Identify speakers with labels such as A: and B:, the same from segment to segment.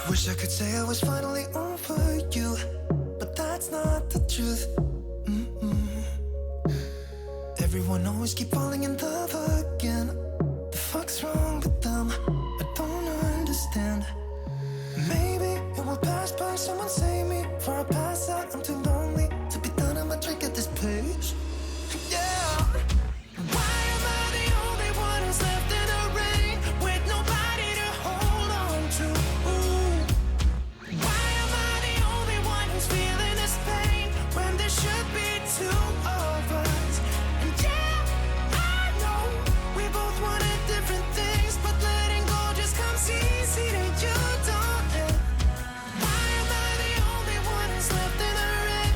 A: Wish I could say I was finally over you, but that's not the truth. Everyone always keep falling in love again. The fuck's wrong with them? I don't understand. Maybe it will pass by, someone save me. Before I pass out, I'm too lonely to be done. I'ma drink at this place. Yeah. Why am I the only one who's left in the rain with nobody to hold on to? Why am I the only one who's feeling this pain when there should be two of us? And yeah, I know we both wanted different things, but letting go just comes easy to you, don't it? Why am I the only one who's left in the rain?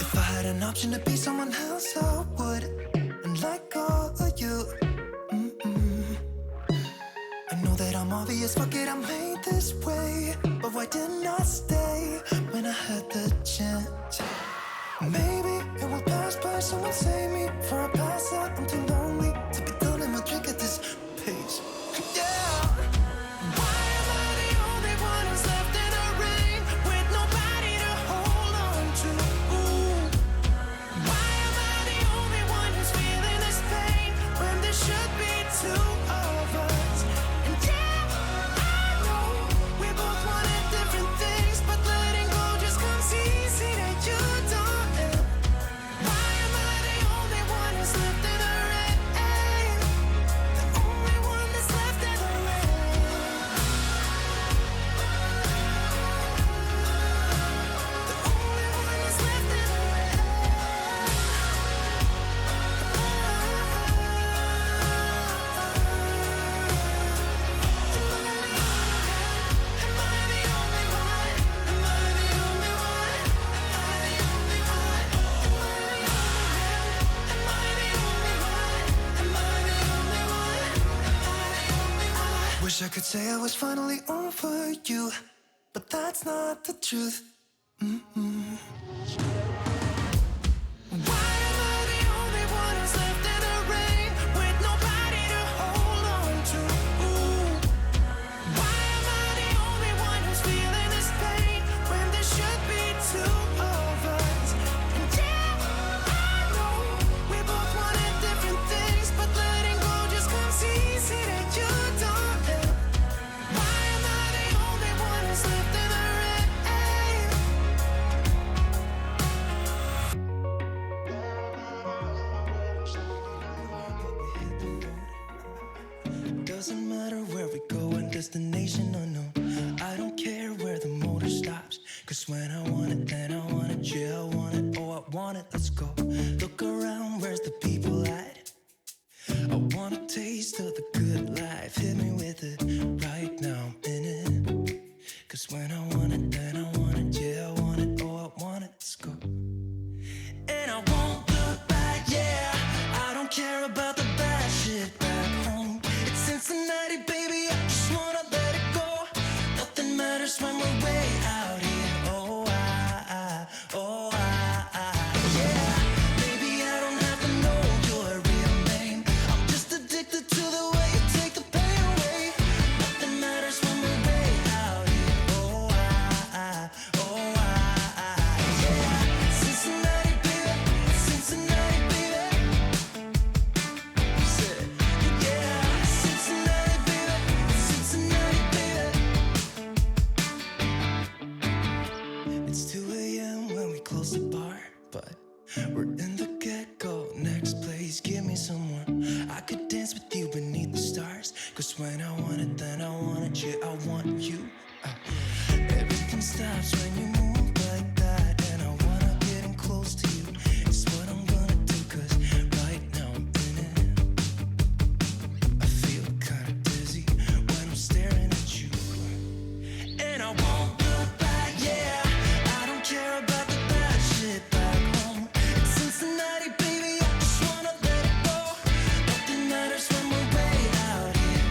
A: If I had an option to be someone else, I would, and let go of you. I know that I'm obvious, fuck it, I'm made this way. But why didn't I stay when I had the chance? Maybe it will pass by, someone save me. Before I pass out, I'm too lonely to be done. I'ma drink at this pace. Yeah. Why am I the only one who's left in the rain with nobody to hold on to? Why am I the only one who's feeling this pain when there should be two of us? And yeah, I know we both wanted different things, but letting go just comes easy to you, don't it? Why am I the only one who's left in the rain? The only one that's left in the rain. The only one that's left in the rain. Am I the only one? Am I the only one? Am I the only one? Am I the only one? Am I the only one? Am I the only one? Wish I could say I was finally over you, but that's not the truth. Why am I the only one who's left in the rain with nobody to hold on to? Why am I the only one who's feeling this pain when there should be two of us? And yeah, I know we both wanted different things, but letting go just comes easy to you, don't it? Why am I the only one who's left in the rain? Doesn't matter where we go and destination unknown. I don't care where the motor stops, cause when I want it, then I want it. Yeah, I want it, oh I want it, let's go. Look around, where's the people at? I want a taste of the good life, hit me with it right now, I'm in it. Cause when I want it, then I want it. Yeah, I want it, oh I want it, let's go. And I won't look back, yeah, I don't care about the bad shit back home. It's Cincinnati, baby, I just wanna let it go. Nothing matters when we're way out here. Oh, yeah. Maybe I don't have to know your real name. I'm just addicted to the way you take the pain away. Nothing matters when we're way out here. Oh, yeah. Cincinnati, baby, Cincinnati, baby. Said, yeah, Cincinnati, baby, Cincinnati, baby. It's 2 a.m. when we close the bar, but we're in the get-go. Next place, give me someone I could dance with you beneath the stars. Cause when I want it, then I want it. Yeah, I want you. Everything stops when you move like that, and I wanna get in close to you. It's what I'm gonna do, cause right now I'm in it. I feel kinda dizzy when I'm staring at you. And I won't look back, yeah, I don't care about the bad shit back home. It's Cincinnati, baby, I just wanna let it go. Nothing matters when we're way out here.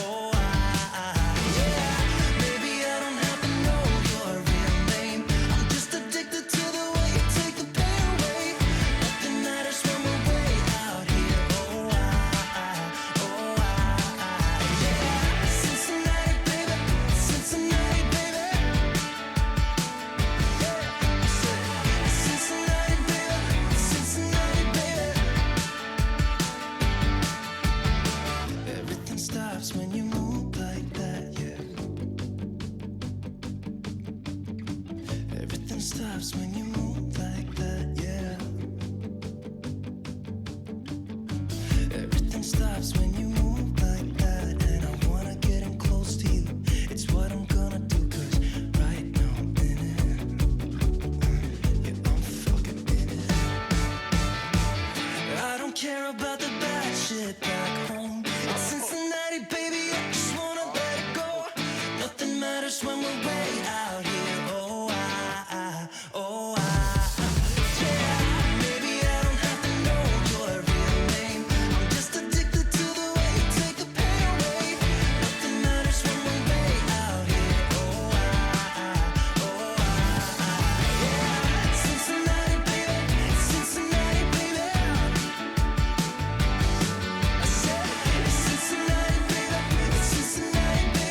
A: Oh, yeah. Maybe I don't have to know about the bad shit back home. It's Cincinnati, baby, I just wanna let it go. Nothing matters when we're way out here. Oh, yeah. Maybe I don't have to know your real name. I'm just addicted to the way you take the pain away. Nothing matters when we're way out here. Oh, yeah. Cincinnati, baby, Cincinnati, baby. I said, it's Cincinnati, baby, it's Cincinnati, baby.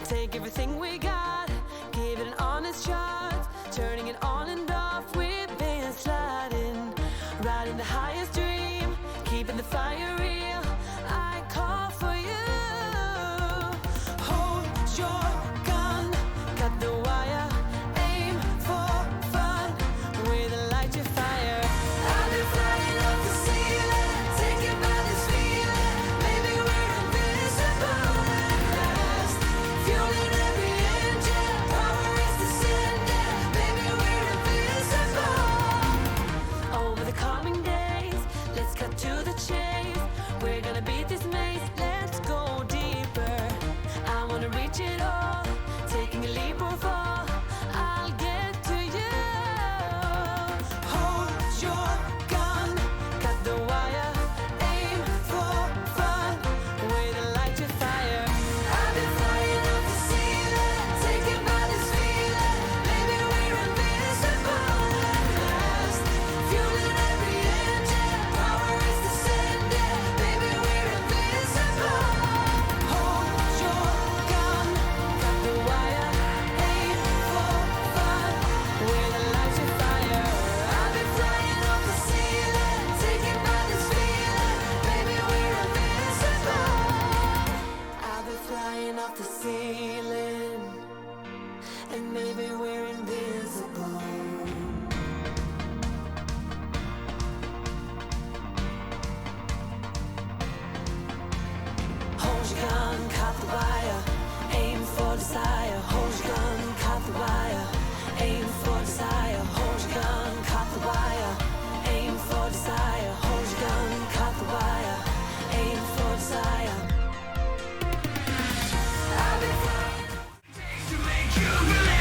B: Take everything we got, give it an honest shot. Turning it on and off, we've been sliding. Riding the highest dream, keeping the fire real. I call for you. Hold your gun, cut the wire. Aim for fun, with a light your fire. I've been flying up the ceiling, taken by this feeling. Maybe we're invincible at last. Fueling every engine. and maybe we're invisible. Hold your gun, caught the wire, aim for desire. Hold your gun, caught the wire, aim for desire. Hold your gun, caught the wire, aim for desire. Hold your gun, caught the wire, aim for desire. I've been flying to make you believe.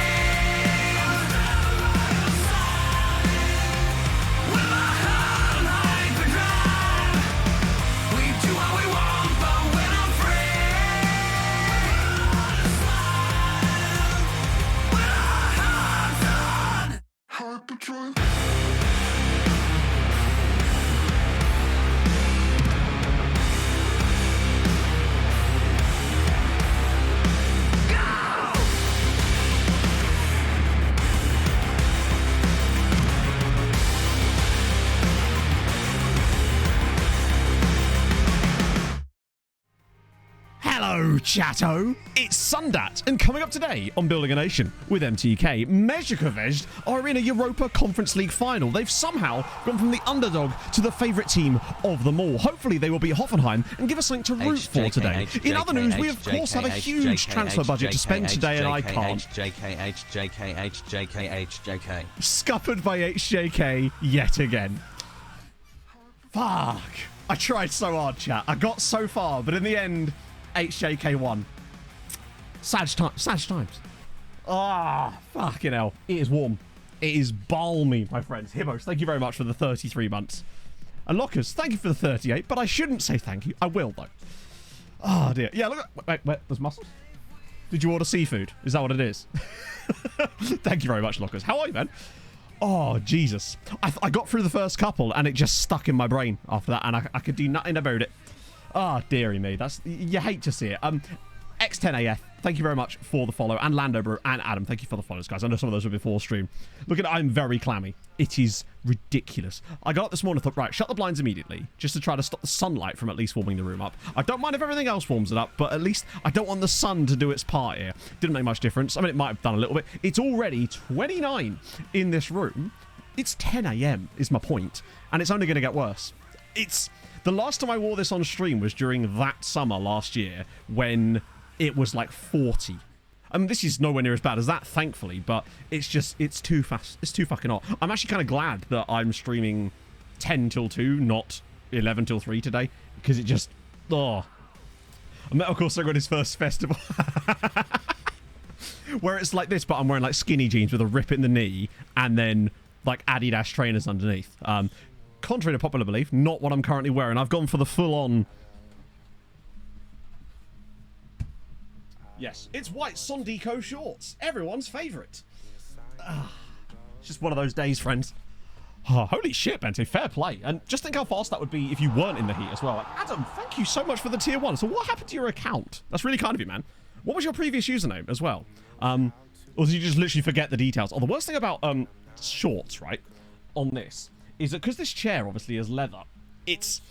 B: With my heart like the ground, we do what we want, but when I'm free, when our hearts on hyperdrive.
C: Hello, chatto! It's Sundat, and coming up today on Building a Nation with MTK, Mezhkovej are in a Europa Conference League final. They've somehow gone from the underdog to the favourite team of them all. Hopefully they will beat Hoffenheim and give us something to root for today. In other news, we of course have a huge transfer budget to spend today, and I can't. Scuppered by HJK yet again. Fuck. I tried so hard, chat. I got so far, but in the end, HJK won. Sad times. Ah, fucking hell. It is warm. It is balmy, my friends. Hibbos, thank you very much for the 33 months. And Lockers, thank you for the 38, but I shouldn't say thank you. I will, though. Oh, dear. Yeah, look at... Wait, there's mussels? Did you order seafood? Is that what it is? Thank you very much, Lockers. How are you, man? Oh, Jesus. I got through the first couple, and it just stuck in my brain after that, and I could do nothing about it. Ah, oh, dearie me. You hate to see it. X10AF, thank you very much for the follow. And Landover and Adam, thank you for the follows, guys. I know some of those were before stream. Look at it, I'm very clammy. It is ridiculous. I got up this morning and thought, right, shut the blinds immediately, just to try to stop the sunlight from at least warming the room up. I don't mind if everything else warms it up, but at least I don't want the sun to do its part here. Didn't make much difference. I mean, it might have done a little bit. It's already 29 in this room. It's 10 a.m. is my point, and it's only going to get worse. The last time I wore this on stream was during that summer last year when it was like 40. I mean, this is nowhere near as bad as that, thankfully, but it's too fast. It's too fucking hot. I'm actually kind of glad that I'm streaming 10 till 2, not 11 till 3 today, because it just... Oh. Metalcore Song got his first festival. Where it's like this, but I'm wearing like skinny jeans with a rip in the knee, and then like Adidas trainers underneath. Contrary to popular belief, not what I'm currently wearing. I've gone for the full-on... Yes, it's white Sondico shorts. Everyone's favourite. It's just one of those days, friends. Oh, holy shit, Bente. Fair play. And just think how fast that would be if you weren't in the heat as well. Like, Adam, thank you so much for the tier 1. So what happened to your account? That's really kind of you, man. What was your previous username as well? Or did you just literally forget the details? Oh, the worst thing about shorts, right, on this... is that because this chair obviously is leather, it's,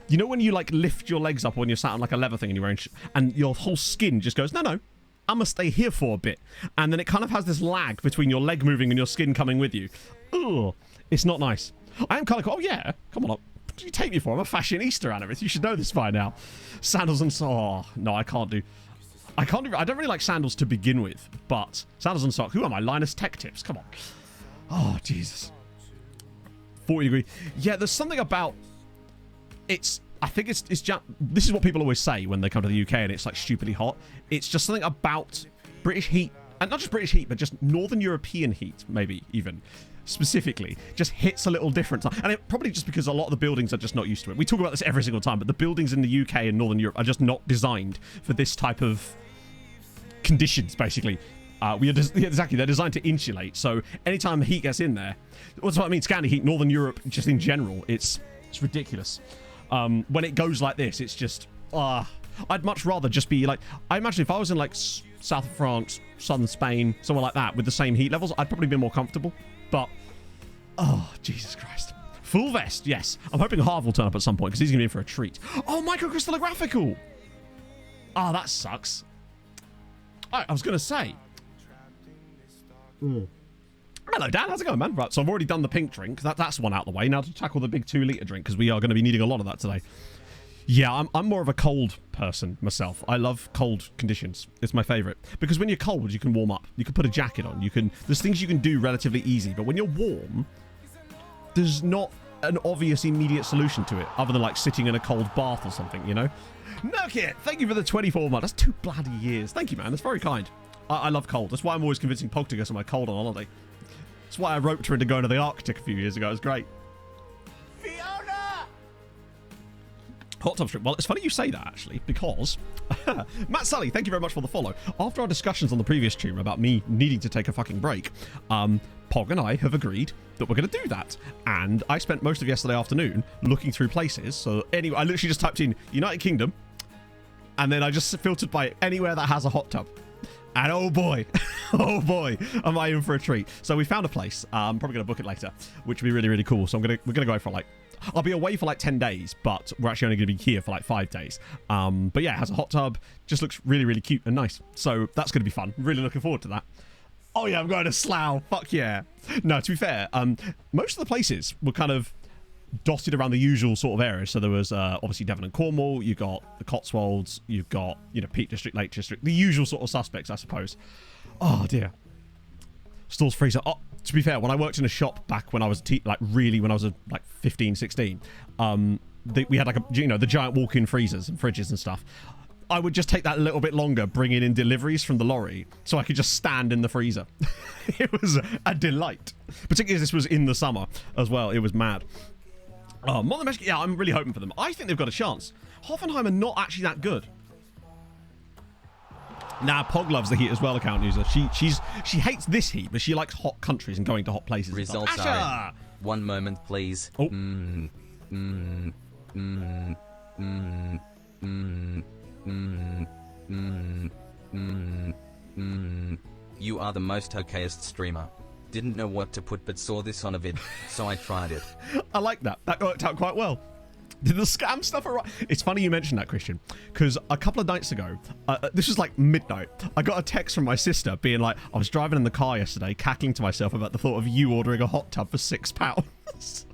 C: you know when you like lift your legs up when you're sat on like a leather thing and you're wearing and your whole skin just goes, no, I'm gonna stay here for a bit, and then it kind of has this lag between your leg moving and your skin coming with you. Ugh, it's not nice. I am kind of, oh yeah, come on up. What do you take me for? I'm a fashionista, Annabeth. You should know this by now. Sandals and socks. Oh, no, I don't really like sandals to begin with, but sandals and socks. Who am I? Linus Tech Tips. Come on. Oh, Jesus. 40 degree. Yeah, there's something about I think it's this is what people always say when they come to the UK and it's like stupidly hot. It's just something about British heat, and not just British heat, but just Northern European heat, maybe even specifically, just hits a little different. And it probably just because a lot of the buildings are just not used to it. We talk about this every single time, but the buildings in the UK and Northern Europe are just not designed for this type of conditions, basically. Exactly, they're designed to insulate, so anytime the heat gets in there, what's what I mean, Scandi heat, Northern Europe, just in general, it's ridiculous. When it goes like this, it's just, I'd much rather just be like, I imagine if I was in like south of France, southern Spain, somewhere like that, with the same heat levels, I'd probably be more comfortable, but, oh, Jesus Christ. Full vest, yes. I'm hoping Harv will turn up at some point, because he's going to be in for a treat. Oh, microcrystallographical! Ah, that sucks. I was going to say, Hello, Dan. How's it going, man? Right, so I've already done the pink drink. That's one out of the way. Now to tackle the big 2-litre drink, because we are going to be needing a lot of that today. Yeah, I'm more of a cold person myself. I love cold conditions. It's my favourite. Because when you're cold, you can warm up. You can put a jacket on. There's things you can do relatively easy. But when you're warm, there's not an obvious immediate solution to it, other than like sitting in a cold bath or something, you know? Nurkit, thank you for the 24 months. That's 2 bloody years. Thank you, man. That's very kind. I love cold. That's why I'm always convincing Pog to go somewhere cold on holiday. That's why I roped her into going to the Arctic a few years ago. It was great. Fiona! Hot tub strip. Well, it's funny you say that, actually, because Matt Sully, thank you very much for the follow. After our discussions on the previous stream about me needing to take a fucking break, Pog and I have agreed that we're going to do that. And I spent most of yesterday afternoon looking through places. So anyway, I literally just typed in United Kingdom, and then I just filtered by anywhere that has a hot tub. And oh boy, am I in for a treat. So we found a place. I'm probably going to book it later, which would be really, really cool. So we're going to go for like, I'll be away for like 10 days, but we're actually only going to be here for like 5 days. But yeah, it has a hot tub. Just looks really, really cute and nice. So that's going to be fun. Really looking forward to that. Oh yeah, I'm going to Slough. Fuck yeah. No, to be fair, most of the places were kind of dotted around the usual sort of areas. So there was obviously Devon and Cornwall. You got the Cotswolds. You've got, you know, Peak District, Lake District. The usual sort of suspects, I suppose. Oh dear. Stores freezer. Oh, to be fair, when I worked in a shop back when I was when I was like 15, 16, we had like the giant walk-in freezers and fridges and stuff. I would just take that a little bit longer bringing in deliveries from the lorry so I could just stand in the freezer. It was a delight. Particularly as this was in the summer as well. It was mad. Oh, Modern Mesh, yeah, I'm really hoping for them. I think they've got a chance. Hoffenheim are not actually that good. Nah, Pog loves the heat as well, account user. She hates this heat, but she likes hot countries and going to hot places.
D: Results are in. One moment, please.
C: Oh.
D: You are the most okayest streamer. Didn't know what to put, but saw this on a vid, so I tried it.
C: I like that. That worked out quite well. Did the scam stuff arrive? It's funny you mentioned that, Christian, because a couple of nights ago, this was like midnight, I got a text from my sister being like, I was driving in the car yesterday, cackling to myself about the thought of you ordering a hot tub for £6.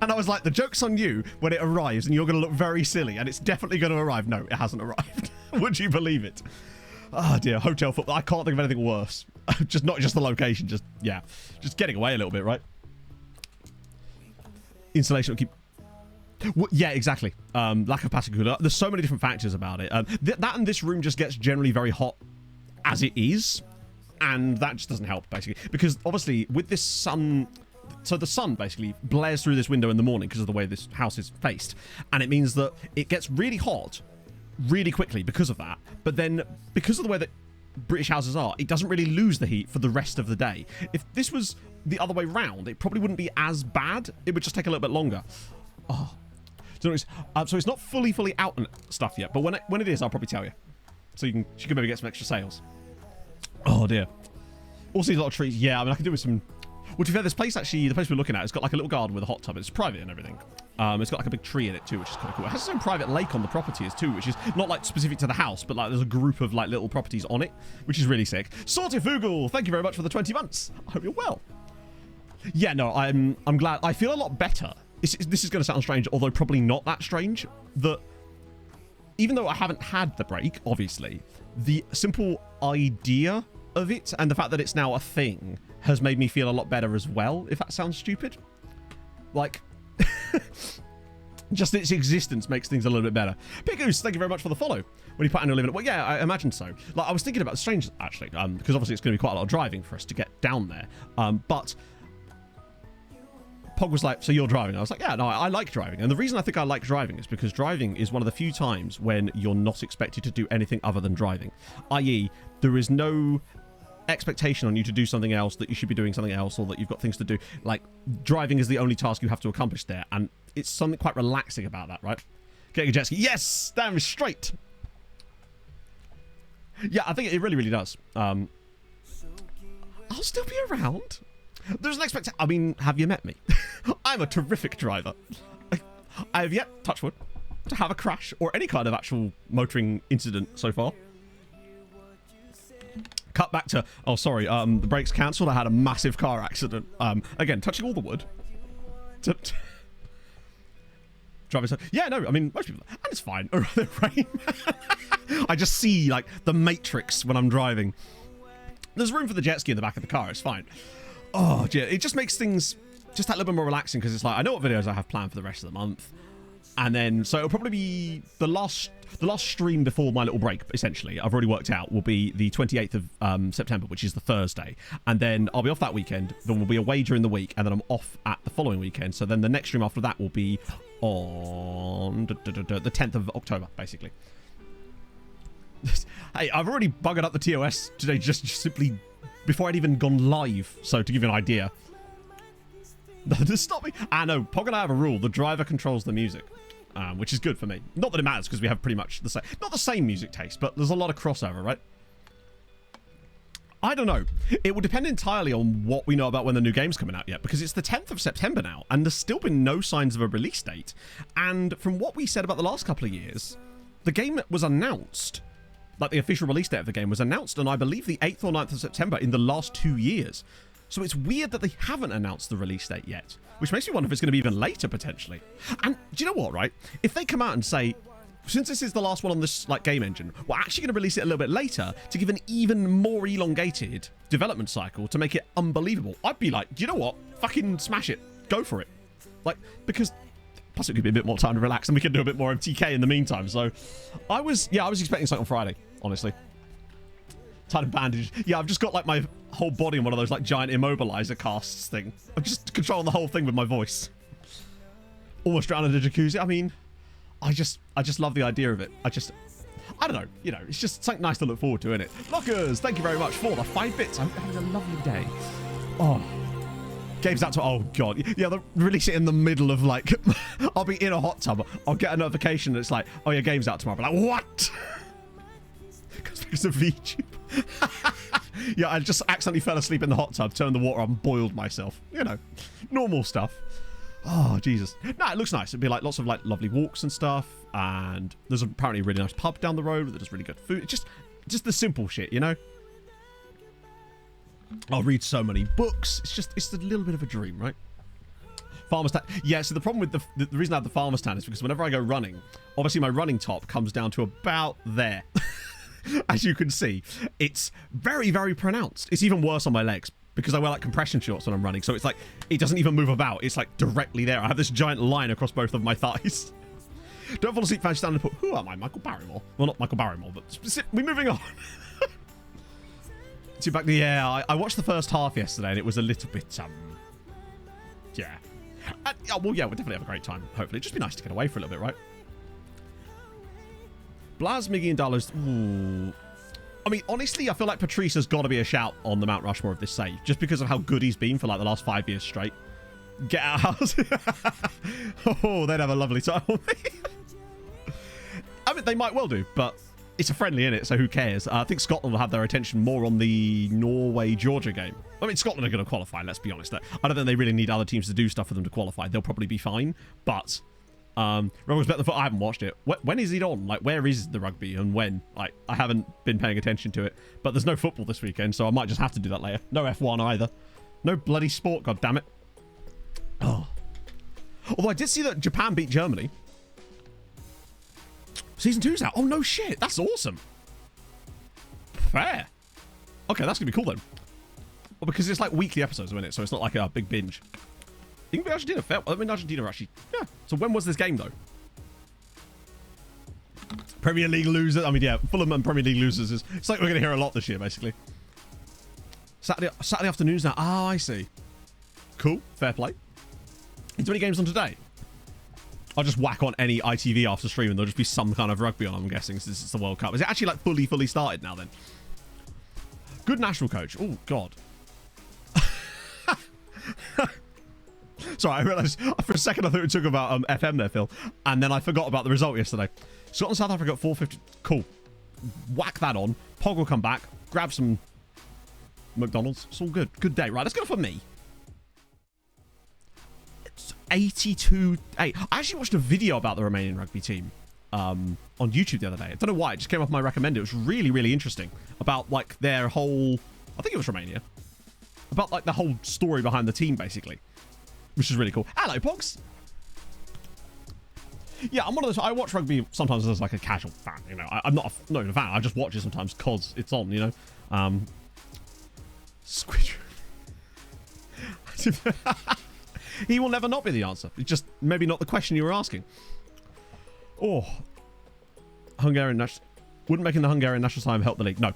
C: And I was like, the joke's on you when it arrives, and you're going to look very silly, and it's definitely going to arrive. No, it hasn't arrived. Would you believe it? Oh dear, hotel football. I can't think of anything worse. Not just the location, just getting away a little bit, right? Insulation will keep... Well, yeah, exactly. Lack of passive cooler. There's so many different factors about it. That and this room just gets generally very hot as it is, and that just doesn't help, basically. Because obviously, with this sun... So the sun basically blares through this window in the morning because of the way this house is faced, and it means that it gets really hot really quickly because of that. But then, because of the way that British houses are, it doesn't really lose the heat for the rest of the day. If this was the other way round, it probably wouldn't be as bad. It would just take a little bit longer. Oh. So it's not fully out and stuff yet, but when it is, I'll probably tell you. So she can maybe get some extra sales. Oh dear. Also, a lot of trees. Yeah, I mean, I could do with some... Well, to be fair, this place actually, the place we're looking at, it's got like a little garden with a hot tub. It's private and everything. It's got like a big tree in it too, which is kind of cool. It has its own private lake on the property too, which is not like specific to the house, but like there's a group of like little properties on it, which is really sick. Sortifugel, thank you very much for the 20 months. I hope you're well. Yeah, no, I'm glad. I feel a lot better. This is going to sound strange, although probably not that strange, that even though I haven't had the break, obviously, the simple idea of it and the fact that it's now a thing has made me feel a lot better as well, if that sounds stupid. Like, just its existence makes things a little bit better. Pigoose, thank you very much for the follow. When you put annual leave, well, yeah, I imagine so. Like, I was thinking about strange, actually, because obviously it's going to be quite a lot of driving for us to get down there. But Pog was like, so you're driving? I was like, yeah, no, I like driving. And the reason I think I like driving is because driving is one of the few times when you're not expected to do anything other than driving. I.e., there is no expectation on you to do something else, that you should be doing something else, or that you've got things to do. Like, driving is the only task you have to accomplish there, and it's something quite relaxing about that, right? Getting a jet ski. Yes! Damn straight! Yeah, I think it really, really does. I'll still be around. There's an expectation. I mean, have you met me? I'm a terrific driver. I have yet, touch wood, to have a crash or any kind of actual motoring incident so far. Cut back to, oh, sorry, the brakes cancelled. I had a massive car accident. Again, touching all the wood. Driving. Yeah, no, I mean, most people, and it's fine. The rain. I just see, like, the Matrix when I'm driving. There's room for the jet ski in the back of the car. It's fine. Oh, yeah, it just makes things just that little bit more relaxing because it's like, I know what videos I have planned for the rest of the month. And then, so it'll probably be the last stream before my little break, essentially, I've already worked out, will be the 28th of September, which is the Thursday. And then I'll be off that weekend. Then we'll be away during the week. And then I'm off at the following weekend. So then the next stream after that will be on the 10th of October, basically. Hey, I've already buggered up the TOS today just simply before I'd even gone live. So to give you an idea. Just stop me. I know, Pog and I have a rule. The driver controls the music. Which is good for me. Not that it matters because we have pretty much the same, not the same music taste, but there's a lot of crossover, right? I don't know. It will depend entirely on what we know about when the new game's coming out yet, because it's the 10th of September now, and there's still been no signs of a release date. And from what we said about the last couple of years, the game was announced, like the official release date of the game was announced on, I believe, the 8th or 9th of September in the last 2 years. So it's weird that they haven't announced the release date yet, which makes me wonder if it's going to be even later, potentially. And do you know what, right? If they come out and say, since this is the last one on this like game engine, we're actually going to release it a little bit later to give an even more elongated development cycle to make it unbelievable, I'd be like, do you know what? Fucking smash it. Go for it. Like, because plus it could be a bit more time to relax and we can do a bit more MTK in the meantime. So I was expecting something on Friday, honestly. Tied and bandaged. Yeah, I've just got like my whole body in one of those like giant immobilizer casts thing. I'm just controlling the whole thing with my voice. Almost drowned in a jacuzzi. I mean, I just love the idea of it. I don't know. You know, it's just something nice to look forward to, isn't it? Lockers, thank you very much for the 5 bits. I hope you're having a lovely day. Oh, game's out to, oh god. Yeah, they'll release it in the middle of like, I'll be in a hot tub. I'll get a notification that's like, oh yeah, game's out tomorrow. I'll be like, what? Because of VTube. Yeah, I just accidentally fell asleep in the hot tub, turned the water on, boiled myself. You know, normal stuff. Oh, Jesus. No, it looks nice. It'd be like lots of like lovely walks and stuff. And there's apparently a really nice pub down the road that does really good food. Just the simple shit, you know? I'll read so many books. It's a little bit of a dream, right? Farmer stand. Yeah, so the problem with the reason I have the farmer stand is because whenever I go running, obviously my running top comes down to about there. As you can see, it's very, very pronounced. It's even worse on my legs because I wear like compression shorts when I'm running. So it's like, it doesn't even move about. It's like directly there. I have this giant line across both of my thighs. Don't fall asleep, fan, stand and put, who am I? Michael Barrymore? Well, not Michael Barrymore, but we're moving on. So back to, yeah, I watched the first half yesterday and it was a little bit, yeah. Well, yeah, we'll definitely have a great time, hopefully. It'd just be nice to get away for a little bit, right? Blaz, Miggy, and Dallas. Ooh. I mean, honestly, I feel like Patrice has got to be a shout on the Mount Rushmore of this save, just because of how good he's been for like the last 5 years straight. Get out house. Oh, they'd have a lovely time. I mean, they might well do, but it's a friendly, innit? So who cares? I think Scotland will have their attention more on the Norway-Georgia game. I mean, Scotland are going to qualify, let's be honest. I don't think they really need other teams to do stuff for them to qualify. They'll probably be fine, but... Rugby's better than I haven't watched it. When is it on? Like, where is the rugby and when? Like, I haven't been paying attention to it. But there's no football this weekend, so I might just have to do that later. No F1 either. No bloody sport, god damn it. Oh. Although I did see that Japan beat Germany. Season 2's out. Oh, no shit. That's awesome. Fair. Okay, that's going to be cool then. Well, because it's like weekly episodes, isn't it? So it's not like a big binge. England, Argentina, fair. I mean, Argentina actually. Yeah. So when was this game though? Premier League losers. I mean, yeah, Fulham and Premier League losers is. It's like we're gonna hear a lot this year, basically. Saturday afternoons now. Oh, I see. Cool. Fair play. Is there any games on today? I'll just whack on any ITV after stream, and there'll just be some kind of rugby on. I'm guessing since it's the World Cup. Is it actually like fully started now then? Good national coach. Oh God. Sorry, I realised for a second I thought we took about FM there, Phil. And then I forgot about the result yesterday. Scotland, South Africa at 4:50. Cool. Whack that on. Pog will come back. Grab some McDonald's. It's all good. Good day. Right, let's go for me. It's 82-8. I actually watched a video about the Romanian rugby team. on YouTube the other day. I don't know why, it just came off my recommended. It was really, really interesting about like their whole, I think it was Romania, about like the whole story behind the team basically, which is really cool. Hello, Pogs. Yeah, I'm one of those. I watch rugby sometimes as like a casual fan. You know, I'm not even a fan. I just watch it sometimes because it's on. You know, Squid. He will never not be the answer. It's just maybe not the question you were asking. Oh, Hungarian national. Wouldn't making the Hungarian national time help the league? No,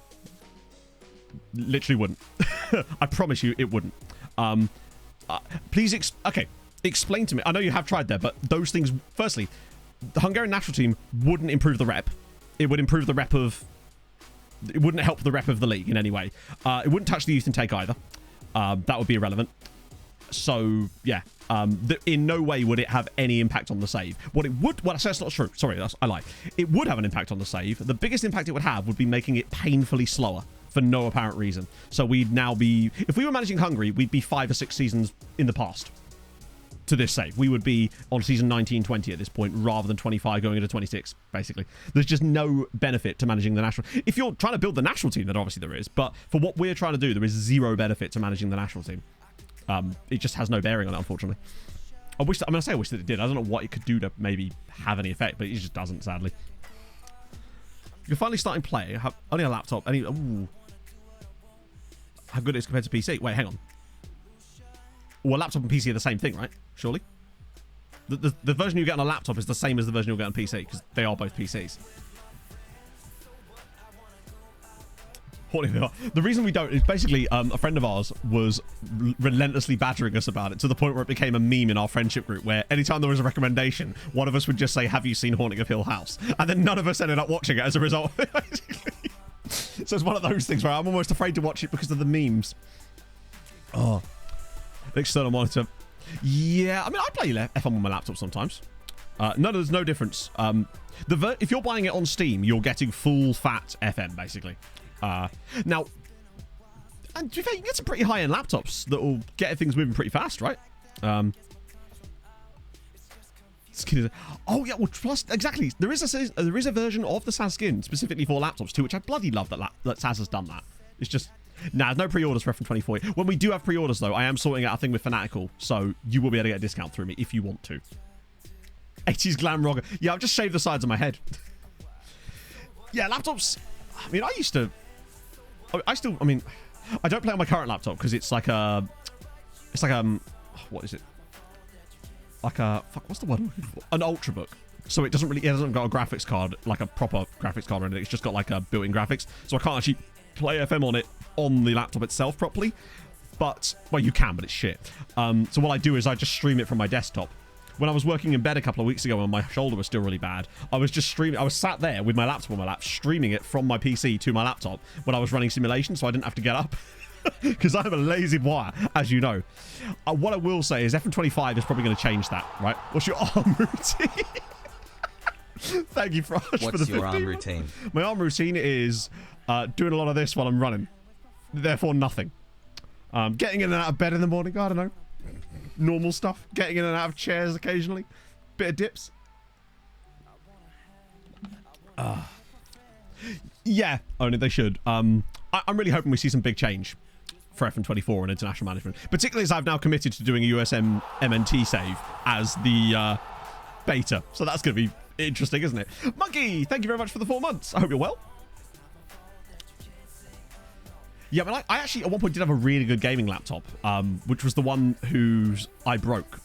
C: literally wouldn't. I promise you, it wouldn't. Please, explain to me. I know you have tried there, but those things. Firstly, the Hungarian national team wouldn't improve the rep. It would improve the rep of. It wouldn't help the rep of the league in any way. It wouldn't touch the youth intake either. That would be irrelevant. So yeah, in no way would it have any impact on the save. What it would, well, that's not true. Sorry, I lied. It would have an impact on the save. The biggest impact it would have would be making it painfully slower for no apparent reason. So we'd now be, if we were managing Hungary, we'd be 5 or 6 seasons in the past to this save. We would be on season 19-20 at this point rather than 25 going into 26, basically. There's just no benefit to managing the national. If you're trying to build the national team, then obviously there is. But for what we're trying to do, there is zero benefit to managing the national team. It just has no bearing on it, unfortunately. I wish that it did. I don't know what it could do to maybe have any effect, but it just doesn't, sadly. You're finally starting play. Only a laptop. Ooh. How good it is compared to PC. Wait, hang on. Well, laptop and PC are the same thing, right? Surely? The version you get on a laptop is the same as the version you'll get on PC, because they are both PCs. The reason we don't is basically a friend of ours was relentlessly badgering us about it to the point where it became a meme in our friendship group where anytime there was a recommendation, one of us would just say, have you seen Haunting of Hill House? And then none of us ended up watching it as a result. So it's one of those things where I'm almost afraid to watch it because of the memes. Oh, external monitor. Yeah, I mean, I play F1 on my laptop sometimes. No, there's no difference. If you're buying it on Steam, you're getting full fat FM, basically. Now, and to be fair, you can get some pretty high-end laptops that will get things moving pretty fast, right? Oh yeah, well, plus exactly. There is a version of the SAS skin specifically for laptops too, which I bloody love that SAS has done that. It's just there's no pre-orders for F1 24. When we do have pre-orders though, I am sorting out a thing with Fanatical, so you will be able to get a discount through me if you want to. 80s glam rocker. Yeah, I've just shaved the sides of my head. Yeah, laptops. I mean, I don't play on my current laptop because it's like what is it? Like what's the word? An Ultrabook. So it hasn't got a graphics card, like a proper graphics card or anything. It's just got like a built-in graphics. So I can't actually play FM on it on the laptop itself properly. But, well, you can, but it's shit. So what I do is I just stream it from my desktop. When I was working in bed a couple of weeks ago and my shoulder was still really bad, I was just streaming. I was sat there with my laptop on my lap, streaming it from my PC to my laptop when I was running simulation, so I didn't have to get up. Because I'm a lazy boy, as you know. What I will say is F1 25 is probably going to change that, right? What's your arm routine? Thank you, Frosh, for the 50.
D: What's your arm routine?
C: My arm routine is doing a lot of this while I'm running. Therefore, nothing. Getting in and out of bed in the morning, I don't know. Normal stuff. Getting in and out of chairs occasionally. Bit of dips. Yeah, only they should. I'm really hoping we see some big change for F1 24 and international management. Particularly as I've now committed to doing a USM MNT save as the beta. So that's going to be interesting, isn't it? Monkey, thank you very much for the 4 months. I hope you're well. Yeah, but I actually at one point did have a really good gaming laptop, which was the one whose I broke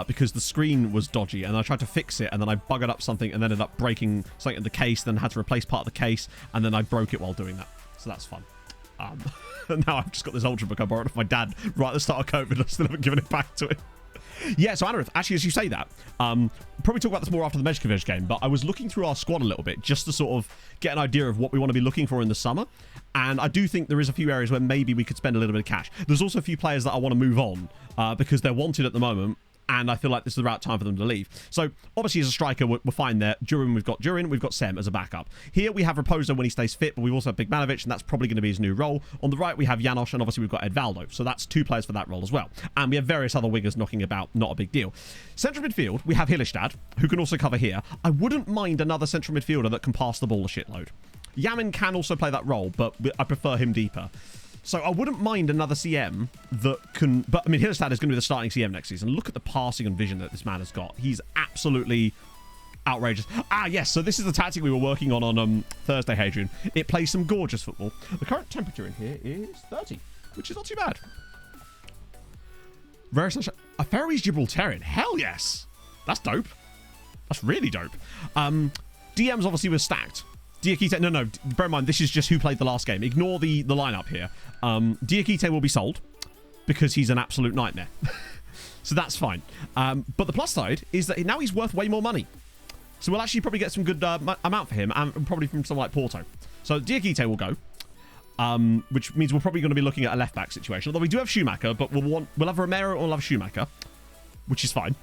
C: because the screen was dodgy, and I tried to fix it, and then I buggered up something and ended up breaking something in the case, then had to replace part of the case, and then I broke it while doing that. So that's fun. And now I've just got this Ultrabook I borrowed off my dad right at the start of COVID. I still haven't given it back to him. Yeah, so Anarith, actually, as you say that, probably talk about this more after the Mejkovic game, but I was looking through our squad a little bit just to sort of get an idea of what we want to be looking for in the summer. And I do think there is a few areas where maybe we could spend a little bit of cash. There's also a few players that I want to move on because they're wanted at the moment and I feel like this is the right time for them to leave. So obviously as a striker, we're fine there. We've got Sem as a backup. Here we have Raposo when he stays fit, but we've also have Bigmanovic, and that's probably going to be his new role. On the right we have Janosch, and obviously we've got Edvaldo. So that's 2 players for that role as well. And we have various other wingers knocking about, not a big deal. Central midfield, we have Hillestad, who can also cover here. I wouldn't mind another central midfielder that can pass the ball a shitload. Yamin can also play that role, but I prefer him deeper. So I wouldn't mind another CM that can... But, I mean, Hillestad is going to be the starting CM next season. Look at the passing and vision that this man has got. He's absolutely outrageous. Ah, yes, so this is the tactic we were working on Thursday, Hadrian. It plays some gorgeous football. The current temperature in here is 30, which is not too bad. A Faroese Gibraltarian. Hell yes. That's dope. That's really dope. DMs obviously were stacked. Diakite, no, bear in mind, this is just who played the last game. Ignore the lineup here. Diakite will be sold because he's an absolute nightmare. So that's fine. But the plus side is that now he's worth way more money. So we'll actually probably get some good amount for him, and probably from someone like Porto. So Diakite will go, which means we're probably going to be looking at a left-back situation. Although we do have Schumacher, but we'll have Romero or we'll have Schumacher, which is fine.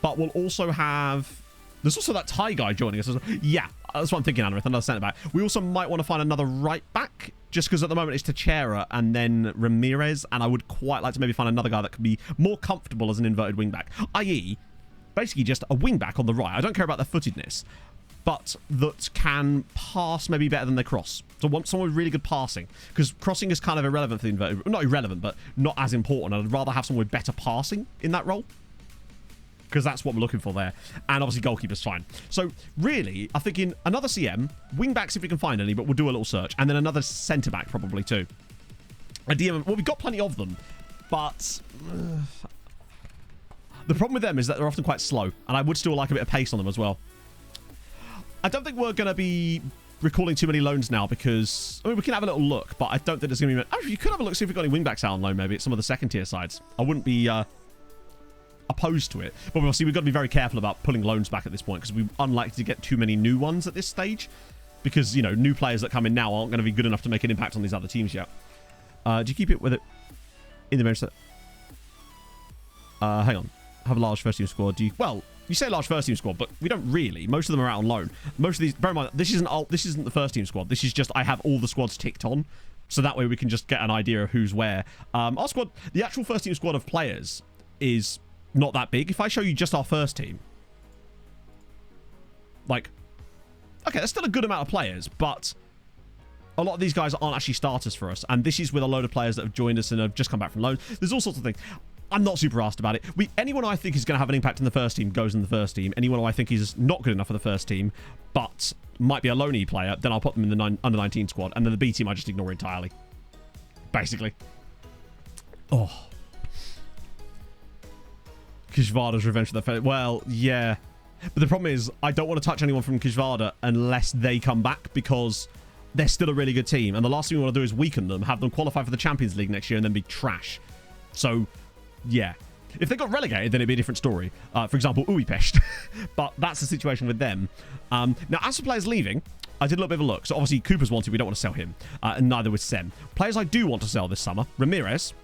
C: But we'll also have... There's also that Thai guy joining us as well. Yeah, that's what I'm thinking, Anarith, another centre-back. We also might want to find another right-back, just because at the moment it's Teixeira and then Ramirez, and I would quite like to maybe find another guy that could be more comfortable as an inverted wing-back, i.e., basically just a wing-back on the right. I don't care about their footedness, but that can pass maybe better than they cross. So I want someone with really good passing, because crossing is kind of irrelevant for the inverted... Not irrelevant, but not as important. I'd rather have someone with better passing in that role, because that's what we're looking for there. And obviously goalkeeper's fine. So really, I'm thinking another CM, wing backs if we can find any, but we'll do a little search, and then another centre back probably too. A DM, well, we've got plenty of them, but the problem with them is that they're often quite slow, and I would still like a bit of pace on them as well. I don't think we're going to be recalling too many loans now, because I mean, we can have a little look, but I don't think there's going to be... Actually, you could have a look, see if we've got any wing backs out on loan maybe at some of the second tier sides. I wouldn't be opposed to it, but obviously we've got to be very careful about pulling loans back at this point, because we're unlikely to get too many new ones at this stage, because, you know, new players that come in now aren't going to be good enough to make an impact on these other teams yet. Do you keep it with it in the bench set? Hang on. Have a large first team squad. Well, you say large first team squad, but we don't really. Most of them are out on loan. Most of these, bear in mind, this isn't the first team squad. This is just, I have all the squads ticked on, so that way we can just get an idea of who's where. Our squad, the actual first team squad of players is not that big. If I show you just our first team, like, okay, that's still a good amount of players, but a lot of these guys aren't actually starters for us, and this is with a load of players that have joined us and have just come back from loan. There's all sorts of things. I'm not super asked about it. Anyone I think is going to have an impact in the first team goes in the first team. Anyone who I think is not good enough for the first team, but might be a loanee player, then I'll put them in the under-19 squad, and then the B team I just ignore entirely, basically. Oh. Kishvarda's revenge for the failure. Well, yeah. But the problem is, I don't want to touch anyone from Kishvarda unless they come back, because they're still a really good team. And the last thing we want to do is weaken them, have them qualify for the Champions League next year, and then be trash. So, yeah. If they got relegated, then it'd be a different story. For example, Uipest. But that's the situation with them. Now, as for players leaving, I did a little bit of a look. So, obviously, Cooper's wanted. We don't want to sell him. And neither was Sem. Players I do want to sell this summer. Ramirez.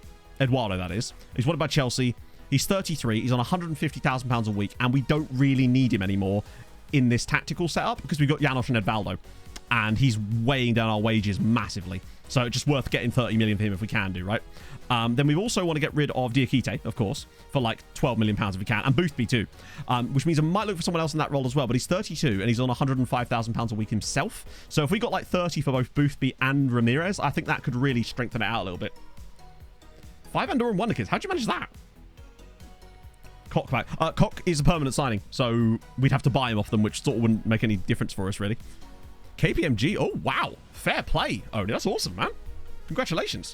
C: Eduardo, that is. He's wanted by Chelsea. He's 33, he's on £150,000 a week, and we don't really need him anymore in this tactical setup, because we've got Janosch and Edvaldo, and he's weighing down our wages massively. So it's just worth getting 30 million for him if we can do, right? Then we also want to get rid of Diakite, of course, for like £12 million if we can, and Boothby too, which means I might look for someone else in that role as well, but he's 32, and he's on £105,000 a week himself. So if we got like 30 for both Boothby and Ramirez, I think that could really strengthen it out a little bit. 5 Andorran Wonder Kids, how'd you manage that? Koch back. Koch is a permanent signing, so we'd have to buy him off them, which sort of wouldn't make any difference for us, really. KPMG. Oh, wow. Fair play. Oh, that's awesome, man. Congratulations.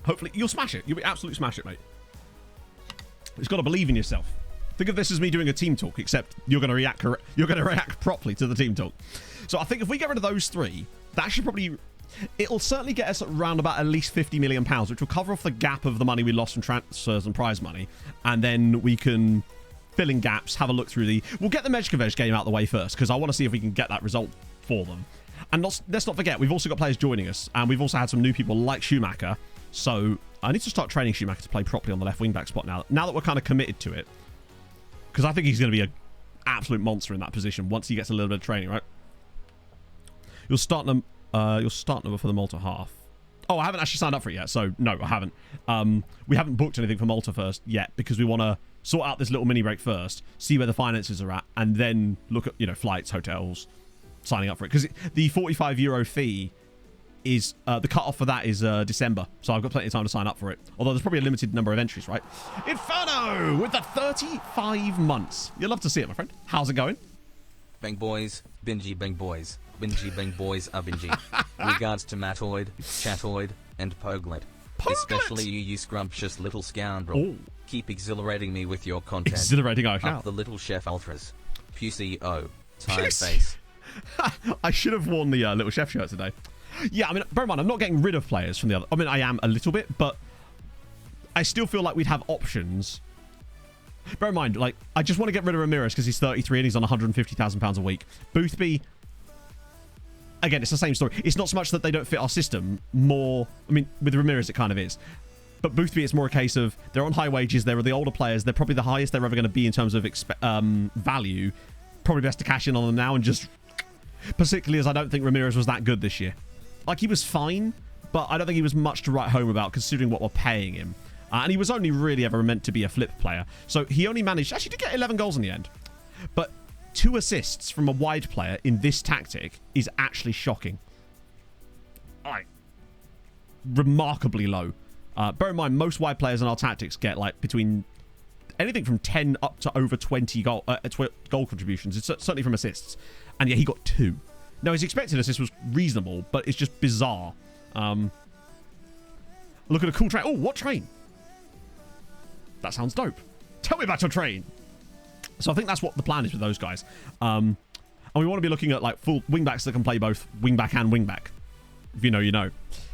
C: Hopefully, you'll smash it. You'll absolutely smash it, mate. You've got to believe in yourself. Think of this as me doing a team talk, except you're going to react. You're going to react properly to the team talk. So I think if we get rid of those three, that should probably... It'll certainly get us around about at least £50 million, which will cover off the gap of the money we lost from transfers and prize money. And then we can fill in gaps, have a look through the... We'll get the Mejkovic game out of the way first, because I want to see if we can get that result for them. And let's not forget, we've also got players joining us, and we've also had some new people like Schumacher. So I need to start training Schumacher to play properly on the left wing-back spot now. Now that we're kind of committed to it. Because I think he's going to be an absolute monster in that position once he gets a little bit of training, right? You'll start number for the Malta half. Oh, I haven't actually signed up for it yet, so no, I haven't. We haven't booked anything for Malta first yet because we want to sort out this little mini break first, see where the finances are at, and then look at, you know, flights, hotels, signing up for it. Because the €45 fee is, the cut-off for that is December, so I've got plenty of time to sign up for it. Although there's probably a limited number of entries, right? Inferno with the 35 months. You'll love to see it, my friend. How's it going?
D: Bang boys, bingy bang boys. Bingy bang boys are bingy. Regards to Matoid, Chatoid, and Poglet. Especially you scrumptious little scoundrel.
C: Ooh.
D: Keep exhilarating me with your content.
C: Exhilarating, I shall.
D: Up the little chef ultras. PCO. Tired
C: Pussy.
D: face.
C: I should have worn the little chef shirt today. Yeah, I mean, bear in mind, I'm not getting rid of players from the other. I mean, I am a little bit, but I still feel like we'd have options. Bear in mind, like, I just want to get rid of Ramirez because he's 33 and he's on £150,000 a week. Boothby, again, it's the same story. It's not so much that they don't fit our system. More, I mean, with Ramirez, it kind of is. But Boothby, it's more a case of they're on high wages. They're the older players. They're probably the highest they're ever going to be in terms of value. Probably best to cash in on them now and just... Particularly as I don't think Ramirez was that good this year. Like, he was fine, but I don't think he was much to write home about considering what we're paying him. And he was only really ever meant to be a flip player. So he only managed... Actually, to get 11 goals in the end. But 2 assists from a wide player in this tactic is actually shocking. Like, remarkably low. Bear in mind, most wide players in our tactics get, like, between... anything from 10 up to over 20 goal contributions. It's certainly from assists. And yeah, he got 2. Now, his expected assist was reasonable, but it's just bizarre. Look at a cool train. Oh, what train? That sounds dope. Tell me about your train. So I think that's what the plan is with those guys. And we want to be looking at like full wingbacks that can play both wingback and wingback. If you know, you know.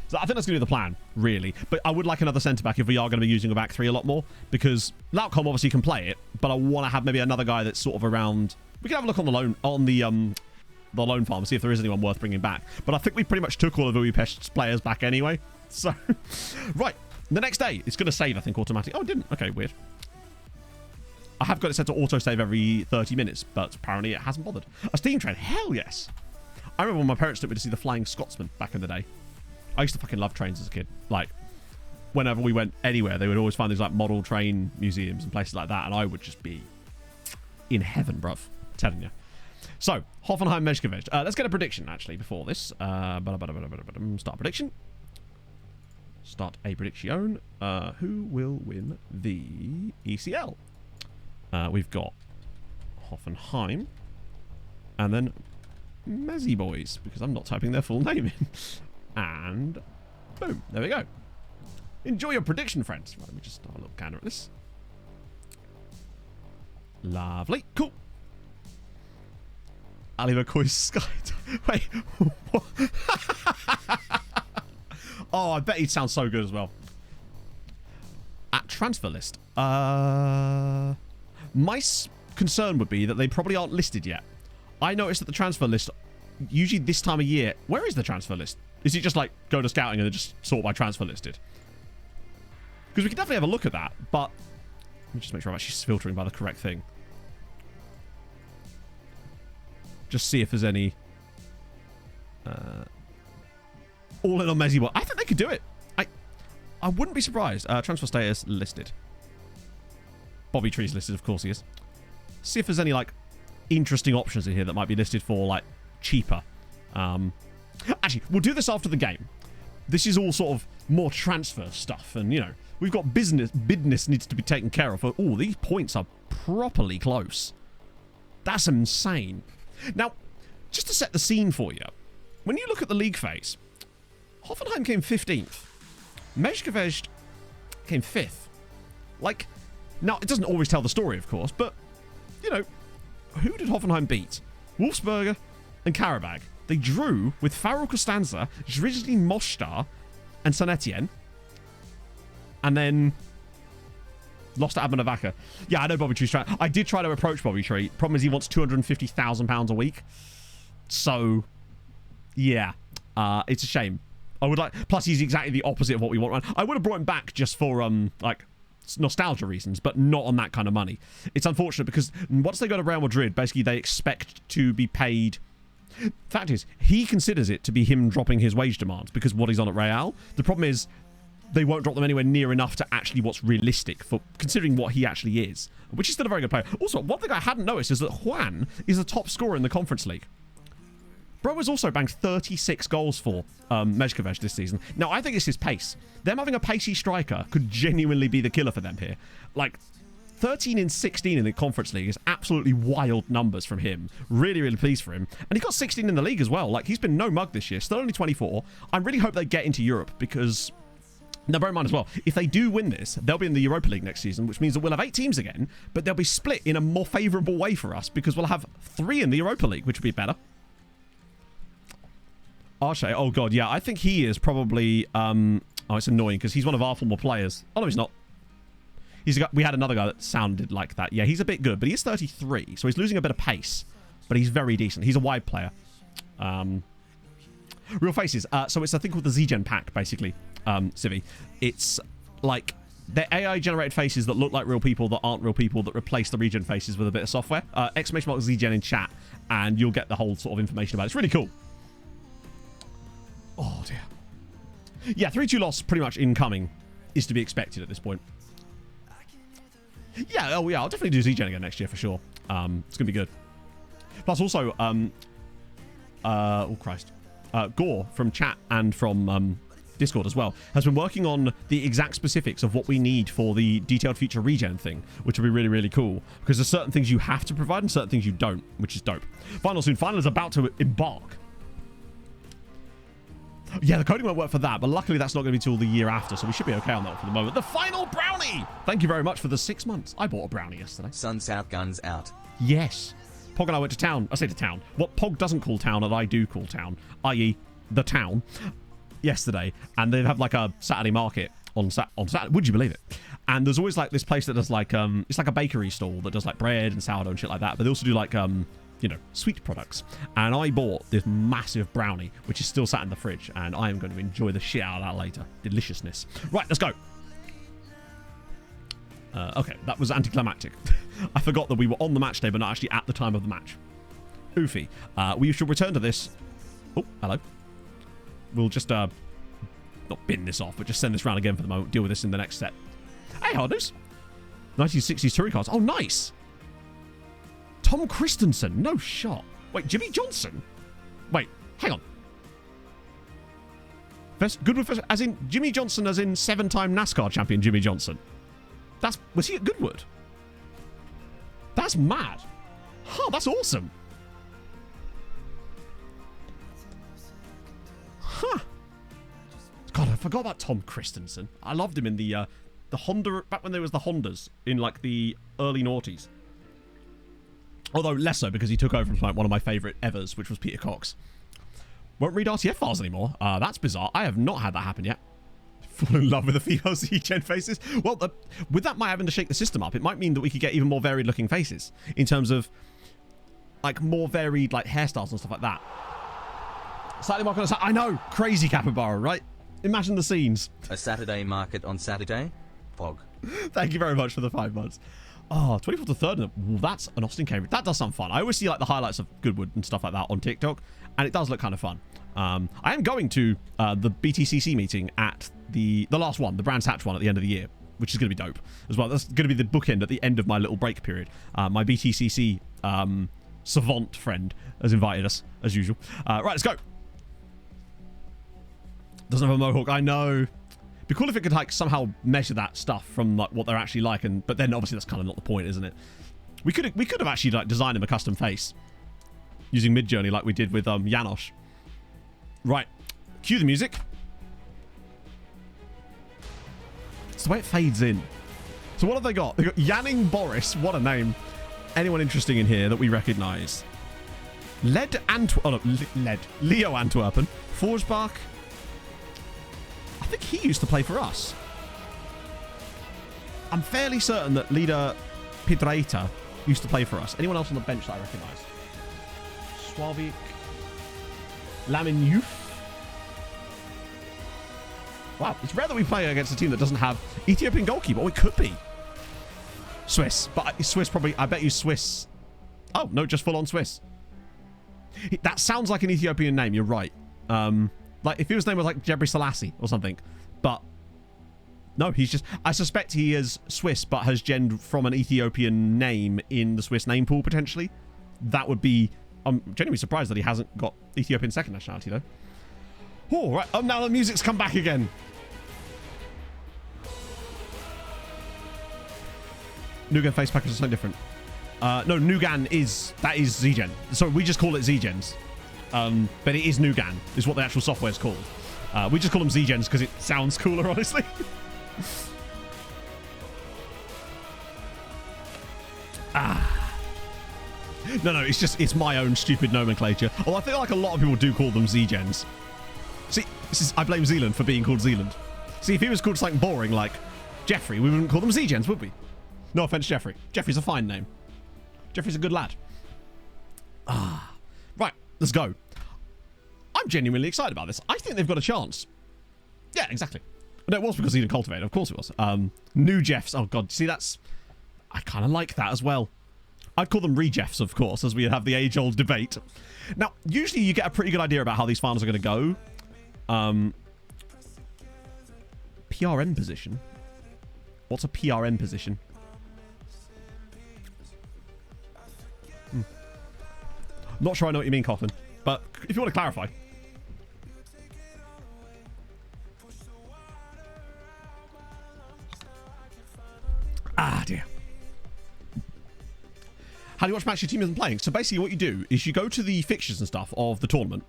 C: So I think that's going to be the plan, really. But I would like another centre-back if we are going to be using a back three a lot more. Because Lautcom obviously can play it, but I want to have maybe another guy that's sort of around... We can have a look on the loan farm, see if there is anyone worth bringing back. But I think we pretty much took all of Budapest's players back anyway. So, right. The next day, it's going to save, I think, automatically. Oh, it didn't. Okay, weird. I have got it set to auto-save every 30 minutes, but apparently it hasn't bothered. A steam train? Hell yes. I remember when my parents took me to see the Flying Scotsman back in the day. I used to fucking love trains as a kid. Like, whenever we went anywhere, they would always find these, like, model train museums and places like that, and I would just be in heaven, bruv. I'm telling you. So, Hoffenheim, Meshkovich. Let's get a prediction, actually, before this. Start prediction. Start a prediction. Who will win the ECL? We've got Hoffenheim. And then Mezzy Boys, because I'm not typing their full name in. And boom, there we go. Enjoy your prediction, friends. Right, let me just have a little gander at this. Lovely. Cool. Ali McCoy's Sky. Wait. What? Oh, I bet he'd sound so good as well. At transfer list. My concern would be that they probably aren't listed yet. I noticed that the transfer list, usually this time of year, where is the transfer list? Is it just like go to scouting and then just sort by transfer listed? Because we can definitely have a look at that, but let me just make sure I'm actually filtering by the correct thing. Just see if there's any all in on Messi. I think they could do it. I wouldn't be surprised. Transfer status listed. Bobby Tree's listed, of course he is. See if there's any like interesting options in here that might be listed for like cheaper. Actually, we'll do this after the game. This is all sort of more transfer stuff, and you know we've got business needs to be taken care of. Oh, these points are properly close. That's insane. Now, just to set the scene for you, when you look at the league phase, Hoffenheim came 15th. Meshkovich came 5th. Like, now, it doesn't always tell the story, of course, but, you know, who did Hoffenheim beat? Wolfsberger and Karabag. They drew with Farrell Costanza, Zrizny Mostar, and Saint Etienne. And then lost to Abmanavaca. Yeah, I know Bobby Tree's trying. I did try to approach Bobby Tree. Problem is he wants £250,000 a week. So, yeah. It's a shame. I would like. Plus, he's exactly the opposite of what we want. I would have brought him back just for like nostalgia reasons, but not on that kind of money. It's unfortunate because once they go to Real Madrid, basically they expect to be paid. Fact is, he considers it to be him dropping his wage demands because what he's on at Real. The problem is they won't drop them anywhere near enough to actually what's realistic for considering what he actually is, which is still a very good player. Also, one thing I hadn't noticed is that Juan is the top scorer in the Conference League. Bro has also banked 36 goals for Mezhkovich this season. Now, I think it's his pace. Them having a pacey striker could genuinely be the killer for them here. Like, 13 in 16 in the Conference League is absolutely wild numbers from him. Really, really pleased for him. And he got 16 in the league as well. Like, he's been no mug this year. Still only 24. I really hope they get into Europe because... Now, bear in mind as well, if they do win this, they'll be in the Europa League next season, which means that we'll have 8 teams again, but they'll be split in a more favourable way for us because we'll have 3 in the Europa League, which would be better. Arche, oh god, yeah, I think he is probably, oh, it's annoying because he's one of our former players. Oh, no, he's not. We had another guy that sounded like that. Yeah, he's a bit good, but he is 33, so he's losing a bit of pace, but he's very decent. He's a wide player. Real faces. So it's a thing called the Z-Gen pack, basically, Civi. It's like they're AI-generated faces that look like real people that aren't real people that replace the regen faces with a bit of software. Exclamation mark Z-Gen in chat, and you'll get the whole sort of information about it. It's really cool. Oh, dear. Yeah, 3-2 loss pretty much incoming is to be expected at this point. Yeah, oh yeah, I'll definitely do Z-Gen again next year for sure. It's going to be good. Plus also, oh Christ. Gore from chat and from Discord as well has been working on the exact specifics of what we need for the detailed feature regen thing, which will be really, really cool because there's certain things you have to provide and certain things you don't, which is dope. Final soon. Final is about to embark. Yeah, the coding won't work for that, but luckily that's not going to be till the year after, so we should be okay on that for the moment. The final brownie! Thank you very much for the 6 months. I bought a brownie yesterday.
D: Suns out, guns out.
C: Yes. Pog and I went to town. I say to town. What Pog doesn't call town and I do call town, i.e. the town, yesterday. And they have like a Saturday market on Saturday. Would you believe it? And there's always like this place that does like, it's like a bakery stall that does like bread and sourdough and shit like that. But they also do like, you know, sweet products. And I bought this massive brownie, which is still sat in the fridge. And I am going to enjoy the shit out of that later. Deliciousness. Right, let's go. Okay, that was anticlimactic. I forgot that we were on the match day, but not actually at the time of the match. Oofy. We should return to this. Oh, hello. We'll just, not bin this off, but just send this round again for the moment. Deal with this in the next set. Hey, hardness. 1960s touring cards. Oh, nice. Tom Christensen. No shot. Wait, Jimmy Johnson? Wait, hang on. Goodwood, as in Jimmy Johnson, as in 7-time NASCAR champion Jimmy Johnson. Was he at Goodwood? That's mad. Huh, that's awesome. Huh. God, I forgot about Tom Christensen. I loved him in the Honda, back when there was the Hondas in like the early noughties. Although less so because he took over from like one of my favourite evers, which was Peter Cox. Won't read RTF files anymore. That's bizarre. I have not had that happen yet. Fall in love with the female Z-Gen faces. Well, with that might having to shake the system up, it might mean that we could get even more varied looking faces in terms of like more varied like hairstyles and stuff like that. Slightly mark on a Saturday. I know, crazy capybara, right? Imagine the scenes.
D: A Saturday market on Saturday? Fog.
C: Thank you very much for the 5 months. Oh, 24th to 3rd. Well, that's an Austin Cambridge. That does sound fun. I always see like the highlights of Goodwood and stuff like that on TikTok, and it does look kind of fun. I am going to the BTCC meeting at the last one, the Brands Hatch one at the end of the year, which is going to be dope as well. That's going to be the bookend at the end of my little break period. My BTCC savant friend has invited us, as usual. Right, let's go. Doesn't have a mohawk. I know. It'd be cool if it could like somehow measure that stuff from like what they're actually like, but then obviously that's kind of not the point, isn't it? We could have actually like designed him a custom face using Midjourney like we did with Janosch. Right, cue the music. It's the way it fades in. So what have they got? They've got Yanning Boris. What a name. Anyone interesting in here that we recognise? Leo Antwerpen. Forsbach. I think he used to play for us. I'm fairly certain that Lida Piedraita used to play for us. Anyone else on the bench that I recognise? Swavik. Lamin Youth. Wow, it's rare that we play against a team that doesn't have Ethiopian goalkeeper. Oh, it could be. Swiss. But Swiss probably, I bet you Swiss. Oh, no, just full on Swiss. That sounds like an Ethiopian name. You're right. Like if his name was like Jebri Selassie or something. But no, he's just, I suspect he is Swiss, but has gendered from an Ethiopian name in the Swiss name pool, potentially. That would be, I'm genuinely surprised that he hasn't got Ethiopian second nationality, though. Oh, right. Oh, now the music's come back again. Nugan face package is something different. No, Nugan that is Z-Gen. So we just call it Z-Gens. But it is Nugan, is what the actual software is called. We just call them Z-Gens because it sounds cooler, honestly. No, it's my own stupid nomenclature. Although I feel like a lot of people do call them Z-Gens. See, I blame Zealand for being called Zealand. See, if he was called something boring like Jeffrey, we wouldn't call them Z-Gens, would we? No offense, Jeffrey. Jeffrey's a fine name. Jeffrey's a good lad. Right, let's go. I'm genuinely excited about this. I think they've got a chance. Yeah, exactly. No, it was because he didn't cultivate. Of course it was. New Jeffs. Oh, God. See, that's... I kind of like that as well. I'd call them re-Jeffs, of course, as we have the age-old debate. Now, usually you get a pretty good idea about how these finals are going to go. PRN position? What's a PRN position? Not sure I know what you mean, Coughlin. But if you want to clarify. Dear. How do you watch match your team isn't playing? So basically what you do is you go to the fixtures and stuff of the tournament,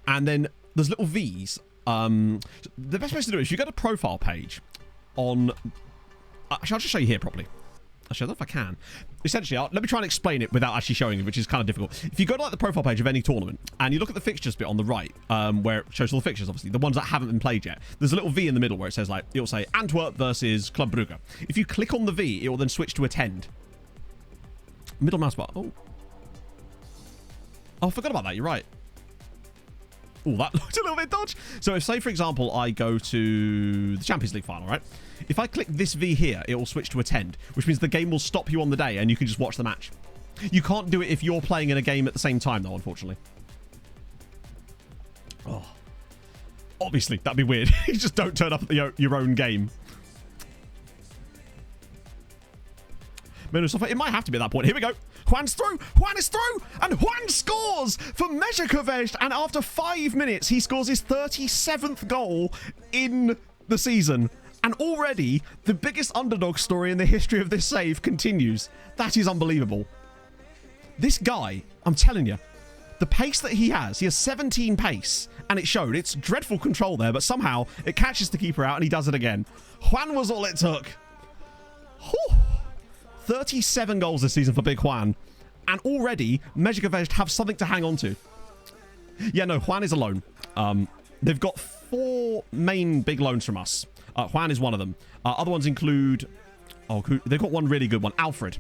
C: and then there's little V's. The best place to do it is you go to profile page on... Actually, I'll just show you here properly. Actually, I don't know if I can. Essentially, let me try and explain it without actually showing it, which is kind of difficult. If you go to like the profile page of any tournament and you look at the fixtures bit on the right, where it shows all the fixtures, obviously, the ones that haven't been played yet, there's a little V in the middle where it says like, it'll say Antwerp versus Club Brugge. If you click on the V, it will then switch to attend. Middle mouse bar. Oh, I forgot about that. You're right. Oh, that looked a little bit dodgy. So if, say, for example, I go to the Champions League final, right? If I click this V here, it will switch to attend, which means the game will stop you on the day and you can just watch the match. You can't do it if you're playing in a game at the same time, though, unfortunately. Oh. Obviously, that'd be weird. You just don't turn up at your own game. It might have to be at that point. Here we go. Juan's through. Juan is through. And Juan scores for Mezhkovezh. And after 5 minutes, he scores his 37th goal in the season. And already, the biggest underdog story in the history of this save continues. That is unbelievable. This guy, I'm telling you, the pace that he has 17 pace. And it showed. It's dreadful control there. But somehow, it catches the keeper out and he does it again. Juan was all it took. Whew. 37 goals this season for Big Juan. And already, Mezhkovezh have something to hang on to. Yeah, no, Juan is a loan. They've got 4 main big loans from us. Juan is one of them. Other ones include... Oh, they've got one really good one. Alfred.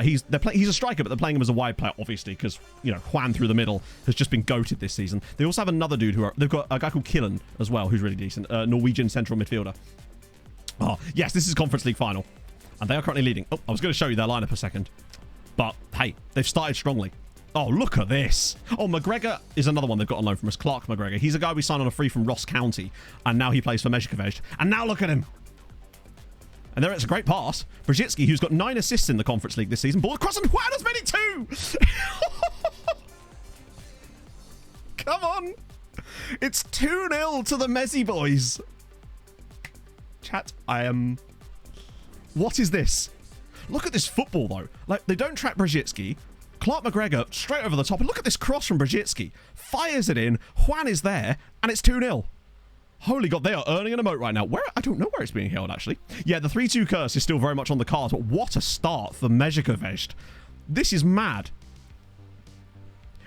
C: He's a striker, but they're playing him as a wide player, obviously, because, you know, Juan through the middle has just been goated this season. They also have another dude they've got a guy called Killen as well, who's really decent. Norwegian central midfielder. Oh, yes, this is Conference League final. And they are currently leading. Oh, I was going to show you their lineup a second. But, hey, they've started strongly. Oh, look at this. Oh, McGregor is another one they've got on loan from us. Clark McGregor. He's a guy we signed on a free from Ross County. And now he plays for Mezhkovezh. And now look at him. And there it's a great pass. Brzezinski, who's got 9 assists in the Conference League this season. Ball across and Juan has made it 2. Come on. It's 2-0 to the Messi boys. Chat, I am... What is this? Look at this football, though. Like, they don't track Brzezinski. Clark McGregor straight over the top. And look at this cross from Brzezinski. Fires it in. Juan is there. And it's 2-0. Holy God, they are earning an emote right now. I don't know where it's being held, actually. Yeah, the 3-2 curse is still very much on the cards. But what a start for Mezhkovezh. This is mad.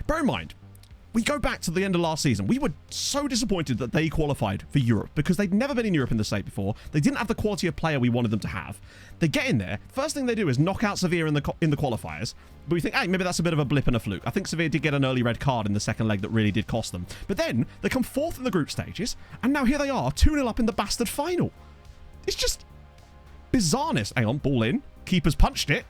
C: Bear in mind, We go back to the end of last season. We were so disappointed that they qualified for Europe because they'd never been in Europe in the state before. They didn't have the quality of player we wanted them to have. They get in there. First thing they do is knock out Sevilla in the qualifiers. But we think, hey, maybe that's a bit of a blip and a fluke. I think Sevilla did get an early red card in the second leg that really did cost them. But then they come fourth in the group stages. And now here they are, 2-0 up in the bastard final. It's just bizarreness. Hang on, ball in. Keeper's punched it.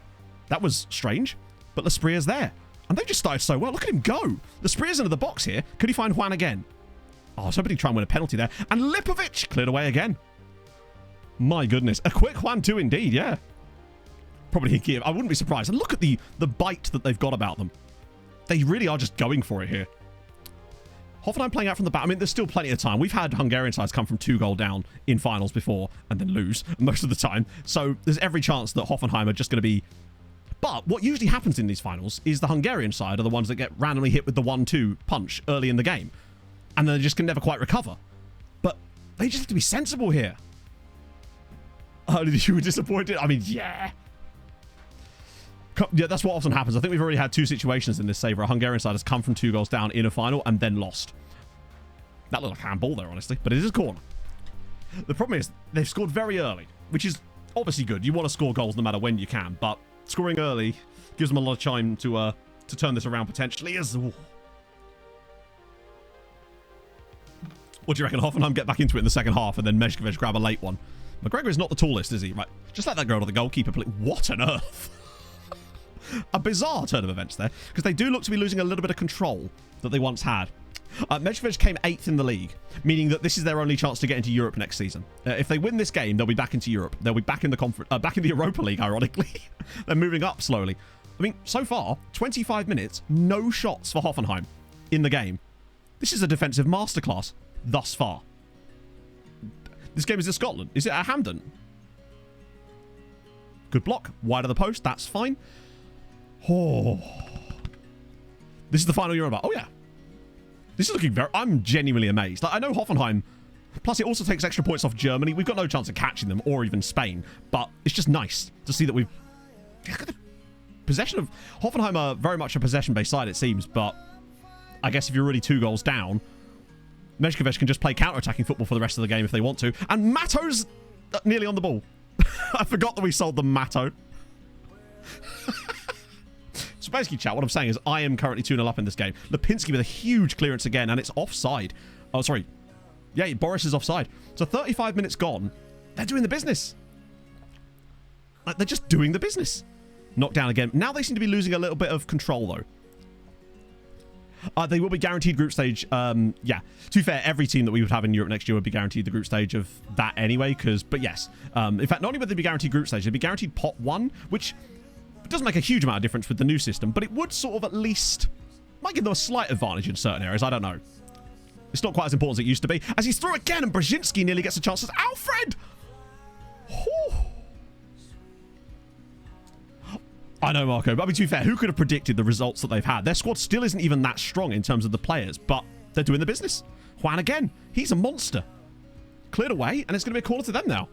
C: That was strange. But Laspria's there. And they just started so well. Look at him go. Laspria's into the box here. Could he find Juan again? Oh, I was hoping he'd try and win a penalty there. And Lipovic cleared away again. My goodness. A quick Juan too indeed, yeah. Probably Kiev. I wouldn't be surprised. And look at the bite that they've got about them. They really are just going for it here. Hoffenheim playing out from the back. I mean, there's still plenty of time. We've had Hungarian sides come from 2-goal down in finals before and then lose most of the time. So there's every chance that Hoffenheim are just going to be... But what usually happens in these finals is the Hungarian side are the ones that get randomly hit with the 1-2 punch early in the game. And then they just can never quite recover. But they just have to be sensible here. Oh, you were disappointed? I mean, yeah. Yeah, that's what often happens. I think we've already had two situations in this save where a Hungarian side has come from 2 goals down in a final and then lost. That looked like a handball there, honestly. But it is a corner. The problem is they've scored very early, which is obviously good. You want to score goals no matter when you can, but scoring early gives them a lot of time to turn this around potentially. Ooh. What do you reckon? Hoffenheim get back into it in the second half and then Mezhkovic grab a late one. McGregor is not the tallest, is he? Right. Just let that go to the goalkeeper. What on earth? A bizarre turn of events there, because they do look to be losing a little bit of control that they once had. Mezhkovic came 8th in the league, meaning that this is their only chance to get into Europe next season. If they win this game, they'll be back into Europe. They'll be back in the back in the Europa League, ironically. They're moving up slowly. I mean, so far, 25 minutes, no shots for Hoffenheim in the game. This is a defensive masterclass thus far. This game is in Scotland. Is it at Hampden? Good block. Wide of the post. That's fine. Oh. This is the final you're about. Oh, yeah. This is looking very... I'm genuinely amazed. I know Hoffenheim... Plus, it also takes extra points off Germany. We've got no chance of catching them, or even Spain. But it's just nice to see that we've... Possession of... Hoffenheim are very much a possession-based side, it seems. But I guess if you're really 2 goals down, Mezhkovic can just play counter-attacking football for the rest of the game if they want to. And Mato's nearly on the ball. I forgot that we sold them Mato. So basically, chat, what I'm saying is I am currently 2-0 up in this game. Lipinski with a huge clearance again, and it's offside. Oh, sorry. Yeah, Boris is offside. So 35 minutes gone. They're doing the business. Like, they're just doing the business. Knocked down again. Now they seem to be losing a little bit of control, though. They will be guaranteed group stage. Yeah. To be fair, every team that we would have in Europe next year would be guaranteed the group stage of that anyway. But yes. In fact, not only would they be guaranteed group stage, they'd be guaranteed pot 1, which... It doesn't make a huge amount of difference with the new system, but it would sort of at least... Might give them a slight advantage in certain areas. I don't know. It's not quite as important as it used to be. As he's through again, and Brzezinski nearly gets a chance. As Alfred! Whew. I know, Marco. But I mean, to be fair, who could have predicted the results that they've had? Their squad still isn't even that strong in terms of the players, but they're doing the business. Juan again. He's a monster. Cleared away, and it's going to be a corner to them now.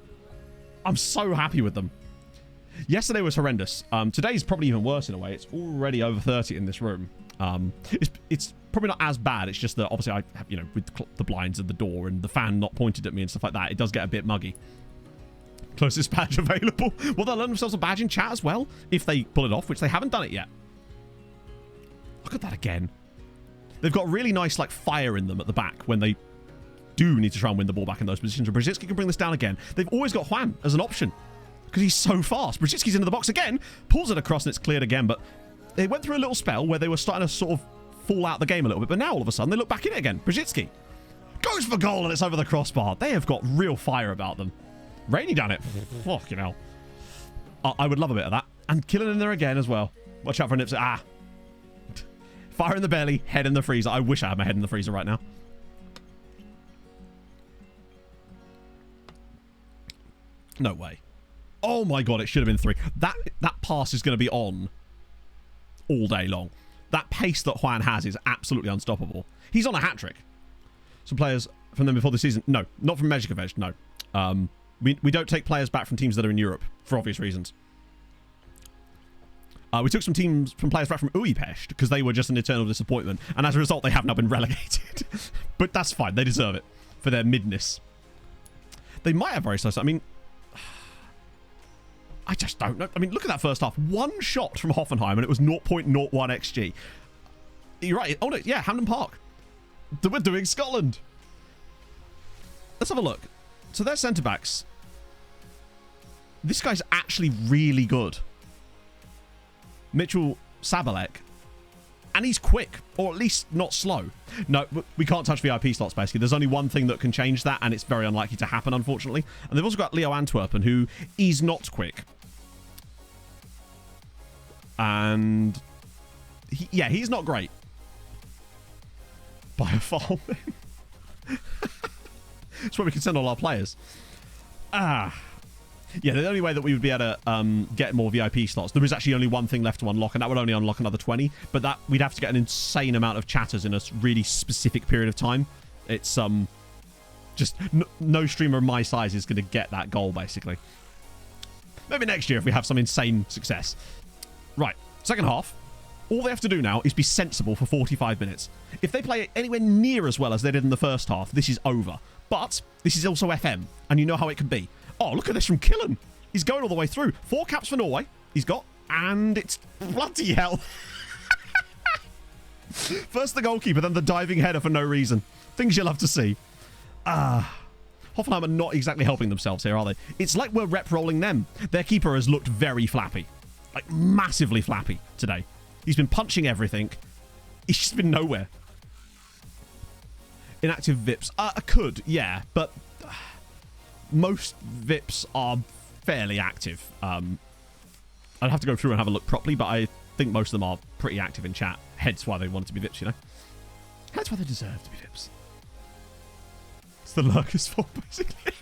C: I'm so happy with them. Yesterday was horrendous. Today's probably even worse in a way. It's already over 30 in this room. It's probably not as bad. It's just that obviously I have, you know, with the blinds and the door and the fan not pointed at me and stuff like that, it does get a bit muggy. Closest badge available. Well, they'll learn themselves a badge in chat as well if they pull it off, which they haven't done it yet. Look at that again. They've got really nice like fire in them at the back when they do need to try and win the ball back in those positions. And Brzezinski can bring this down again. They've always got Juan as an option. Because he's so fast. Brzezinski's into the box again. Pulls it across and it's cleared again. But they went through a little spell where they were starting to sort of fall out the game a little bit. But now all of a sudden they look back in it again. Brzezinski goes for goal and it's over the crossbar. They have got real fire about them. Rainey done it. Fucking hell. I would love a bit of that. And killing in there again as well. Watch out for nips. Ah. Fire in the belly. Head in the freezer. I wish I had my head in the freezer right now. No way. Oh my god, it should have been 3. That pass is going to be on all day long. That pace that Juan has is absolutely unstoppable. He's on a hat-trick. Some players from them before the season... No, not from Mezhkovic, no. We don't take players back from teams that are in Europe, for obvious reasons. We took some teams from players back from Uipest because they were just an eternal disappointment. And as a result, they have now been relegated. But that's fine. They deserve it for their midness. They might have very slow. I mean, I just don't know. I mean, look at that first half. One shot from Hoffenheim and it was 0.01 XG. You're right. Oh, no. Yeah, Hampden Park. We're doing Scotland. Let's have a look. So their centre-backs. This guy's actually really good. Mitchell Sabalek. And he's quick, or at least not slow. No, we can't touch VIP slots, basically. There's only one thing that can change that, and it's very unlikely to happen, unfortunately. And they've also got Leo Antwerpen, who is not quick. And, he's not great. Biofarming. That's where we can send all our players. Yeah, the only way that we would be able to get more VIP slots, there is actually only one thing left to unlock, and that would only unlock another 20. But that we'd have to get an insane amount of chatters in a really specific period of time. It's just no streamer of my size is going to get that goal, basically. Maybe next year if we have some insane success. Right, second half. All they have to do now is be sensible for 45 minutes. If they play it anywhere near as well as they did in the first half, this is over. But this is also FM, and you know how it can be. Oh, look at this from Killen. He's going all the way through. 4 caps for Norway. He's got, and it's bloody hell. First the goalkeeper, then the diving header for no reason. Things you'll love to see. Hoffenheim are not exactly helping themselves here, are they? It's like we're rep-rolling them. Their keeper has looked very flappy. Like, massively flappy today. He's been punching everything. He's just been nowhere. Inactive VIPs. Could, yeah, but most VIPs are fairly active. I'd have to go through and have a look properly, but I think most of them are pretty active in chat. Hence why they wanted to be VIPs, you know? Hence why they deserve to be VIPs. It's the lurkers' fault, basically.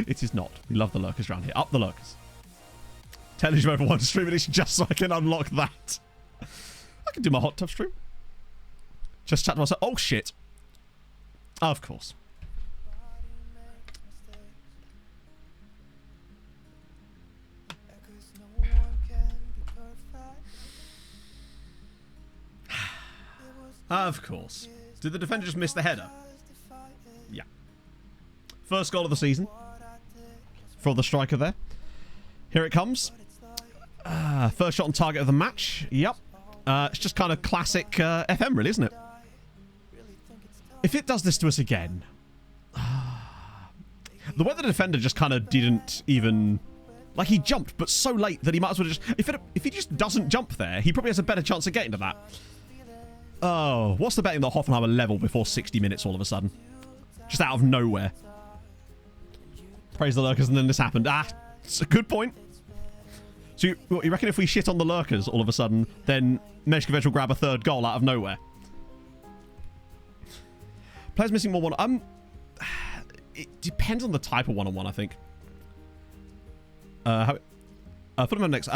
C: It is not. We love the lurkers around here. Up the lurkers. Tells you over one stream edition just so I can unlock that. I can do my hot tub stream. Just chat to myself. Oh, shit. Of course. Of course. Did the defender just miss the header? Yeah. First goal of the season. For the striker there. Here it comes. First shot on target of the match. Yep. It's just kind of classic FM, really, isn't it? If it does this to us again... the way the defender just kind of didn't even... Like, he jumped, but so late that he might as well just... If he just doesn't jump there, he probably has a better chance of getting to that. Oh, what's the betting that Hoffenheim are level before 60 minutes all of a sudden? Just out of nowhere. Praise the lurkers, and then this happened. It's a good point. So you reckon if we shit on the lurkers all of a sudden, then Meshkovich will grab a third goal out of nowhere? Players missing more one. It depends on the type of one-on-one, I think. Put them on next.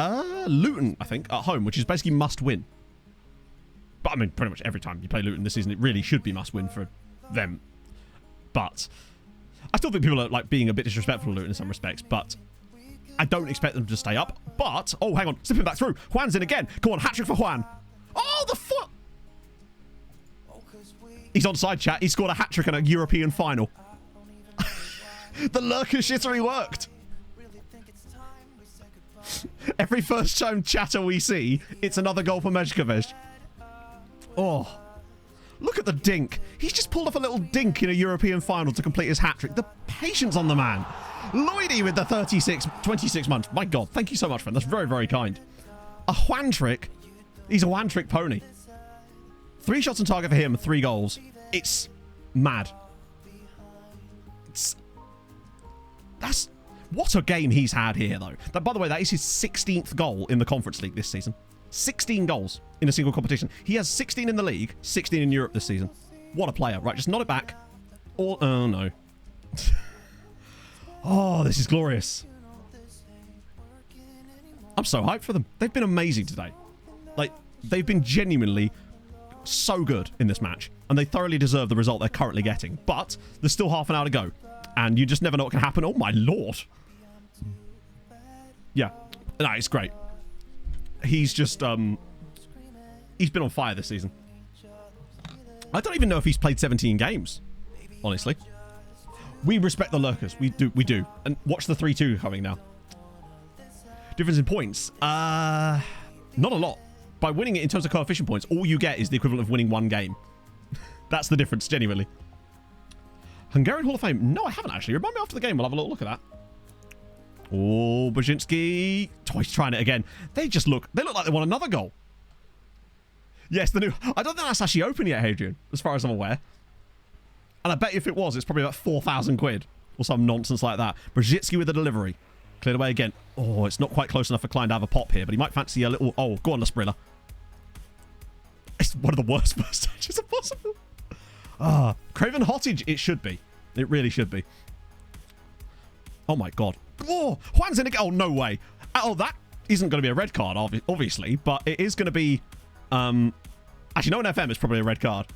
C: Luton, I think, at home, which is basically must win. But I mean, pretty much every time you play Luton this season, it really should be must win for them. But I still think people are like being a bit disrespectful to Luton in some respects, but I don't expect them to stay up. But, oh, hang on, slipping back through. Juan's in again. Come on, hat-trick for Juan. Oh, the foot. He's on side chat. He scored a hat-trick in a European final. The lurker shittery worked. Every first time chatter we see, it's another goal for Meshkovich. Oh, look at the dink. He's just pulled off a little dink in a European final to complete his hat-trick. The patience on the man. Lloydie with the 26 months. My God, thank you so much, friend. That's very, very kind. A Juan trick. He's a Juan trick pony. 3 shots on target for him, 3 goals. It's mad. That's... What a game he's had here, though. That, by the way, that is his 16th goal in the Conference League this season. 16 goals in a single competition. He has 16 in the league, 16 in Europe this season. What a player. Right, just nod it back. Oh, no. Oh, this is glorious. I'm so hyped for them. They've been amazing today. Like, they've been genuinely so good in this match. And they thoroughly deserve the result they're currently getting. But there's still half an hour to go. And you just never know what can happen. Oh, my Lord. Yeah. No, it's great. He's just, he's been on fire this season. I don't even know if he's played 17 games, honestly. We respect the lurkers. We do. And watch the 3-2 coming now. Difference in points. Not a lot. By winning it in terms of coefficient points, all you get is the equivalent of winning one game. That's the difference, genuinely. Hungarian Hall of Fame. No, I haven't actually. Remind me after the game. We'll have a little look at that. Oh, Brzezinski. Oh, he's trying it again. They look like they want another goal. Yes, the new... I don't think that's actually open yet, Hadrian, as far as I'm aware. And I bet if it was, it's probably about 4,000 quid or some nonsense like that. Brzezinski with the delivery. Cleared away again. Oh, it's not quite close enough for Klein to have a pop here, but he might fancy a little... Oh, go on, Lasprilla. It's one of the worst first touches possible. Craven Hottage, it should be. It really should be. Oh, my God. Oh, Juan's in again. Oh, no way. Oh, that isn't going to be a red card, obviously, but it is going to be... Actually, no, in FM, it's probably a red card.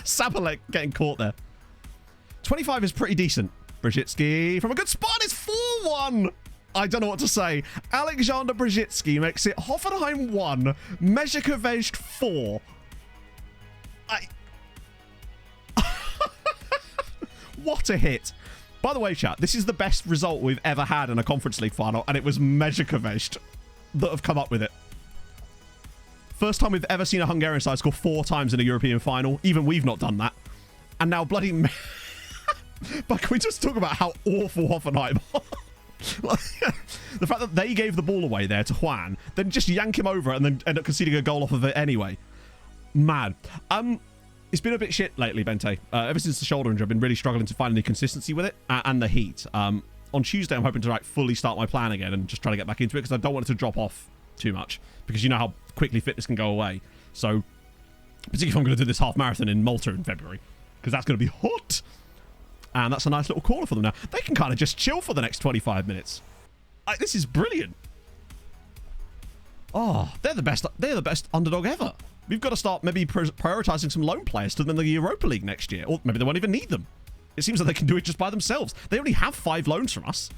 C: Sabalek getting caught there. 25 is pretty decent. Brzezinski from a good spot. It's 4-1. I don't know what to say. Alexander Brzezinski makes it Hoffenheim 1, Mezhkovej 4. What a hit. By the way, chat, this is the best result we've ever had in a Conference League final, and it was Mezhkovej that have come up with it. First time we've ever seen a Hungarian side score 4 times in a European final. Even we've not done that. And now bloody... But can we just talk about how awful Hoffenheim are? The fact that they gave the ball away there to Juan, then just yank him over and then end up conceding a goal off of it anyway. Mad. It's been a bit shit lately, Bente. Ever since the shoulder injury, I've been really struggling to find any consistency with it and the heat. On Tuesday, I'm hoping to fully start my plan again and just try to get back into it because I don't want it to drop off too much because you know how quickly fitness can go away. So, particularly if I'm going to do this half marathon in Malta in February because that's going to be hot. And that's a nice little corner for them now. They can kind of just chill for the next 25 minutes. This is brilliant. Oh, they're the best underdog ever. We've got to start maybe prioritizing some loan players to them in the Europa League next year. Or maybe they won't even need them. It seems like they can do it just by themselves. They already have 5 loans from us.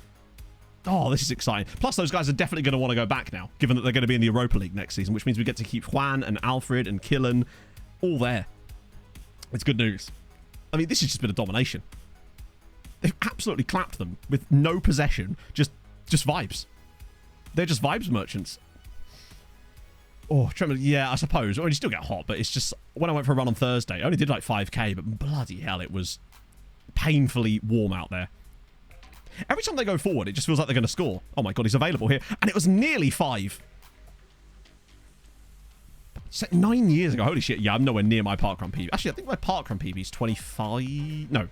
C: Oh, this is exciting. Plus, those guys are definitely going to want to go back now, given that they're going to be in the Europa League next season, which means we get to keep Juan and Alfred and Killen all there. It's good news. I mean, this has just been a domination. They've absolutely clapped them with no possession, just vibes. They're just vibes merchants. Oh, Tremor, yeah, I suppose. Or you still get hot, but it's just... When I went for a run on Thursday, I only did like 5k, but bloody hell, it was painfully warm out there. Every time they go forward, it just feels like they're going to score. Oh my God, he's available here. And it was nearly 5. 9 years ago. Holy shit. Yeah, I'm nowhere near my parkrun PB. Actually, I think my parkrun PB is 25... No.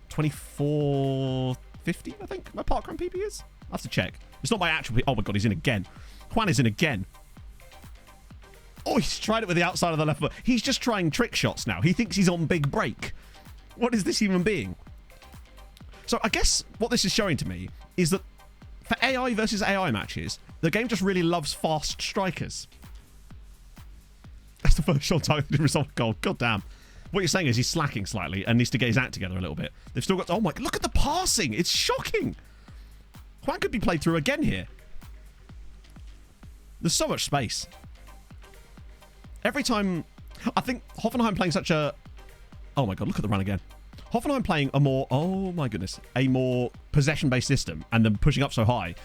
C: 24.50, I think my parkrun PB is. I have to check. It's not my actual... Oh my God, he's in again. Juan is in again. Oh, he's tried it with the outside of the left foot. He's just trying trick shots now. He thinks he's on big break. What is this human being? So I guess what this is showing to me is that for AI versus AI matches, the game just really loves fast strikers. That's the first shot targeted result goal. God damn. What you're saying is he's slacking slightly and needs to get his act together a little bit. They've still got... Oh my... Look at the passing. It's shocking. Juan could be played through again here. There's so much space. Every time... I think Hoffenheim playing such a... Oh my God, look at the run again. Hoffenheim playing a more... Oh my goodness. A more possession-based system and then pushing up so high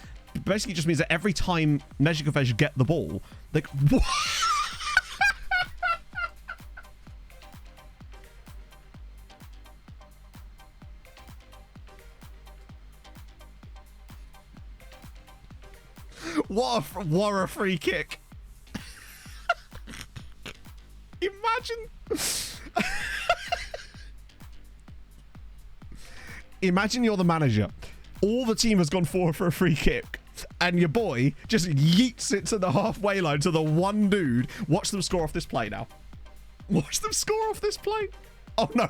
C: basically just means that every time Mezhkovej get the ball, they... What a free kick. Imagine you're the manager. All the team has gone forward for a free kick. And your boy just yeets it to the halfway line to the one dude. Watch them score off this play now. Watch them score off this play. Oh no.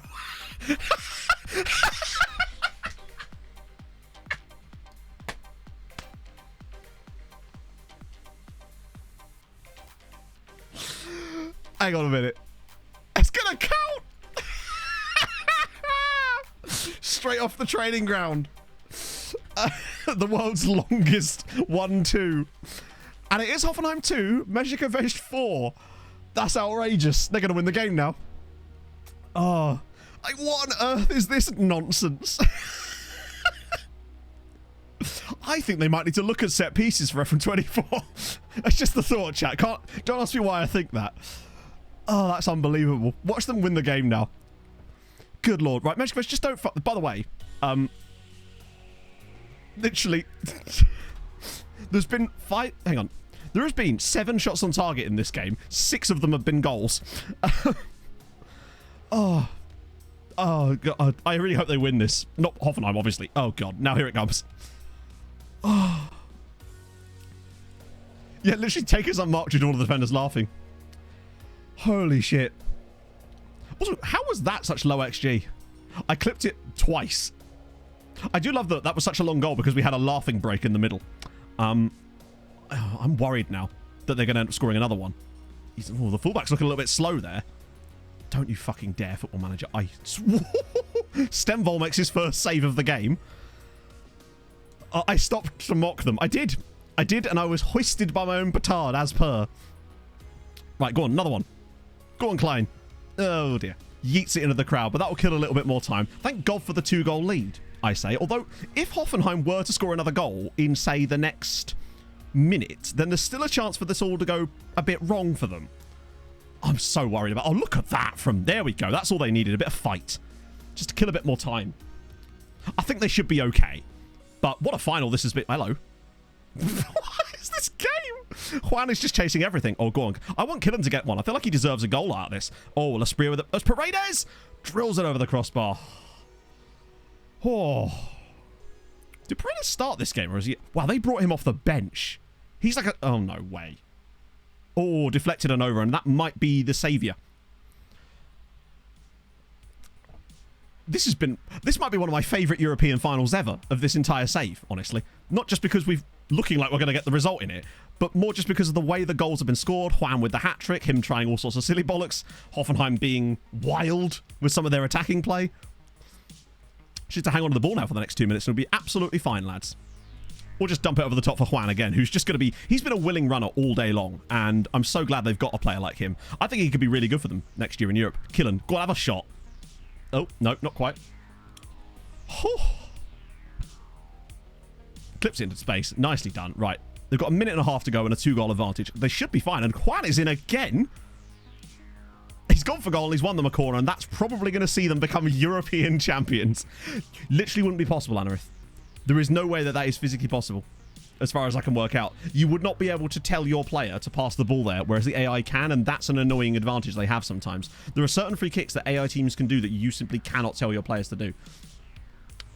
C: Hang on a minute. It's gonna count! Straight off the training ground. The world's longest 1-2. And it is Hoffenheim 2, Mezhikovic 4. That's outrageous. They're going to win the game now. Oh, like what on earth is this nonsense? I think they might need to look at set pieces for FM24. That's just the thought, chat. Don't ask me why I think that. Oh, that's unbelievable. Watch them win the game now. Good lord. Right, Mezhikovic, just don't fuck. By the way, literally, there's been hang on. There has been 7 shots on target in this game. 6 of them have been goals. Oh god, I really hope they win this. Not Hoffenheim, obviously. Oh god, now here it comes. Oh. Yeah, literally take us unmarked with all the defenders laughing. Holy shit. Also, how was that such low XG? I clipped it twice. I do love that that was such a long goal because we had a laughing break in the middle. I'm worried now that they're going to end up scoring another one. Oh, the fullback's looking a little bit slow there. Don't you fucking dare, Football Manager. Stemvol makes his first save of the game. I stopped to mock them. I did, and I was hoisted by my own petard, as per. Right, go on, another one. Go on, Klein. Oh, dear. Yeets it into the crowd, but that will kill a little bit more time. Thank God for the 2-goal lead, I say. Although, if Hoffenheim were to score another goal in, say, the next minute, then there's still a chance for this all to go a bit wrong for them. I'm so worried about... Oh, look at that from... There we go. That's all they needed. A bit of fight. Just to kill a bit more time. I think they should be okay. But what a final this has been. Hello. What is this game? Juan is just chasing everything. Oh, go on. I want Killen to get one. I feel like he deserves a goal out of this. Oh, L'Esprit with it. As Paredes drills it over the crossbar. Oh. Did Paredes start this game or is he... Wow, they brought him off the bench. He's like a... Oh, no way. Oh, deflected and over, and that might be the saviour. This might be one of my favourite European finals ever of this entire save, honestly. Not just because we've looking like we're going to get the result in it, but more just because of the way the goals have been scored. Juan with the hat-trick, him trying all sorts of silly bollocks, Hoffenheim being wild with some of their attacking play. Just to hang on to the ball now for the next 2 minutes, and it'll be absolutely fine, lads. Or just dump it over the top for Juan again, who's just going to be... He's been a willing runner all day long, and I'm so glad they've got a player like him. I think he could be really good for them next year in Europe. Killen, go on, have a shot. Oh, no, not quite. Clips into space. Nicely done. Right. They've got a minute and a half to go and a 2-goal advantage. They should be fine. And Juan is in again. He's gone for goal and he's won them a corner, and that's probably going to see them become European champions. Literally wouldn't be possible, Anarith. There is no way that that is physically possible, as far as I can work out. You would not be able to tell your player to pass the ball there, whereas the AI can, and that's an annoying advantage they have sometimes. There are certain free kicks that AI teams can do that you simply cannot tell your players to do,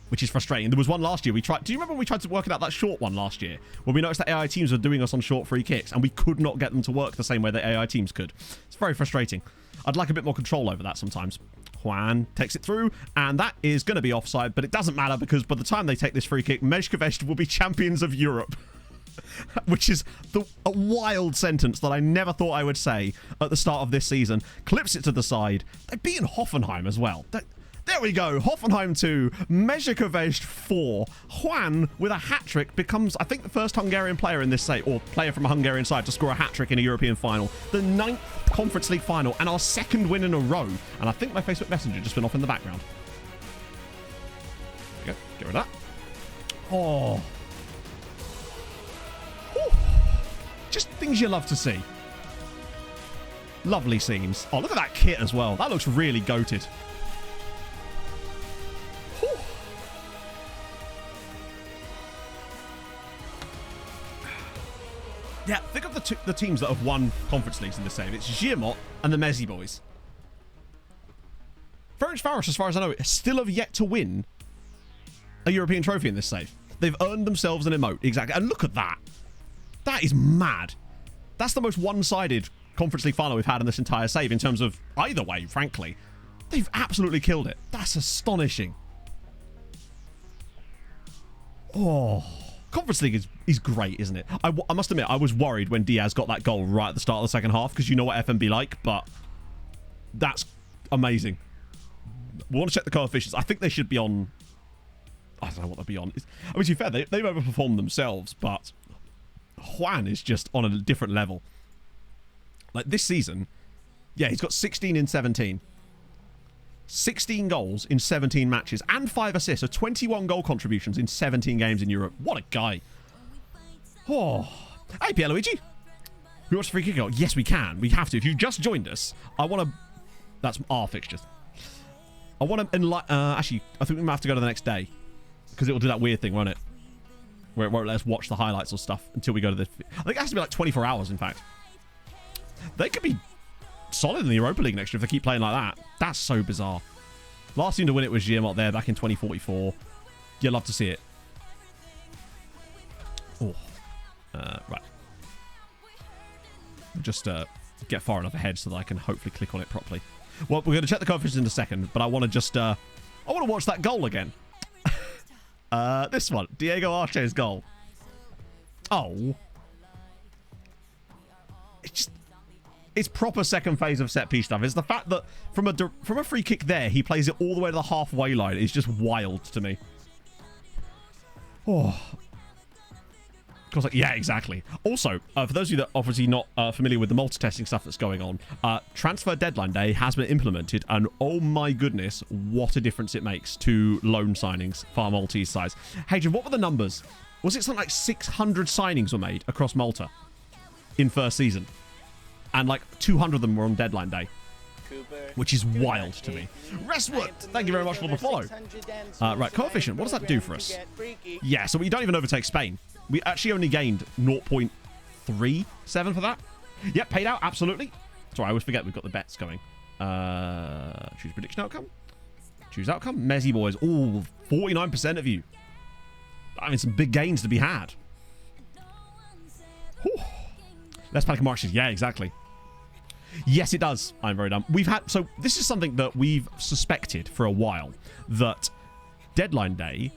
C: which is frustrating. There was one last year we tried... Do you remember when we tried to work out that short one last year? When we noticed that AI teams were doing us on short free kicks, and we could not get them to work the same way that AI teams could. It's very frustrating. I'd like a bit more control over that sometimes. Juan takes it through, and that is going to be offside, but it doesn't matter because by the time they take this free kick, Mezhikovic will be champions of Europe. Which is a wild sentence that I never thought I would say at the start of this season. Clips it to the side. They've beaten Hoffenheim as well. There we go. Hoffenheim 2, Mezhikovic 4. Juan, with a hat-trick, becomes, I think, the first Hungarian player in this side, or player from a Hungarian side, to score a hat-trick in a European final. The 9th Conference League final, and our 2nd win in a row. And I think my Facebook Messenger just went off in the background. There we go. Get rid of that. Oh. Whew. Just things you love to see. Lovely scenes. Oh, look at that kit as well. That looks really goated. Yeah, think of the teams that have won Conference Leagues in this save. It's Giamot and the Messi boys. Ferencváros, as far as I know, still have yet to win a European trophy in this save. They've earned themselves an emote. Exactly. And look at that. That is mad. That's the most one-sided Conference League final we've had in this entire save in terms of either way, frankly. They've absolutely killed it. That's astonishing. Oh... Conference League is great, isn't it? I must admit, I was worried when Diaz got that goal right at the start of the second half, because you know what FMB like, but that's amazing. We want to check the coefficients. I think they should be on... I don't don't know what they'll be on. I mean, to be fair, they've overperformed themselves, but Juan is just on a different level. Like, this season, yeah, he's got 16 in 17. 16 goals in 17 matches and 5 assists, so 21 goal contributions in 17 games in Europe. What a guy. Oh. Hey, Pierluigi. We watch the free kick goal? Yes, we can. We have to. If you just joined us, I want to... That's our fixtures. I want to... actually, I think we might have to go to the next day. Because it will do that weird thing, won't it? Where it won't let us watch the highlights or stuff until we go to the... I think it has to be like 24 hours, in fact. They could be solid in the Europa League next year if they keep playing like that. That's so bizarre. Last team to win it was Giamot there back in 2044. You'll love to see it. Oh. Right. Just get far enough ahead so that I can hopefully click on it properly. Well, we're going to check the coefficients in a second, but I want to just... I want to watch that goal again. This one. Diego Arce's goal. Oh. It's just... It's proper second phase of set piece stuff. It's the fact that from a free kick there, he plays it all the way to the halfway line. It's just wild to me. Oh. Because, like, yeah, exactly. Also, for those of you that are obviously not familiar with the multi-testing stuff that's going on, transfer deadline day has been implemented, and oh my goodness, what a difference it makes to loan signings for Maltese sides. Hadrian, what were the numbers? Was it something like 600 signings were made across Malta in first season? And like 200 of them were on deadline day, which is wild to me. Restwood, thank you very much for the follow. Right, coefficient, what does that do for us? Yeah, so we don't even overtake Spain. We actually only gained 0.37 for that. Yep, paid out, absolutely. Sorry, I always forget we've got the bets going. Choose prediction outcome. Choose outcome. Messi boys. Ooh, 49% of you. I mean, some big gains to be had. Whew. Let's panic marches. Yeah, exactly. Yes, it does. I'm very dumb. We've had... So, this is something that we've suspected for a while. That deadline day,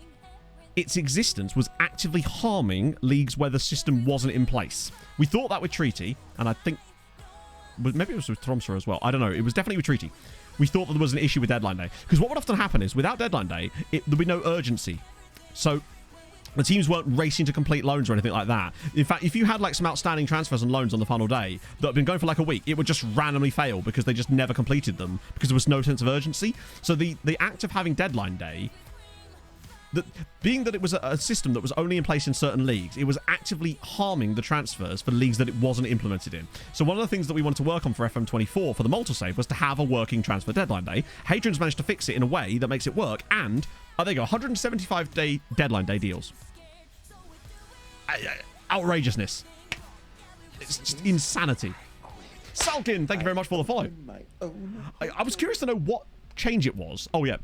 C: its existence was actively harming leagues where the system wasn't in place. We thought that with Treaty, and I think... Maybe it was with Tromsø as well. I don't know. It was definitely with Treaty. We thought that there was an issue with deadline day. Because what would often happen is, without deadline day, there'd be no urgency. So... the teams weren't racing to complete loans or anything like that. In fact, if you had like some outstanding transfers and loans on the final day that had been going for like a week, it would just randomly fail because they just never completed them because there was no sense of urgency. So the act of having deadline day, being that it was a system that was only in place in certain leagues, it was actively harming the transfers for leagues that it wasn't implemented in. So one of the things that we wanted to work on for FM24 for the multi-save was to have a working transfer deadline day. Hadrian's managed to fix it in a way that makes it work, and there you go, 175-day deadline day deals. Outrageousness. It's just insanity. Salkin, thank you very much for the follow. I was curious to know what change it was. Oh, yeah.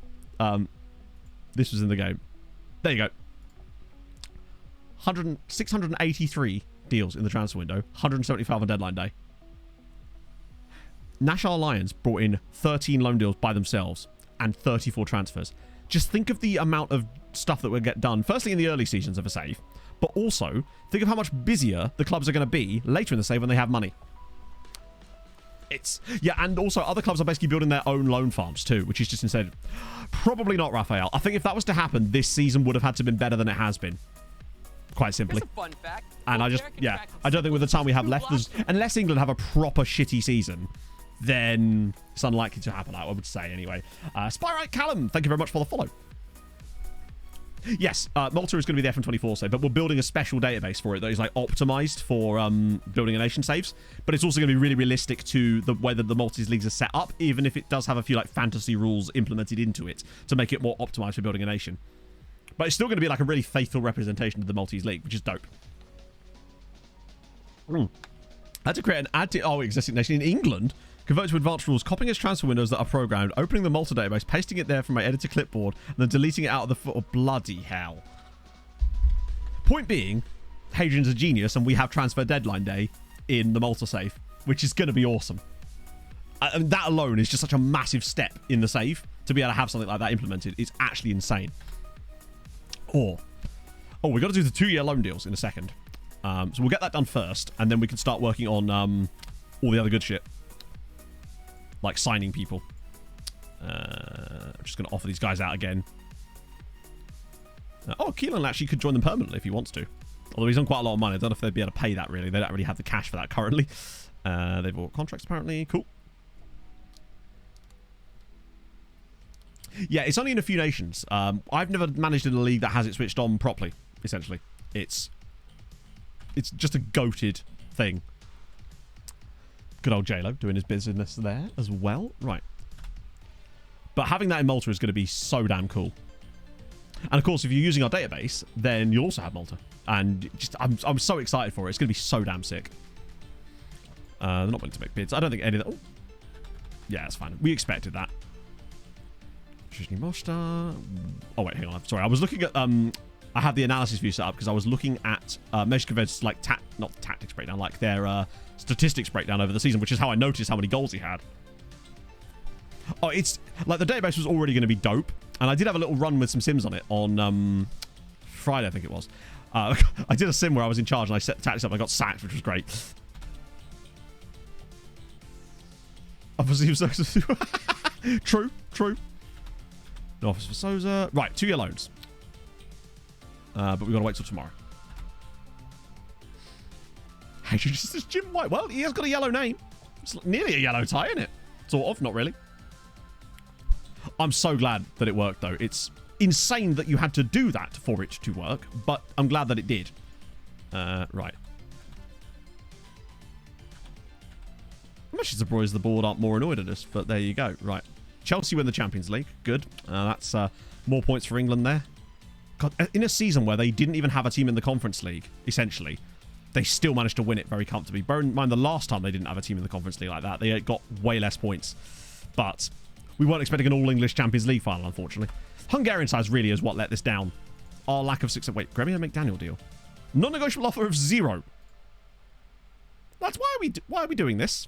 C: This was in the game. There you go. 683 deals in the transfer window. 175 on deadline day. National Lions brought in 13 loan deals by themselves and 34 transfers. Just think of the amount of stuff that will get done, firstly in the early seasons of a save, but also think of how much busier the clubs are going to be later in the save when they have money. Yeah, and also other clubs are basically building their own loan farms too, which is just insane. Probably not, Raphael. I think if that was to happen, this season would have had to been better than it has been. Quite simply.
E: Fun fact.
C: And I don't think with the time we have left, unless England have a proper shitty season, then it's unlikely to happen, I would say anyway. Spyrite Callum, thank you very much for the follow. Yes, Malta is going to be the FM24 save, but we're building a special database for it that is like optimized for building a nation saves. But it's also going to be really realistic to the way that the Maltese leagues are set up, even if it does have a few like fantasy rules implemented into it to make it more optimized for building a nation. But it's still going to be like a really faithful representation of the Maltese league, which is dope. I had to create an existing nation in England. Convert to advanced rules, copying its transfer windows that are programmed, opening the Malta database, pasting it there from my editor clipboard, and then deleting it out of the foot. Oh, bloody hell. Point being, Hadrian's a genius, and we have transfer deadline day in the Malta save, which is going to be awesome. And that alone is just such a massive step in the save to be able to have something like that implemented. It's actually insane. Oh, we've got to do the 2-year loan deals in a second. So we'll get that done first, and then we can start working on all the other good shit. Like signing people. I'm just going to offer these guys out again. Oh, Keelan actually could join them permanently if he wants to. Although he's on quite a lot of money. I don't know if they'd be able to pay that, really. They don't really have the cash for that currently. They've bought contracts, apparently. Cool. Yeah, it's only in a few nations. I've never managed in a league that has it switched on properly, essentially. It's just a goated thing. Good old JLo doing his business there as well. Right. But having that in Malta is going to be so damn cool. And of course, if you're using our database, then you'll also have Malta. And just I'm so excited for it. It's going to be so damn sick. They're not willing to make bids. I don't think any of that... Oh. Yeah, that's fine. We expected that. Oh, wait, hang on. Sorry, I was looking at... I had the analysis view set up because I was looking at Meshkovic's, like, not tactics breakdown, like their statistics breakdown over the season, which is how I noticed how many goals he had. Oh, it's... Like, the database was already going to be dope. And I did have a little run with some sims on it on Friday, I think it was. I did a sim where I was in charge and I set the tactics up and I got sacked, which was great. Obviously, true. No offers for Souza. Right, 2 year loans. But we've got to wait till tomorrow. Hey, this is Jim White. Well, he has got a yellow name. It's nearly a yellow tie, isn't it? Sort of, not really. I'm so glad that it worked, though. It's insane that you had to do that for it to work, but I'm glad that it did. Right. I'm actually surprised the board aren't more annoyed at us, but there you go. Right. Chelsea win the Champions League. Good. That's more points for England there. God, in a season where they didn't even have a team in the Conference League, essentially, they still managed to win it very comfortably. Bear in mind, the last time they didn't have a team in the Conference League like that, they got way less points. But we weren't expecting an all-English Champions League final, unfortunately. Hungarian size really is what let this down. Our lack of success. Wait, Gremio McDaniel deal. Non-negotiable offer of 0. That's why are we doing this?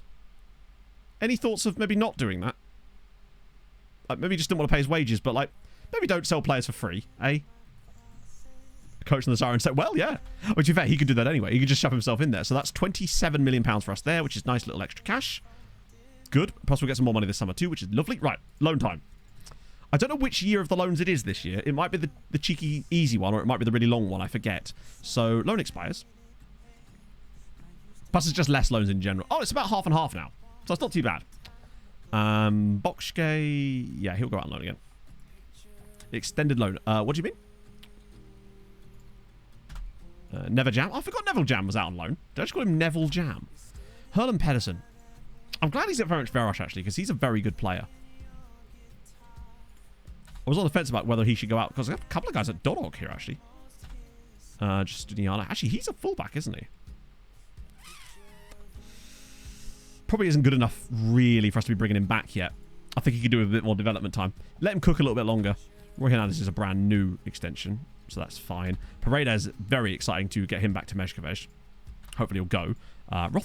C: Any thoughts of maybe not doing that? Like, maybe just didn't want to pay his wages, but like, maybe don't sell players for free, eh? Coach in the Siren said, well, yeah. Which, in fact, he could do that anyway. He could just shove himself in there. So that's £27 million for us there, which is nice little extra cash. Good. Plus, we'll get some more money this summer too, which is lovely. Right, loan time. I don't know which year of the loans it is this year. It might be the cheeky, easy one, or it might be the really long one. I forget. So, loan expires. Plus, it's just less loans in general. Oh, it's about half and half now. So, it's not too bad. Bokske, yeah, he'll go out on loan again. Extended loan. What do you mean? Never Jam. Oh, I forgot Neville Jam was out on loan. Did I just call him Neville Jam? Herlan Pedersen. I'm glad he's at Ferencváros, actually, because he's a very good player. I was on the fence about whether he should go out, because I have a couple of guys at Dorog here, actually. Justiniana. Actually, he's a fullback, isn't he? Probably isn't good enough, really, for us to be bringing him back yet. I think he could do with a bit more development time. Let him cook a little bit longer. Roy Hernandez is a brand new extension, so that's fine. Paredes, very exciting to get him back to Meshkovich. Hopefully he'll go.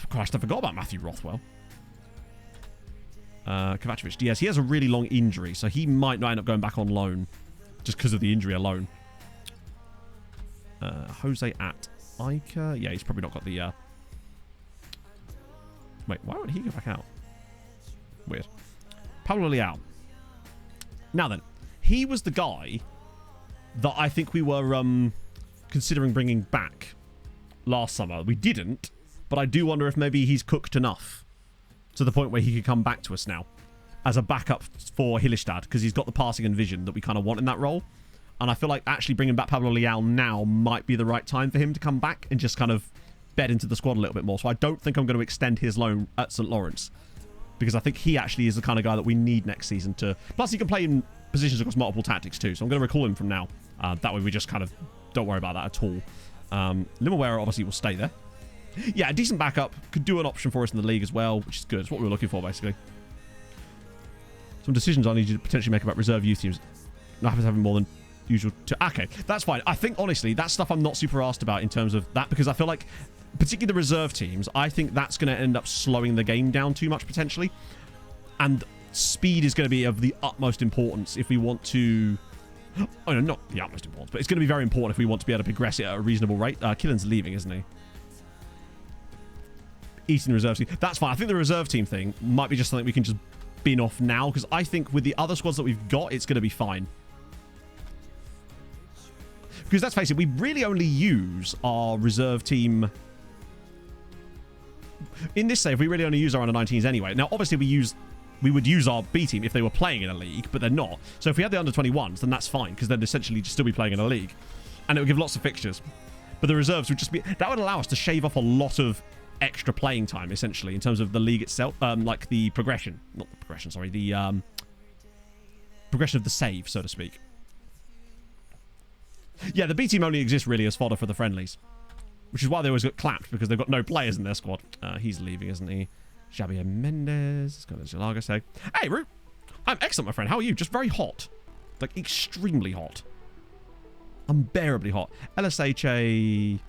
C: Christ, I forgot about Matthew Rothwell. Kovacevic Diaz, he has a really long injury, so he might not end up going back on loan just because of the injury alone. Jose at Ica. Yeah, he's probably not got the... Wait, why won't he go back out? Weird. Pablo Leal. Now then, he was the guy that I think we were considering bringing back last summer. We didn't, but I do wonder if maybe he's cooked enough to the point where he could come back to us now as a backup for Hillestad, because he's got the passing and vision that we kind of want in that role. And I feel like actually bringing back Pablo Leal now might be the right time for him to come back and just kind of bed into the squad a little bit more. So I don't think I'm going to extend his loan at St. Lawrence, because I think he actually is the kind of guy that we need next season to... Plus, he can play in positions across multiple tactics too, so I'm going to recall him from now. That way we just kind of don't worry about that at all. Limawera obviously will stay there. Yeah, a decent backup. Could do an option for us in the league as well, which is good. It's what we were looking for, basically. Some decisions I need you to potentially make about reserve youth teams. Not happy to having more than usual... Okay, that's fine. I think, honestly, that stuff I'm not super asked about in terms of that, because I feel like, particularly the reserve teams, I think that's going to end up slowing the game down too much, potentially. And speed is going to be of the utmost importance if we want to... Oh, no, not the utmost importance, but it's going to be very important if we want to be able to progress it at a reasonable rate. Killen's leaving, isn't he? Eating the reserve team. That's fine. I think the reserve team thing might be just something we can just bin off now, because I think with the other squads that we've got, it's going to be fine. Because let's face it, we really only use our reserve team. In this save, we really only use our under-19s anyway. Now, obviously, we would use our B team if they were playing in a league, but they're not. So if we had the under-21s, then that's fine, because they'd essentially just still be playing in a league. And it would give lots of fixtures. But the reserves would just be... That would allow us to shave off a lot of extra playing time, essentially, in terms of the league itself. Like the progression. Not the progression, sorry. The progression of the save, so to speak. Yeah, the B team only exists really as fodder for the friendlies. Which is why they always get clapped, because they've got no players in their squad. He's leaving, isn't he? Xavier Mendes. It's got a Jalaga say. Hey, Root. I'm excellent, my friend. How are you? Just very hot. Like, extremely hot. Unbearably hot. LSHA...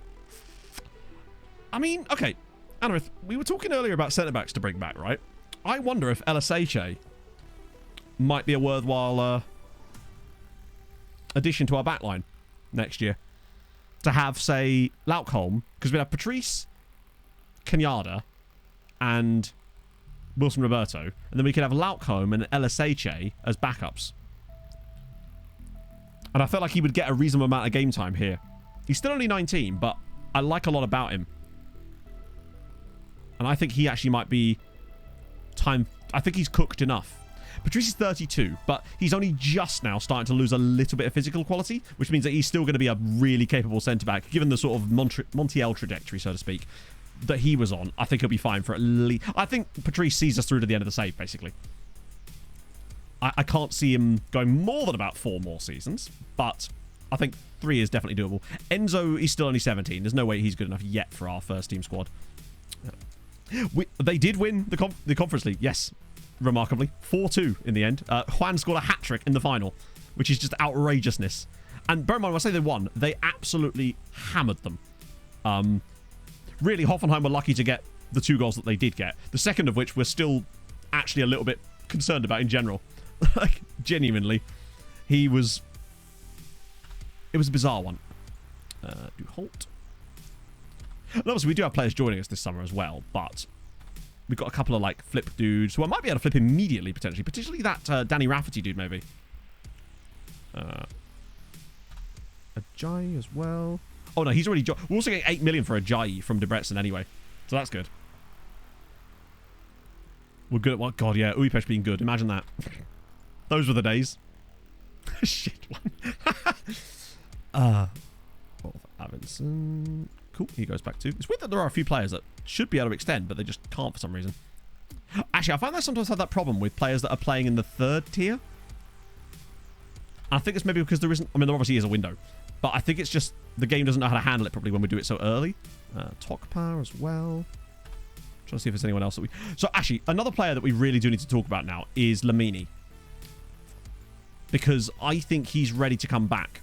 C: I mean, okay. Anarith, we were talking earlier about centre-backs to bring back, right? I wonder if LSHA might be a worthwhile addition to our backline next year. To have, say, Laukholm, because we'd have Patrice, Kenyatta, and Wilson Roberto, and then we could have Laukholm and LSHA as backups. And I felt like he would get a reasonable amount of game time here. He's still only 19, but I like a lot about him. And I think he actually might be time... I think he's cooked enough. Patrice is 32, but he's only just now starting to lose a little bit of physical quality, which means that he's still going to be a really capable centre-back, given the sort of Montiel trajectory, so to speak, that he was on. I think he'll be fine for at least... I think Patrice sees us through to the end of the save, basically. I can't see him going more than about 4 more seasons, but I think 3 is definitely doable. Enzo is still only 17. There's no way he's good enough yet for our first team squad. They did win the Conference League, yes. Remarkably. 4-2 in the end. Juan scored a hat-trick in the final, which is just outrageousness. And bear in mind, when I say they won, they absolutely hammered them. Really, Hoffenheim were lucky to get the 2 goals that they did get. The second of which we're still actually a little bit concerned about in general. Like, genuinely. It was a bizarre one. Do halt. And obviously, we do have players joining us this summer as well, but... We've got a couple of, like, flip dudes who I might be able to flip immediately, potentially. Particularly that Danny Rafferty dude, maybe. Ajayi as well. Oh, no, he's already... We're also getting 8 million for Ajayi from Debrecen anyway. So that's good. We're good at what? God, yeah. Uipesh being good. Imagine that. Those were the days. Shit one. Avinson... Cool, he goes back too. It's weird that there are a few players that should be able to extend, but they just can't for some reason. Actually, I find I sometimes have that problem with players that are playing in the 3rd tier. I think it's maybe because there isn't... I mean, there obviously is a window. But I think it's just the game doesn't know how to handle it properly when we do it so early. Tokpa as well. Trying to see if there's anyone else that we... So, actually, another player that we really do need to talk about now is Lamini. Because I think he's ready to come back.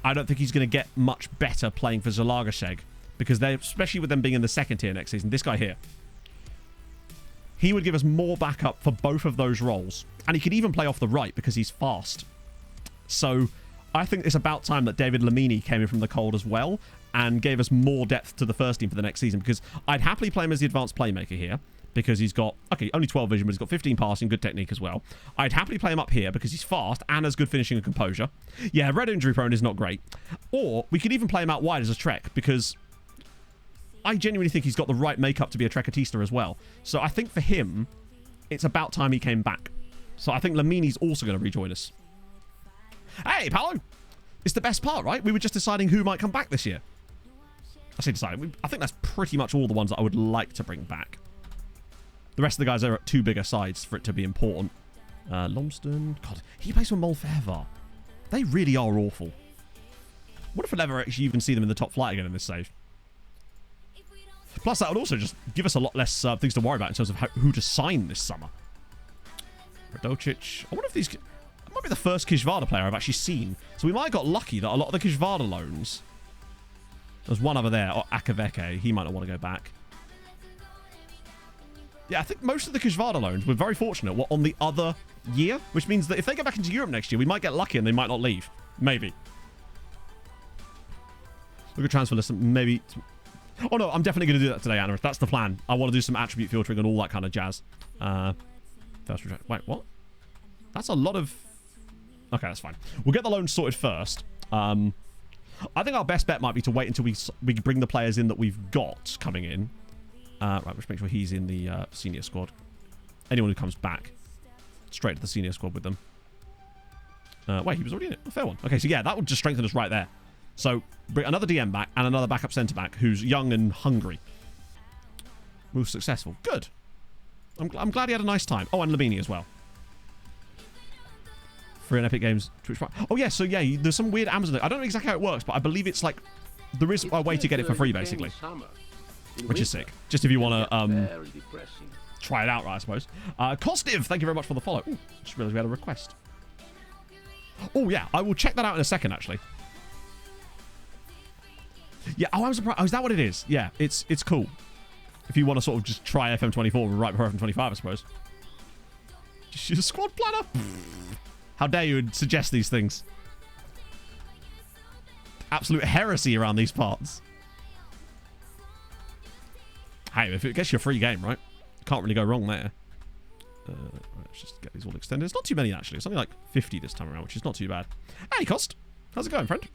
C: I don't think he's going to get much better playing for Zalagaseg, because they, especially with them being in the 2nd tier next season, this guy here, he would give us more backup for both of those roles. And he could even play off the right because he's fast. So I think it's about time that David Lamini came in from the cold as well and gave us more depth to the first team for the next season, because I'd happily play him as the advanced playmaker here, because he's got, okay, only 12 vision, but he's got 15 passing, good technique as well. I'd happily play him up here because he's fast and has good finishing and composure. Yeah, red injury prone is not great. Or we could even play him out wide as a Trek, because I genuinely think he's got the right makeup to be a Trekatista as well. So I think for him, it's about time he came back. So I think Lamini's also going to rejoin us. Hey, Paolo! It's the best part, right? We were just deciding who might come back this year. I say deciding. I think that's pretty much all the ones that I would like to bring back. The rest of the guys are at too big a sides for it to be important. Lomston. God, he plays for Molfevar. They really are awful. What if we'll ever actually even see them in the top flight again in this save? Plus, that would also just give us a lot less things to worry about in terms of who to sign this summer. Radocic. I wonder if these... That might be the first Kishvada player I've actually seen. So we might have got lucky that a lot of the Kishvada loans... There's one over there. Or Akaveke. He might not want to go back. Yeah, I think most of the Kishvada loans, we're very fortunate, were on the other year, which means that if they go back into Europe next year, we might get lucky and they might not leave. Maybe. Look at transfer list. Maybe... Oh, no, I'm definitely going to do that today, Anna. That's the plan. I want to do some attribute filtering and all that kind of jazz. First retract. Wait, what? That's a lot of Okay, that's fine. We'll get the loans sorted first. I think our best bet might be to wait until we bring the players in that we've got coming in. Right, let's make sure he's in the senior squad. Anyone who comes back, straight to the senior squad with them. Wait, he was already in it. A fair one. Okay, so yeah, that would just strengthen us right there. So bring another DM back and another backup centre back who's young and hungry. Move successful. Good. I'm glad he had a nice time. Oh, and Lamini as well. Free on Epic Games Twitch. Oh yeah, so yeah, there's some weird Amazon. I don't know exactly how it works, but I believe it's like there is a way to get it for free basically, which is sick. Just if you want to try it out, right? I suppose. Kostiv, thank you very much for the follow. Ooh, just realised we had a request. Oh yeah, I will check that out in a second actually. Yeah, oh, I'm surprised. Oh, is that what it is? Yeah, it's cool. If you want to sort of just try FM24 right before FM25, I suppose. Just use a squad planner. How dare you suggest these things? Absolute heresy around these parts. Hey, if it gets you a free game, right? Can't really go wrong there. Let's just get these all extended. It's not too many, actually. It's only like 50 this time around, which is not too bad. Hey, Cost. How's it going, friend?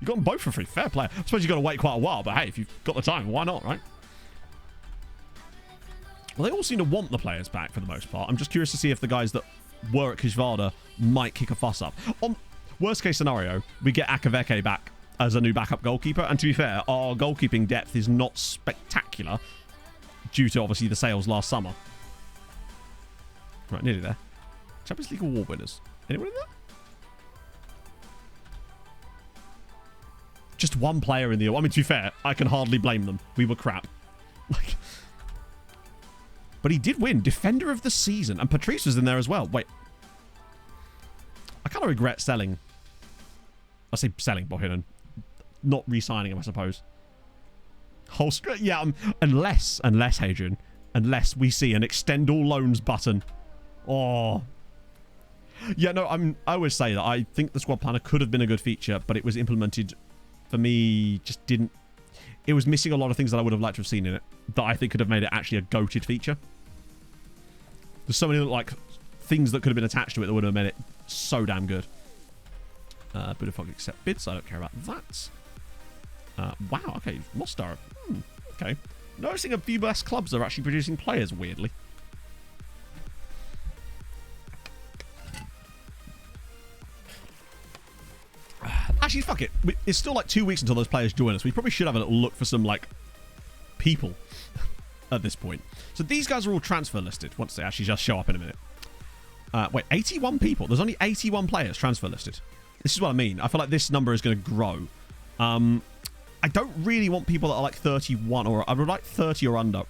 C: You got them both for free. Fair play. I suppose you've got to wait quite a while, but hey, if you've got the time, why not, right? Well, they all seem to want the players back for the most part. I'm just curious to see if the guys that were at Kishvarda might kick a fuss up. On worst case scenario, we get Akaveke back as a new backup goalkeeper. And to be fair, our goalkeeping depth is not spectacular due to, obviously, the sales last summer. Right, nearly there. Champions League award winners. Anyone in there? Just one player in the... I mean, to be fair, I can hardly blame them. We were crap. Like, but he did win Defender of the Season. And Patrice was in there as well. Wait. I kind of regret selling... I say selling Bohinen. Not re-signing him, I suppose. Whole... Yeah, unless, Hadrian, unless we see an extend all loans button. Oh... Yeah, no, I always say that I think the squad planner could have been a good feature, but it was implemented... For me, just didn't... It was missing a lot of things that I would have liked to have seen in it that I think could have made it actually a goated feature. There's so many like things that could have been attached to it that would have made it so damn good. Budapest accept bids. I don't care about that. Wow, okay. Mostar. Okay. Noticing a few less clubs are actually producing players, weirdly. Actually, fuck it. It's still like 2 weeks until those players join us. We probably should have a little look for some, like, people at this point. So these guys are all transfer listed once they actually just show up in a minute. Wait, 81 people. There's only 81 players transfer listed. This is what I mean. I feel like this number is going to grow. I don't really want people that are like 31 or... I would like 30 or under.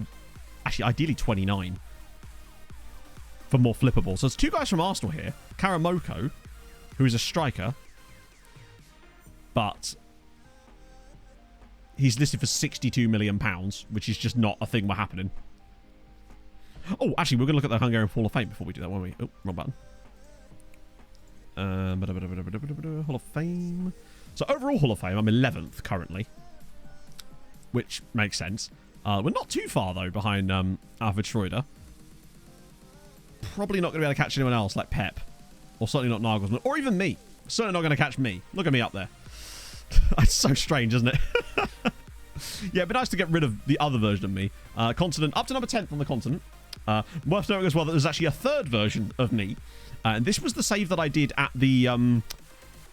C: Actually, ideally 29. For more flippable. So there's two guys from Arsenal here. Karamoko, who is a striker. But he's listed for £62 million, which is just not a thing we're happening. Oh, actually, we're going to look at the Hungarian Hall of Fame before we do that, won't we? Oh, wrong button. Hall of Fame. So overall Hall of Fame, I'm 11th currently, which makes sense. We're not too far, though, behind Alfred Schroeder. Probably not going to be able to catch anyone else like Pep. Or certainly not Nagelsmann. Or even me. Certainly not going to catch me. Look at me up there. It's so strange, isn't it? Yeah, it'd be nice to get rid of the other version of me. Continent, up to number 10th on the continent. Worth knowing as well that there's actually a third version of me. And this was the save that I did at the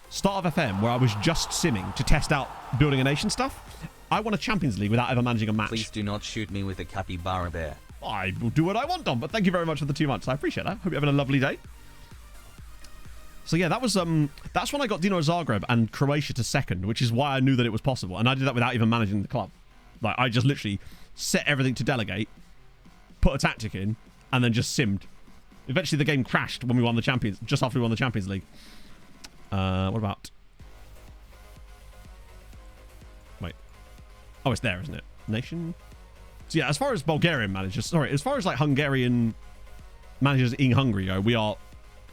C: start of FM, where I was just simming to test out building a nation stuff. I won a Champions League without ever managing a match.
D: Please do not shoot me with a capybara bear.
C: I will do what I want, Dom, but thank you very much for the 2 months. I appreciate that. Hope you're having a lovely day. So yeah, that was that's when I got Dinamo Zagreb and Croatia to second, which is why I knew that it was possible. And I did that without even managing the club. Like, I just literally set everything to delegate, put a tactic in, and then just simmed. Eventually the game crashed when we won the Champions, just after we won the Champions League. What about... Wait. Oh, it's there, isn't it? Nation? So yeah, as far as Bulgarian managers, sorry, as far as like Hungarian managers in Hungary go, we are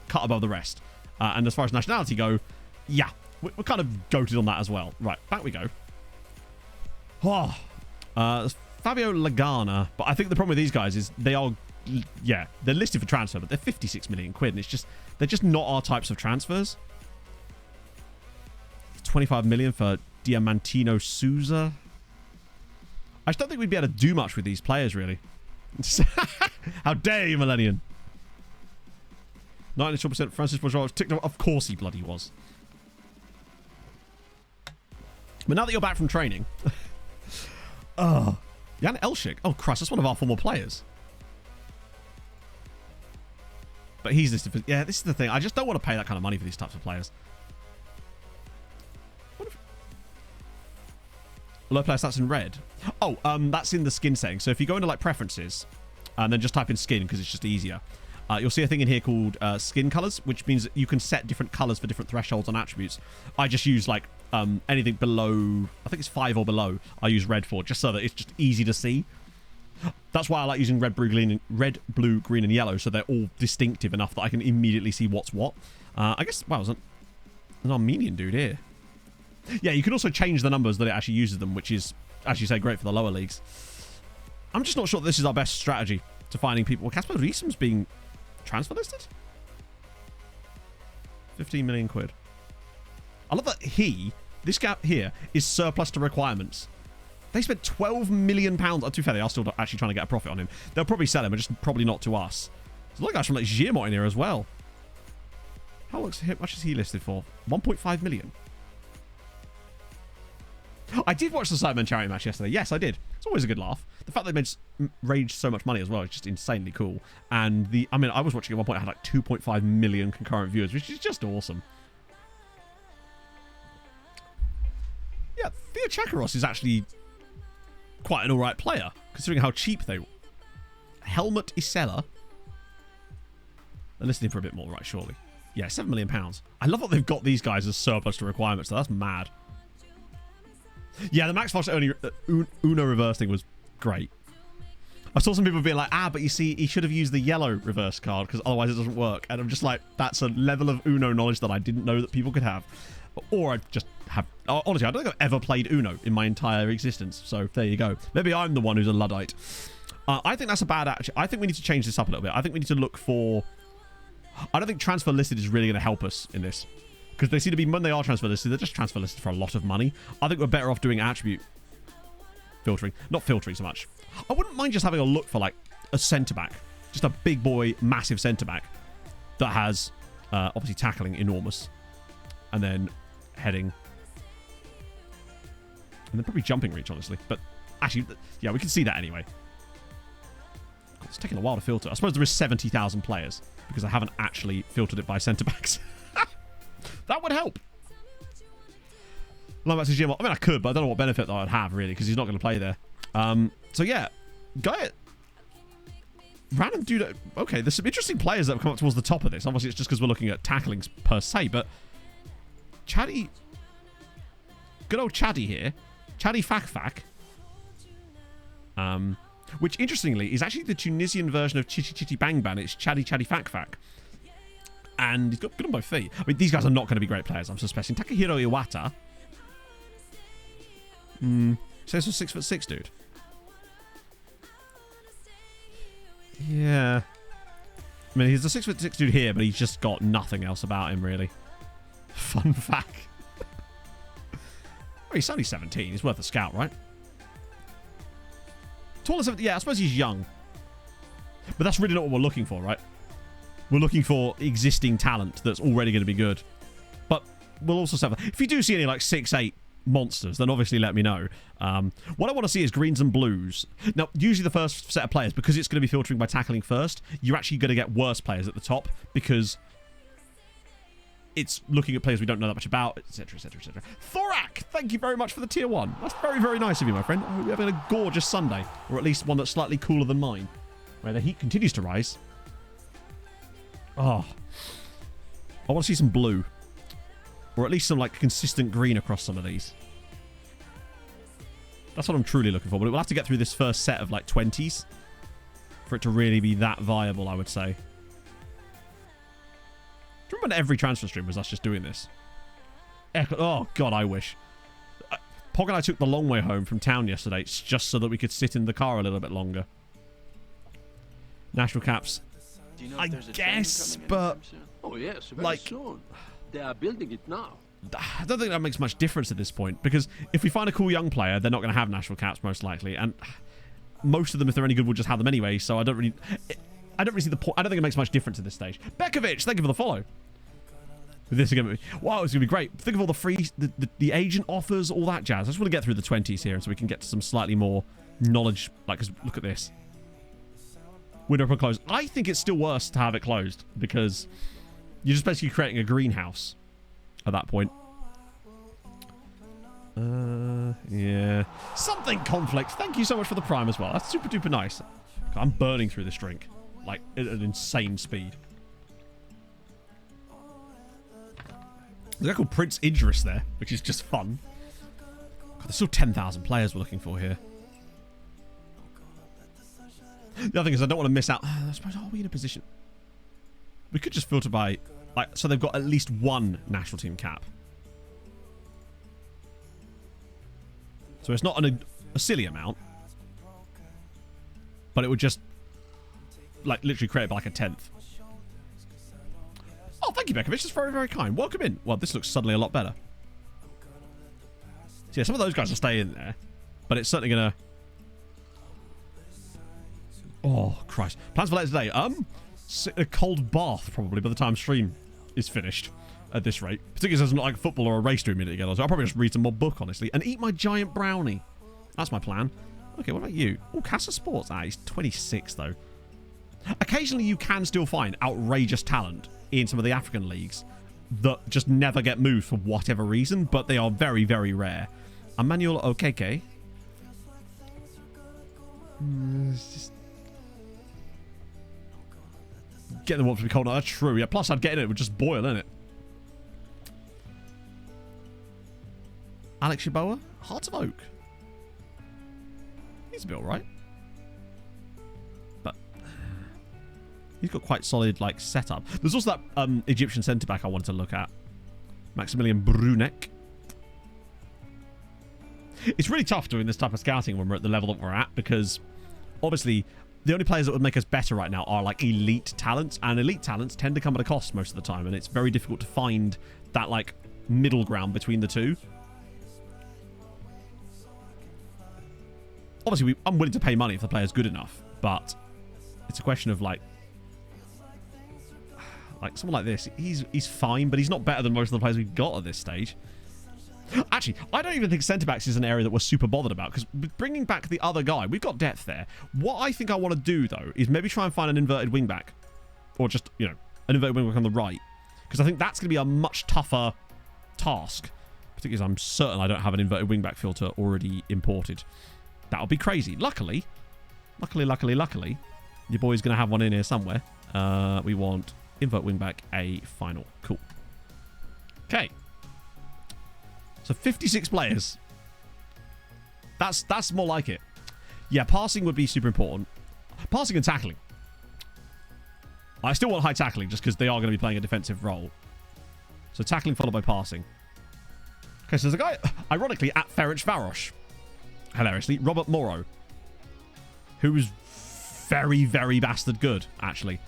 C: cut above the rest. And as far as nationality go, yeah, we're kind of goated on that as well. Right, back we go. Oh, Fabio Lagana. But I think the problem with these guys is they are yeah, they're listed for transfer, but they're 56 million quid, and it's just, they're just not our types of transfers. 25 million for Diamantino Souza. I just don't think we'd be able to do much with these players, really. How dare you, Millennium? 92% Francis Bourgeois was ticked off. Of course he bloody was. But now that you're back from training... Jan Elshik. Oh, Christ, that's one of our former players. But he's listed for... Yeah, this is the thing. I just don't want to pay that kind of money for these types of players. Low player stats in red. Oh, that's in the skin setting. So if you go into like preferences and then just type in skin because it's just easier, you'll see a thing in here called skin colors, which means that you can set different colors for different thresholds on attributes. I just use like anything below, I think it's 5 or below, I use red for, just so that it's just easy to see. That's why I like using red, blue, green, and yellow, so they're all distinctive enough that I can immediately see what's what. I guess, wow, there's an Armenian dude here. Yeah, you can also change the numbers that it actually uses them, which is, as you say, great for the lower leagues. I'm just not sure that this is our best strategy to finding people. Well, Casper Riesum's being transfer listed? 15 million quid. I love that this guy here, is surplus to requirements. They spent 12 million pounds. To be fair, they are still actually trying to get a profit on him. They'll probably sell him, but just probably not to us. There's a lot of guys from like Girmont in here as well. How much is he listed for? 1.5 million. I did watch the Cybermen charity match yesterday. Yes, I did. It's always a good laugh. The fact they made Rage so much money as well is just insanely cool. And I was watching at one point, I had like 2.5 million concurrent viewers, which is just awesome. Yeah, Theo Chakaros is actually quite an alright player, considering how cheap they were. Helmut Isella. They're listing for a bit more, right, surely. Yeah, £7 million. I love that they've got these guys as surplus to requirements, so that's mad. Yeah, the Max Fox only Uno reverse thing was great. I saw some people being like, but you see, he should have used the yellow reverse card because otherwise it doesn't work. And I'm just like, that's a level of Uno knowledge that I didn't know that people could have. Or I just have... Honestly, I don't think I've ever played Uno in my entire existence. So there you go. Maybe I'm the one who's a Luddite. I think that's a bad... I think we need to change this up a little bit. I think we need to look for... I don't think transfer listed is really going to help us in this. Because they seem to be, when they are transfer listed, they're just transfer listed for a lot of money. I think we're better off doing attribute filtering. Not filtering so much. I wouldn't mind just having a look for like a centre-back. Just a big boy, massive centre-back that has obviously tackling enormous. And then heading. And then probably jumping reach, honestly. But actually, yeah, we can see that anyway. God, it's taking a while to filter. I suppose there is 70,000 players because I haven't actually filtered it by centre-backs. That would help. I mean, I could, but I don't know what benefit that I'd have, really, because he's not going to play there. So, yeah. Guy... Random dude... Okay, there's some interesting players that have come up towards the top of this. Obviously, it's just because we're looking at tacklings per se, but... Chaddy... Good old Chaddy here. Chaddy Fak. Which, interestingly, is actually the Tunisian version of Chitty Chitty Bang Bang. It's Chaddy Fak. And he's got good on both feet. I mean, these guys are not going to be great players, I'm suspecting. Takahiro Iwata. Says he's 6'6", dude. Yeah. I mean, he's a 6'6" dude here, but he's just got nothing else about him, really. Fun fact. Oh, he's only 17. He's worth a scout, right? Taller 17. Yeah, I suppose he's young. But that's really not what we're looking for, right? We're looking for existing talent that's already going to be good. But we'll also say, if you do see any like 6'8" monsters, then obviously let me know. What I want to see is greens and blues. Now, usually the first set of players, because it's going to be filtering by tackling first, you're actually going to get worse players at the top because it's looking at players we don't know that much about, etc, etc, etc. Thorak, thank you very much for the tier 1. That's very, very nice of you, my friend. I hope you're having a gorgeous Sunday, or at least one that's slightly cooler than mine, where the heat continues to rise. Oh, I want to see some blue. Or at least some, like, consistent green across some of these. That's what I'm truly looking for. But we'll have to get through this first set of, like, 20s for it to really be that viable, I would say. Do you remember every transfer stream was us just doing this? Oh, God, I wish. Pog and I took the long way home from town yesterday just so that we could sit in the car a little bit longer. national caps.
E: Do you know
C: I
E: if there's a
C: guess,
E: train coming
C: but
E: anytime soon? Oh yes, very
C: like-
E: soon. They are building it now.
C: I don't think that makes much difference at this point, because if we find a cool young player, they're not going to have national caps most likely, and most of them, if they're any good, will just have them anyway. So I don't really see the point. I don't think it makes much difference at this stage. Bekovic, thank you for the follow. With this again, wow, it's gonna be great. Think of all the free, the agent offers, all that jazz. I just want to get through the 20s here, so we can get to some slightly more knowledge. Like, 'cause look at this. Window open closed. I think it's still worse to have it closed, because you're just basically creating a greenhouse at that point. Yeah. Something conflict. Thank you so much for the prime as well. That's super duper nice. I'm burning through this drink. Like, at an insane speed. There's a guy called Prince Idris there, which is just fun. God, there's still 10,000 players we're looking for here. The other thing is I don't want to miss out. I suppose, are we in a position? We could just filter by, like, so they've got at least one national team cap. So it's not a silly amount, but it would just, like, literally create like a 10th. Oh, thank you, Bekovic. That's very, very kind. Welcome in. Well, this looks suddenly a lot better. So yeah, some of those guys will stay in there, but it's certainly gonna. Oh Christ! Plans for later today. A cold bath probably by the time stream is finished. At this rate, particularly as there's not like football or a race to immediately get on. So I'll probably just read some more book, honestly, and eat my giant brownie. That's my plan. Okay, what about you? Oh, Casa Sports. Ah, he's 26 though. Occasionally, you can still find outrageous talent in some of the African leagues that just never get moved for whatever reason, but they are very, very rare. Emmanuel Okeke. It's just getting the water to be cold. No, that's true. Yeah. Plus, I'd get in it would just boil, innit? Alex Yeboah, Hearts of Oak. He's a bit alright. But he's got quite solid, like, setup. There's also that Egyptian centre-back I wanted to look at. Maximilian Brunek. It's really tough doing this type of scouting when we're at the level that we're at, because obviously the only players that would make us better right now are, like, elite talents, and elite talents tend to come at a cost most of the time, and it's very difficult to find that, like, middle ground between the two. Obviously, I'm willing to pay money if the player's good enough, but it's a question of, like someone like this. He's fine, but he's not better than most of the players we've got at this stage. Actually, I don't even think centre-backs is an area that we're super bothered about, because bringing back the other guy, we've got depth there. What I think I want to do, though, is maybe try and find an inverted wing-back. Or just, you know, an inverted wing-back on the right. Because I think that's going to be a much tougher task. Particularly as I'm certain I don't have an inverted wing-back filter already imported. That'll be crazy. Luckily, your boy's going to have one in here somewhere. We want invert wingback a final. Cool. Okay. So 56 players. That's more like it. Yeah, passing would be super important. Passing and tackling. I still want high tackling just because they are going to be playing a defensive role. So tackling followed by passing. Okay, so there's a guy, ironically, at Ferencváros. Hilariously, Robert Morrow, who was very, very bastard good, actually.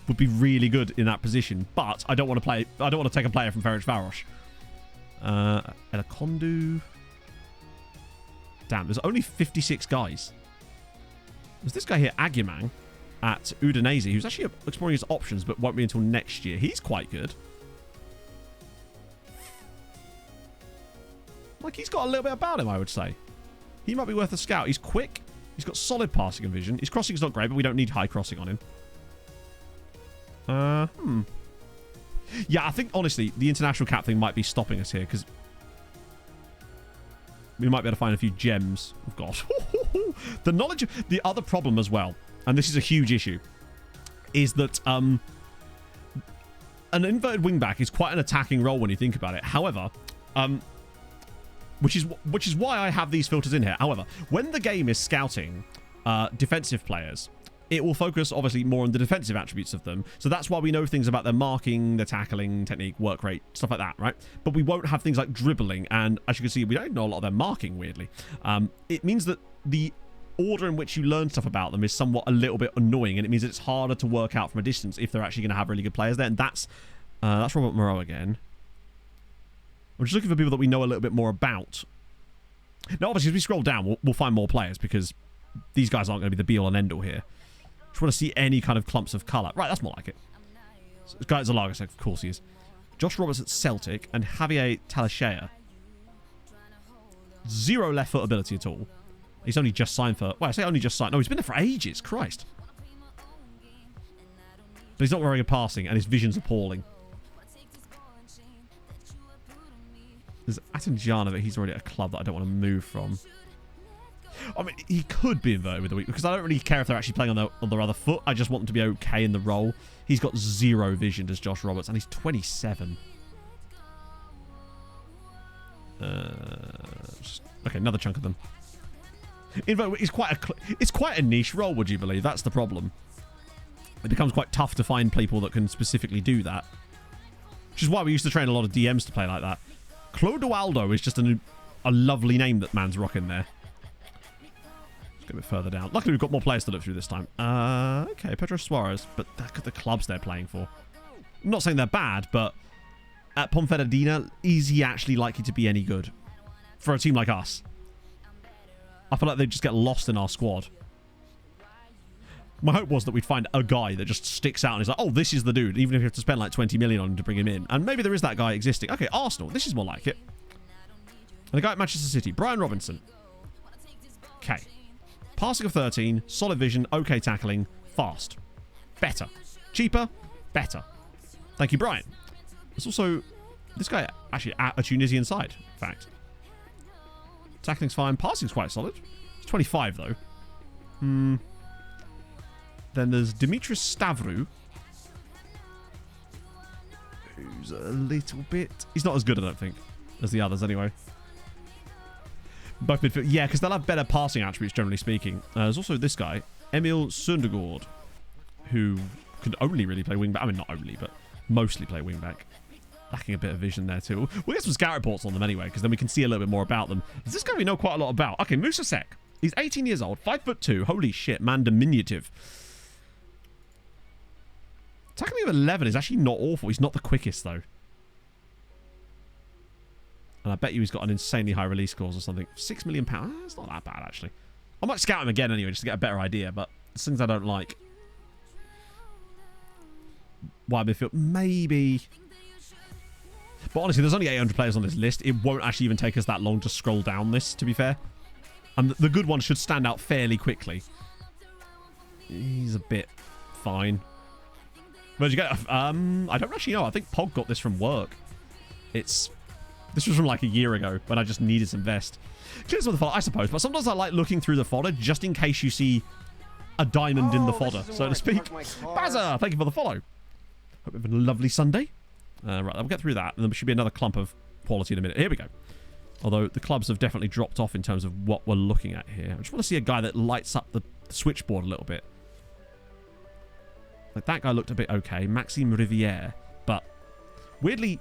C: Would be really good in that position, but I don't want to take a player from Ferencváros. Elakondu. Damn, there's only 56 guys. There's this guy here, Agyemang, at Udinese, who's actually exploring his options, but won't be until next year. He's quite good. Like, he's got a little bit about him, I would say. He might be worth a scout. He's quick. He's got solid passing and vision. His crossing is not great, but we don't need high crossing on him. Yeah, I think, honestly, the international cap thing might be stopping us here, because we might be able to find a few gems. Oh, God. The knowledge of... The other problem as well, and this is a huge issue, is that an inverted wingback is quite an attacking role when you think about it. However... Which is why I have these filters in here. However, when the game is scouting defensive players, it will focus obviously more on the defensive attributes of them. So that's why we know things about their marking, their tackling, technique, work rate, stuff like that, right? But we won't have things like dribbling, and as you can see, we don't know a lot of their marking, weirdly. It means that the order in which you learn stuff about them is somewhat a little bit annoying, and it means that it's harder to work out from a distance if they're actually going to have really good players there. And that's Robert Moreau again. I'm just looking for people that we know a little bit more about. Now, obviously, as we scroll down, we'll find more players because these guys aren't going to be the be-all and end-all here. Just want to see any kind of clumps of colour. Right, that's more like it. So this guy's a Lagos, of course he is. Josh Roberts at Celtic and Javier Talashea. 0 left foot ability at all. He's only just signed for... Well, I say only just signed. No, he's been there for ages. Christ. But he's not very good passing, and his vision's appalling. There's Atinjana, but he's already at a club that I don't want to move from. I mean, he could be inverted with the week, because I don't really care if they're actually playing on their other foot. I just want them to be okay in the role. He's got 0 vision, does Josh Roberts, and he's 27. Okay, another chunk of them. It's quite a niche role, would you believe? That's the problem. It becomes quite tough to find people that can specifically do that. Which is why we used to train a lot of DMs to play like that. Clodoaldo is just a lovely name that man's rocking there. Let's go a bit further down. Luckily, we've got more players to look through this time. Okay, Pedro Suarez. But look at the clubs they're playing for. I'm not saying they're bad, but at Ponferradina, is he actually likely to be any good? For a team like us. I feel like they'd just get lost in our squad. My hope was that we'd find a guy that just sticks out and is like, oh, this is the dude, even if you have to spend like 20 million on him to bring him in. And maybe there is that guy existing. Okay, Arsenal. This is more like it. And the guy at Manchester City, Brian Robinson. Okay. Passing of 13, solid vision, okay tackling, fast. Better. Cheaper, better. Thank you, Brian. There's also this guy actually at a Tunisian side, in fact. Tackling's fine. Passing's quite solid. He's 25, though. Then there's Dimitris Stavru. Who's a little bit... He's not as good, I don't think, as the others, anyway. Both midfield... Yeah, because they'll have better passing attributes, generally speaking. There's also this guy, Emil Sundergaard, who could only really play wing-back. I mean, not only, but mostly play wing-back. Lacking a bit of vision there, too. We'll get some scout reports on them anyway, because then we can see a little bit more about them. Is this guy we know quite a lot about? Okay, Musa Sek. He's 18 years old, 5'2". Holy shit, man, diminutive. Tackling of 11 is actually not awful. He's not the quickest, though. And I bet you he's got an insanely high release scores or something. £6 million. It's not that bad, actually. I might scout him again anyway, just to get a better idea, but it's things I don't like. Why midfield? Maybe... But honestly, there's only 800 players on this list. It won't actually even take us that long to scroll down this, to be fair. And the good ones should stand out fairly quickly. He's a bit fine. Where'd you get? I don't actually know. I think Pog got this from work. This was from like a year ago when I just needed some vest. Clears on the fodder, I suppose. But sometimes I like looking through the fodder just in case you see a diamond in the fodder, so to speak. Bazza, thank you for the follow. Hope you've had a lovely Sunday. Right, I'll get through that, and there should be another clump of quality in a minute. Here we go. Although the clubs have definitely dropped off in terms of what we're looking at here. I just want to see a guy that lights up the switchboard a little bit. Like, that guy looked a bit okay. Maxime Riviere. But, weirdly,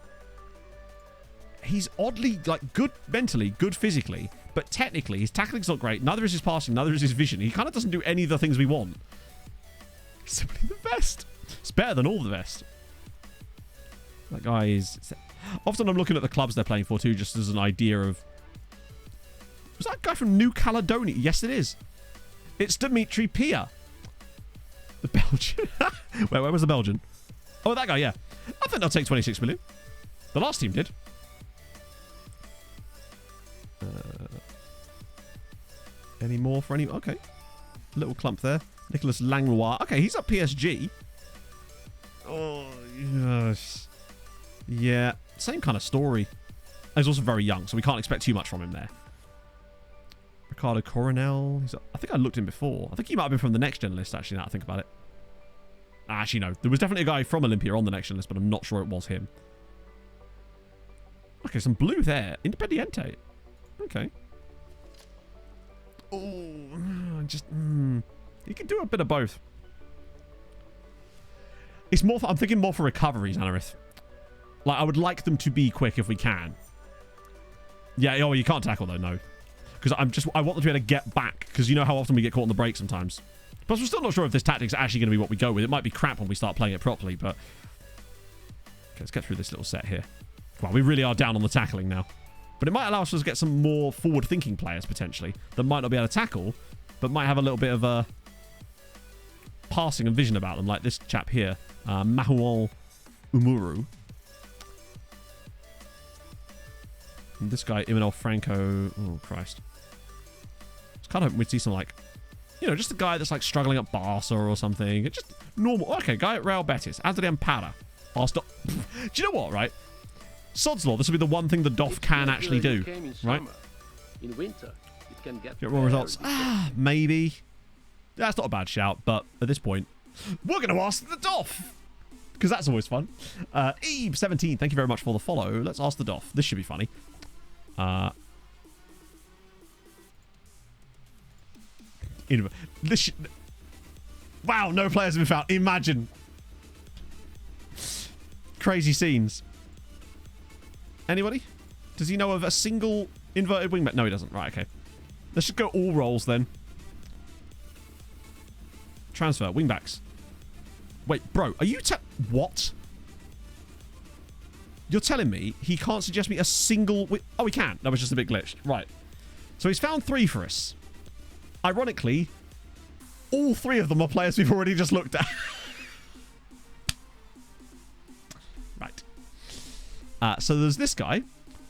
C: he's oddly, like, good mentally, good physically. But technically, his tackling's not great. Neither is his passing, neither is his vision. He kind of doesn't do any of the things we want. He's simply the best. It's better than all the best. That guy is... Often I'm looking at the clubs they're playing for, too, just as an idea of... Was that guy from New Caledonia? Yes, it is. It's Dimitri Pia. The Belgian. Where was the Belgian? Oh, that guy, yeah. I think they'll take 26 million. The last team did. Any more for any... Okay. Little clump there. Nicolas Langlois. Okay, he's at PSG. Oh, yes. Yeah, same kind of story. He's also very young, so we can't expect too much from him there. Ricardo Coronel. I think I looked him before. I think he might have been from the Next Gen list, actually, now I think about it. Actually, no. There was definitely a guy from Olympia on the Next Gen list, but I'm not sure it was him. Okay, some blue there. Independiente. Okay. Oh, just... You can do a bit of both. It's more... I'm thinking more for recoveries, Anarith. Like, I would like them to be quick if we can. Yeah, oh, you can't tackle, though, no. because I want them to be able to get back, because you know how often we get caught on the break sometimes. Plus, we're still not sure if this tactic's actually going to be what we go with. It might be crap when we start playing it properly, but... Okay, let's get through this little set here. Well, we really are down on the tackling now. But it might allow us to get some more forward-thinking players, potentially, that might not be able to tackle, but might have a little bit of a passing and vision about them, like this chap here, Mahual Umuru. And this guy, Imanol Franco... Oh, Christ. I was kind of hoping we'd see some, like... You know, just a guy that's, like, struggling at Barca or something. Just normal. Okay, guy at Real Betis. Adrian Para. Do you know what, right? Sod's law, this will be the one thing the DOF can actually do, right?
E: In winter, it can get
C: raw results. Maybe. That's not a bad shout, but at this point, we're going to ask the DOF. Because that's always fun. Eve17, thank you very much for the follow. Let's ask the DOF. This should be funny. Wow, no players have been found. Imagine. Crazy scenes. Anybody? Does he know of a single inverted wingback? No, he doesn't. Right, okay. Let's just go all roles then. Transfer. Wingbacks. Wait, bro. Are you what? You're telling me he can't suggest me a single... Oh, he can. That was just a bit glitched. Right. So he's found 3 for us. Ironically, all 3 of them are players we've already just looked at. Right. So there's this guy,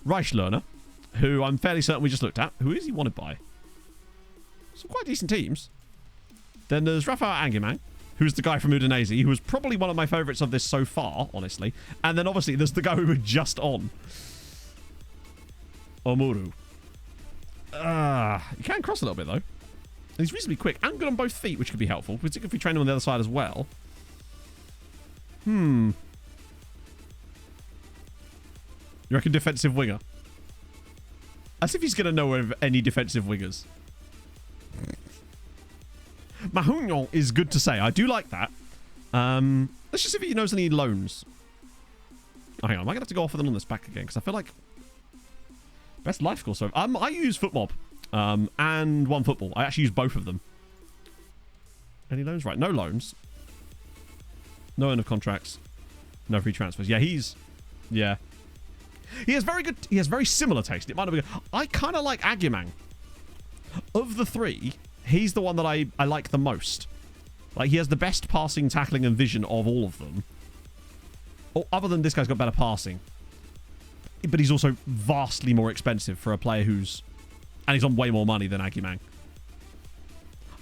C: Reichlerner, who I'm fairly certain we just looked at. Who is he wanted by? Some quite decent teams. Then there's Rafael Angerman, who's the guy from Udinese, who was probably one of my favourites of this so far, honestly. And then obviously there's the guy we were just on. Omuru. You can cross a little bit, though. And he's reasonably quick and good on both feet, which could be helpful, particularly if we train him on the other side as well. You reckon defensive winger? As if he's going to know of any defensive wingers. Mahugnon is good to say. I do like that. Let's just see if he knows any loans. Oh, hang on. Am I going to have to go off with them on this back again? Because I feel like... Best life score so... I use FootMob. And OneFootball. I actually use both of them. Any loans? Right. No loans. No end of contracts. No free transfers. Yeah, he's... Yeah. He has very good... He has very similar taste. It might not be good. I kind of like Aguiman. Of the 3, he's the one that I like the most. Like, he has the best passing, tackling, and vision of all of them. Oh, other than this guy's got better passing. But he's also vastly more expensive for a player who's... And he's on way more money than Aguiman.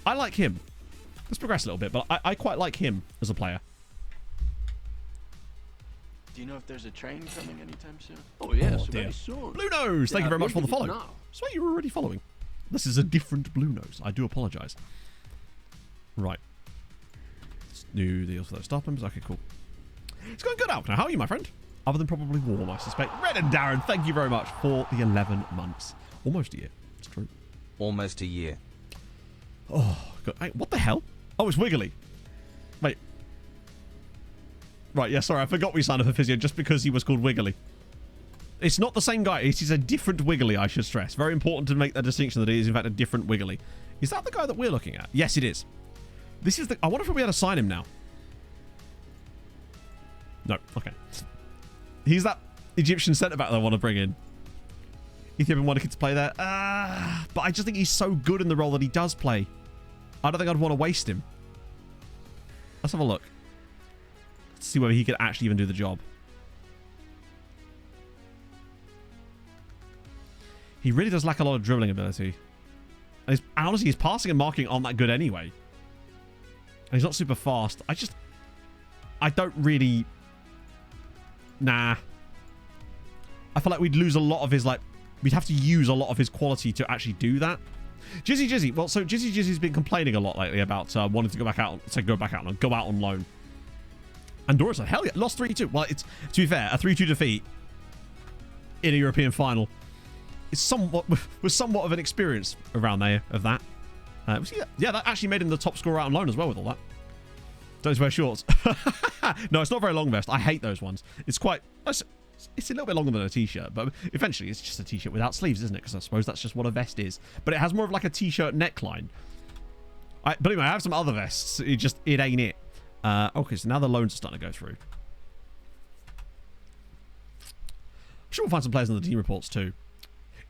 C: I like him. Let's progress a little bit, but I quite like him as a player.
F: Do you know if there's a train coming anytime soon?
E: Oh yes,
C: dear.
E: very soon.
C: Blue Nose, thank you very much for the follow.
E: Now.
C: So you were already following. This is a different Blue Nose. I do apologise. Right. Let's do the also start members. Okay, cool. It's going good, Alkner. How are you, my friend? Other than probably warm, I suspect. Red and Darren, thank you very much for the 11 months. Almost a year. It's true.
D: Almost a year.
C: Oh, God. Hey, what the hell? Oh, it's Wiggly. Wait. Right, yeah, sorry. I forgot we signed up for Physio just because he was called Wiggly. It's not the same guy. It is a different Wiggly, I should stress. Very important to make that distinction that it is, in fact, a different Wiggly. Is that the guy that we're looking at? Yes, it is. This is the... I wonder if we'll be able to sign him now. No. Okay. He's that Egyptian centre-back that I want to bring in. Ethiopian wonder kid to play there. But I just think he's so good in the role that he does play. I don't think I'd want to waste him. Let's have a look. Let's see whether he could actually even do the job. He really does lack a lot of dribbling ability. And honestly, his passing and marking aren't that good anyway. And he's not super fast. I don't really... Nah. I feel like we'd lose a lot of his, like... We'd have to use a lot of his quality to actually do that. Jizzy. Well, so Jizzy's been complaining a lot lately about wanting to go back out on loan. And Dora said, hell yeah, lost 3-2. Well, it's, to be fair, a 3-2 defeat in a European final is somewhat of an experience around there of that. Yeah, that actually made him the top scorer out on loan as well with all that. Don't wear shorts. No, it's not very long vest. I hate those ones. It's quite... It's a little bit longer than a t-shirt, but eventually it's just a t-shirt without sleeves, isn't it? Because I suppose that's just what a vest is. But it has more of like a t-shirt neckline. But anyway, I have some other vests. It ain't it. Okay, so now the loans are starting to go through. I'm sure we'll find some players in the team reports too.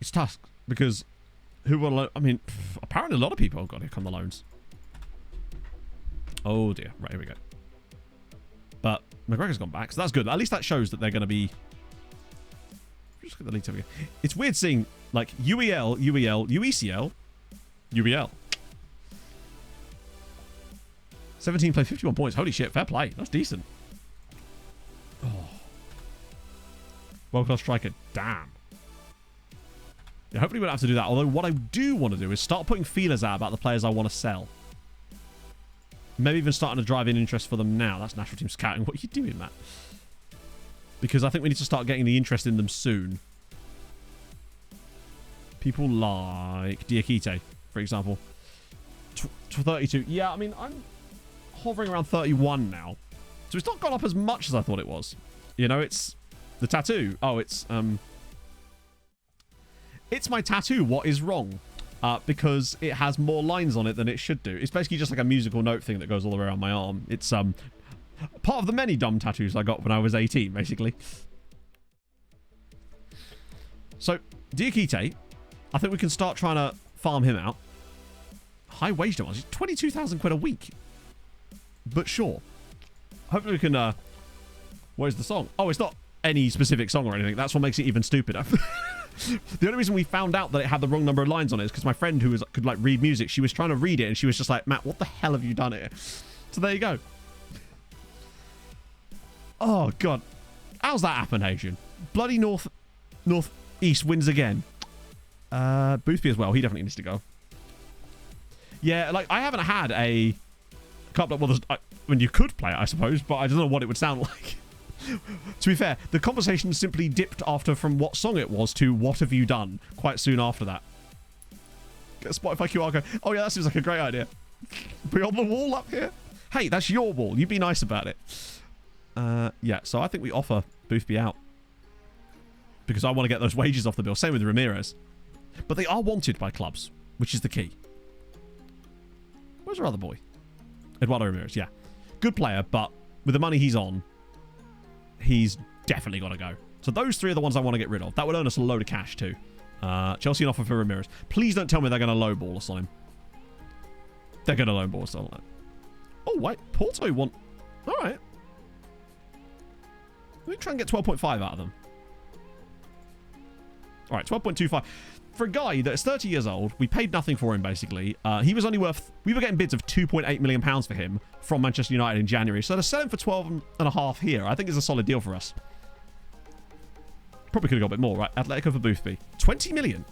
C: It's tough because apparently a lot of people have got here come the loans. Oh dear. Right, here we go. But McGregor's gone back, so that's good. At least that shows that they're going to be... Just get the league over again. It's weird seeing, like, UEL, UECL, UEL. 17 play, 51 points. Holy shit, fair play. That's decent. Oh. World-class striker. Damn. Yeah, hopefully we don't have to do that. Although what I do want to do is start putting feelers out about the players I want to sell. Maybe even starting to drive in interest for them now. That's national team scouting. What are you doing, Matt? Because I think we need to start getting the interest in them soon. People like Diakite, for example. 32. Yeah, I mean, I'm hovering around 31 now. So it's not gone up as much as I thought it was. You know, it's the tattoo. Oh, it's my tattoo. What is wrong? Because it has more lines on it than it should do. It's basically just like a musical note thing that goes all around my arm. It's part of the many dumb tattoos I got when I was 18, basically. So, Diakite, I think we can start trying to farm him out. High wage demands. 22,000 quid a week. But sure. Hopefully we can... what is the song? Oh, it's not any specific song or anything. That's what makes it even stupider. The only reason we found out that it had the wrong number of lines on it is because my friend who could like read music, she was trying to read it and she was just like, Matt, what the hell have you done here? So there you go. Oh, God. How's that happen, Adrian? Bloody Northeast wins again. Boothby as well. He definitely needs to go. Yeah, like, I haven't had a couple of... Well, when you could play it, I suppose, but I don't know what it would sound like. To be fair, the conversation simply dipped from what song it was to what have you done quite soon after that. Get a Spotify QR code. Oh, yeah, that seems like a great idea. Be on the wall up here. Hey, that's your wall. You be nice about it. Yeah, so I think we offer Boothby out. Because I want to get those wages off the bill. Same with Ramirez. But they are wanted by clubs, which is the key. Where's our other boy? Eduardo Ramirez, yeah. Good player, but with the money he's on, he's definitely got to go. So those three are the ones I want to get rid of. That would earn us a load of cash too. Chelsea an offer for Ramirez. Please don't tell me they're going to lowball us on him. They're going to lowball us on him. Oh, wait. Porto want... All right. Let me try and get 12.5 out of them. All right, 12.25. For a guy that is 30 years old, we paid nothing for him, basically. He was only worth... We were getting bids of £2.8 million for him from Manchester United in January. So to sell him for 12.5 here, I think is a solid deal for us. Probably could have got a bit more, right? Atletico for Boothby. 20 million.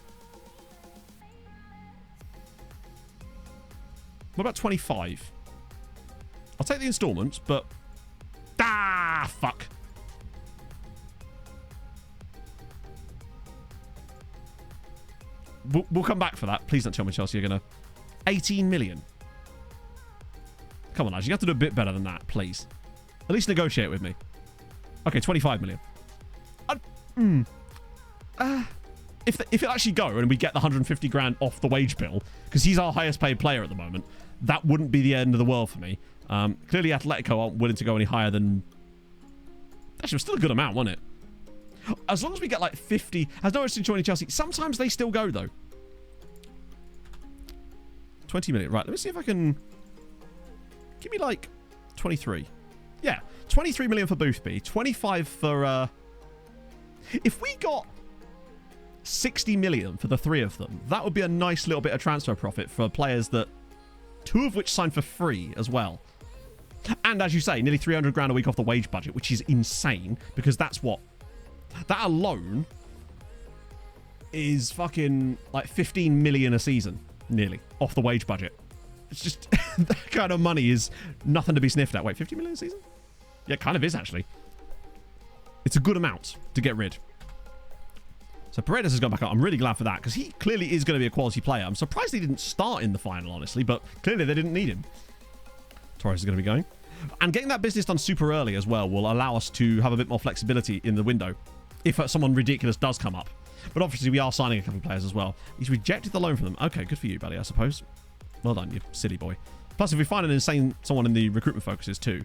C: What about 25? I'll take the installments, but... Ah, fuck. We'll come back for that. Please don't tell me Chelsea are going to... 18 million. Come on, lads. You have to do a bit better than that, please. At least negotiate with me. Okay, 25 million. If it actually go and we get the 150 grand off the wage bill, because he's our highest paid player at the moment, that wouldn't be the end of the world for me. Clearly, Atletico aren't willing to go any higher than... Actually, it was still a good amount, wasn't it? As long as we get like 50... Has no interest in joining Chelsea. Sometimes they still go, though. 20 million. Right, let me see if I can... Give me like 23. Yeah, 23 million for Boothby. 25 for... If we got 60 million for the three of them, that would be a nice little bit of transfer profit for players that... Two of which signed for free as well. And as you say, nearly 300 grand a week off the wage budget, which is insane, because that's what... That alone is fucking like 15 million a season, nearly, off the wage budget. It's just, that kind of money is nothing to be sniffed at. Wait, 50 million a season? Yeah, it kind of is, actually. It's a good amount to get rid. So Paredes has gone back up. I'm really glad for that, because he clearly is going to be a quality player. I'm surprised he didn't start in the final, honestly, but clearly they didn't need him. Torres is going to be going. And getting that business done super early as well will allow us to have a bit more flexibility in the window. if someone ridiculous does come up. But obviously, we are signing a couple of players as well. He's rejected the loan from them. Okay, good for you, buddy, I suppose. Well done, you silly boy. Plus, if we find an insane someone in the recruitment focuses too,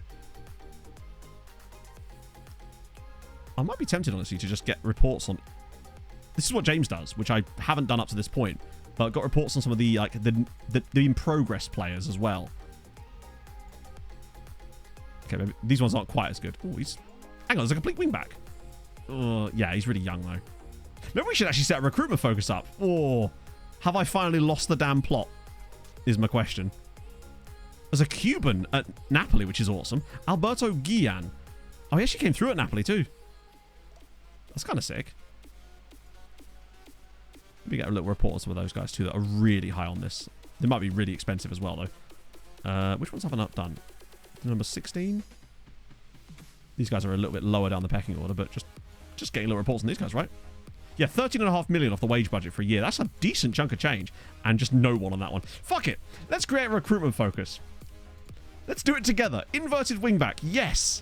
C: I might be tempted, honestly, to just get reports on... This is what James does, which I haven't done up to this point. But I've got reports on some of the like the in-progress players as well. Okay, maybe these ones aren't quite as good. Oh, he's... Hang on, there's a complete wingback. Yeah, he's really young, though. Maybe we should actually set a recruitment focus up. Or have I finally lost the damn plot? Is my question. There's a Cuban at Napoli, which is awesome. Alberto Guillan. Oh, he actually came through at Napoli, too. That's kind of sick. Let me get a little report on some of those guys, too, that are really high on this. They might be really expensive as well, though. Which ones have I not done? Number 16? These guys are a little bit lower down the pecking order, but just getting little reports on these guys, right? Yeah, 13.5 million off the wage budget for a year. That's a decent chunk of change. And just no one on that one. Fuck it. Let's create a recruitment focus. Let's do it together. Inverted wingback. Yes.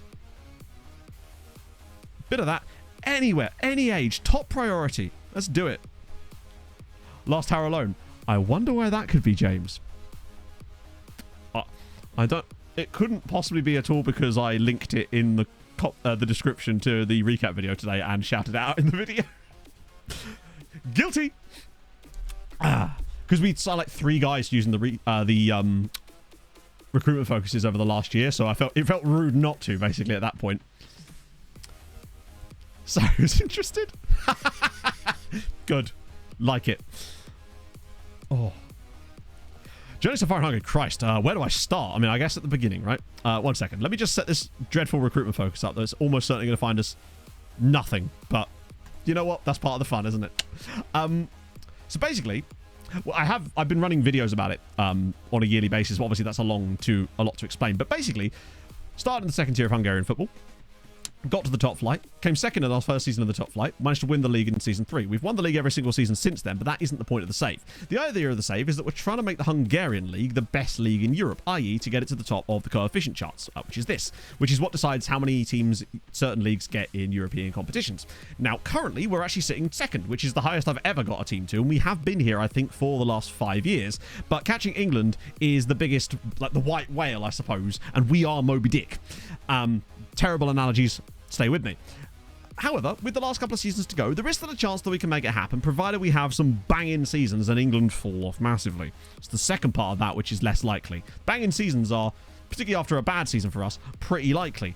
C: Bit of that. Anywhere, any age, top priority. Let's do it. Last tower alone. I wonder where that could be, James. I don't... It couldn't possibly be at all because I linked it in the description to the recap video today and shouted it out in the video. Guilty. Because we saw like 3 guys using the recruitment focuses over the last year, so it felt rude not to, basically, at that point. So, who's interested? Good. Like it. Oh. Journey so far in Hungary. Christ, where do I start? I mean, I guess at the beginning, right? 1 second. Let me just set this dreadful recruitment focus up. That's almost certainly going to find us nothing. But you know what? That's part of the fun, isn't it? So basically, well, I've been running videos about it on a yearly basis. But obviously, that's a lot to explain. But basically, started in the second tier of Hungarian football. Got to the top flight, came second in our first season of the top flight, managed to win the league in season 3. We've won the league every single season since then, but that isn't the point of the save. The idea of the save is that we're trying to make the Hungarian league the best league in Europe, i.e. to get it to the top of the coefficient charts, which is this, which is what decides how many teams certain leagues get in European competitions. Now, currently, we're actually sitting second, which is the highest I've ever got a team to, and we have been here, I think, for the last 5 years, but catching England is the biggest, like the white whale, I suppose, and we are Moby Dick. Terrible analogies. Stay with me. However, with the last couple of seasons to go, there is still a chance that we can make it happen, provided we have some banging seasons and England fall off massively. It's the second part of that which is less likely. Banging seasons are, particularly after a bad season for us, pretty likely.